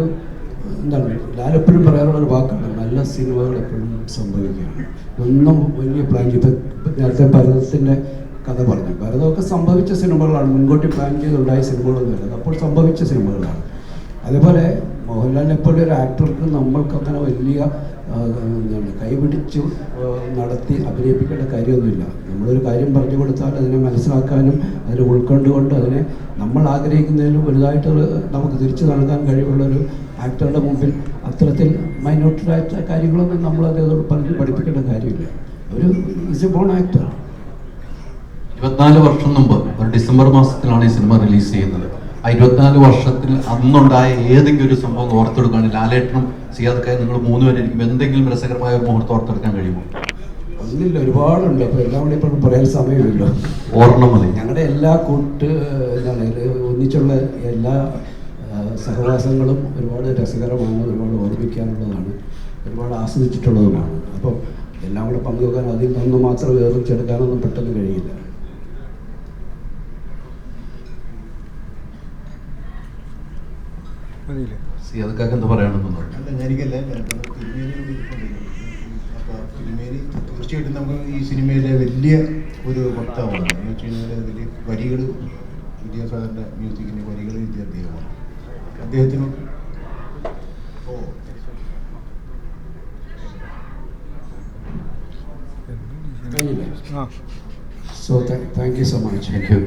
എന്താണ് ലാലെപ്പോഴും പറയാനുള്ളൊരു വാക്കാണ്, നല്ല സിനിമകൾ എപ്പോഴും സംഭവിക്കുകയാണ്. ഒന്നും വലിയ പ്ലാൻ ചെയ്ത് നേരത്തെ ഭരതത്തിൻ്റെ കഥ പറഞ്ഞു. ഭരതമൊക്കെ സംഭവിച്ച സിനിമകളാണ്, മുൻകൂട്ടി പ്ലാൻ ചെയ്തുണ്ടായ സിനിമകളൊന്നുമില്ല, അപ്പോൾ സംഭവിച്ച സിനിമകളാണ്. അതേപോലെ മോഹൻലാലിനെ പോലെ ഒരു ആക്ടർക്ക് നമ്മൾക്കങ്ങനെ വലിയ എന്താണ് കൈപിടിച്ചു നടത്തി അഭിനയിപ്പിക്കേണ്ട കാര്യമൊന്നുമില്ല. നമ്മളൊരു കാര്യം പറഞ്ഞു കൊടുത്താൽ അതിനെ മനസ്സിലാക്കാനും അതിനെ ഉൾക്കൊണ്ടുകൊണ്ട് അതിനെ നമ്മൾ ആഗ്രഹിക്കുന്നതിലും വലുതായിട്ട് നമുക്ക് തിരിച്ചു നൽകാൻ കഴിവുള്ളൊരു ആക്ടറുടെ മുമ്പിൽ അത്തരത്തിൽ മൈന്യൂട്ടായിട്ടുള്ള കാര്യങ്ങളൊന്നും നമ്മളത് പറഞ്ഞ് പഠിപ്പിക്കേണ്ട കാര്യമില്ല. ഒരു ഈസ് എ ബോൺ ആക്ടർ. 24 വർഷം മുമ്പ് ഒരു ഡിസംബർ മാസത്തിലാണ് ഈ സിനിമ റിലീസ് ചെയ്യുന്നത്. ആ 24 വർഷത്തിൽ അന്നുണ്ടായ ഏതെങ്കിലും ഒരു സംഭവം ഓർത്തെടുക്കുകയാണ് ലാലേട്ടനും സിയാദ് നിങ്ങൾ 3 പേരും ഇരിക്കും എന്തെങ്കിലും രസകരമായ ഒരു മുഹൂർത്തം ഓർത്തെടുക്കാൻ കഴിയുമോ? ഒന്നില്ല, ഒരുപാടുണ്ട്. അപ്പോൾ എല്ലാം കൂടി ഇപ്പോൾ പറയാൻ സമയമില്ലല്ലോ. ഓർമ്മ മതി. ഞങ്ങളുടെ എല്ലാ എന്താണ് ഒന്നിച്ചുള്ള എല്ലാ സഹവാസങ്ങളും ഒരുപാട് രസകരമാണ്, ഒരുപാട് ഓർമ്മിക്കാനുള്ളതാണ്, ഒരുപാട് ആസ്വദിച്ചിട്ടുള്ളതുമാണ്. അപ്പം എല്ലാം കൂടെ പങ്കുവെക്കാൻ അതിൽ നിന്ന് മാത്രം വേർതിരിച്ചെടുക്കാനൊന്നും പെട്ടെന്ന് കഴിയില്ല. സിയാദ് എന്താ പറയാണെന്ന് ഞാനിക്കല്ല അപ്പോൾ തിരുമേനി തീർച്ചയായിട്ടും നമുക്ക് ഈ സിനിമയിലെ വലിയ ഒരു വക്താവാണ്. എന്ന് വെച്ച് കഴിഞ്ഞാൽ വലിയ വരികൾ വിദ്യാസാഗറിൻ്റെ മ്യൂസിക്കിൻ്റെ വരികൾ എഴുതിയ അദ്ദേഹമാണ്. അദ്ദേഹത്തിന് So thank you so much. Thank you.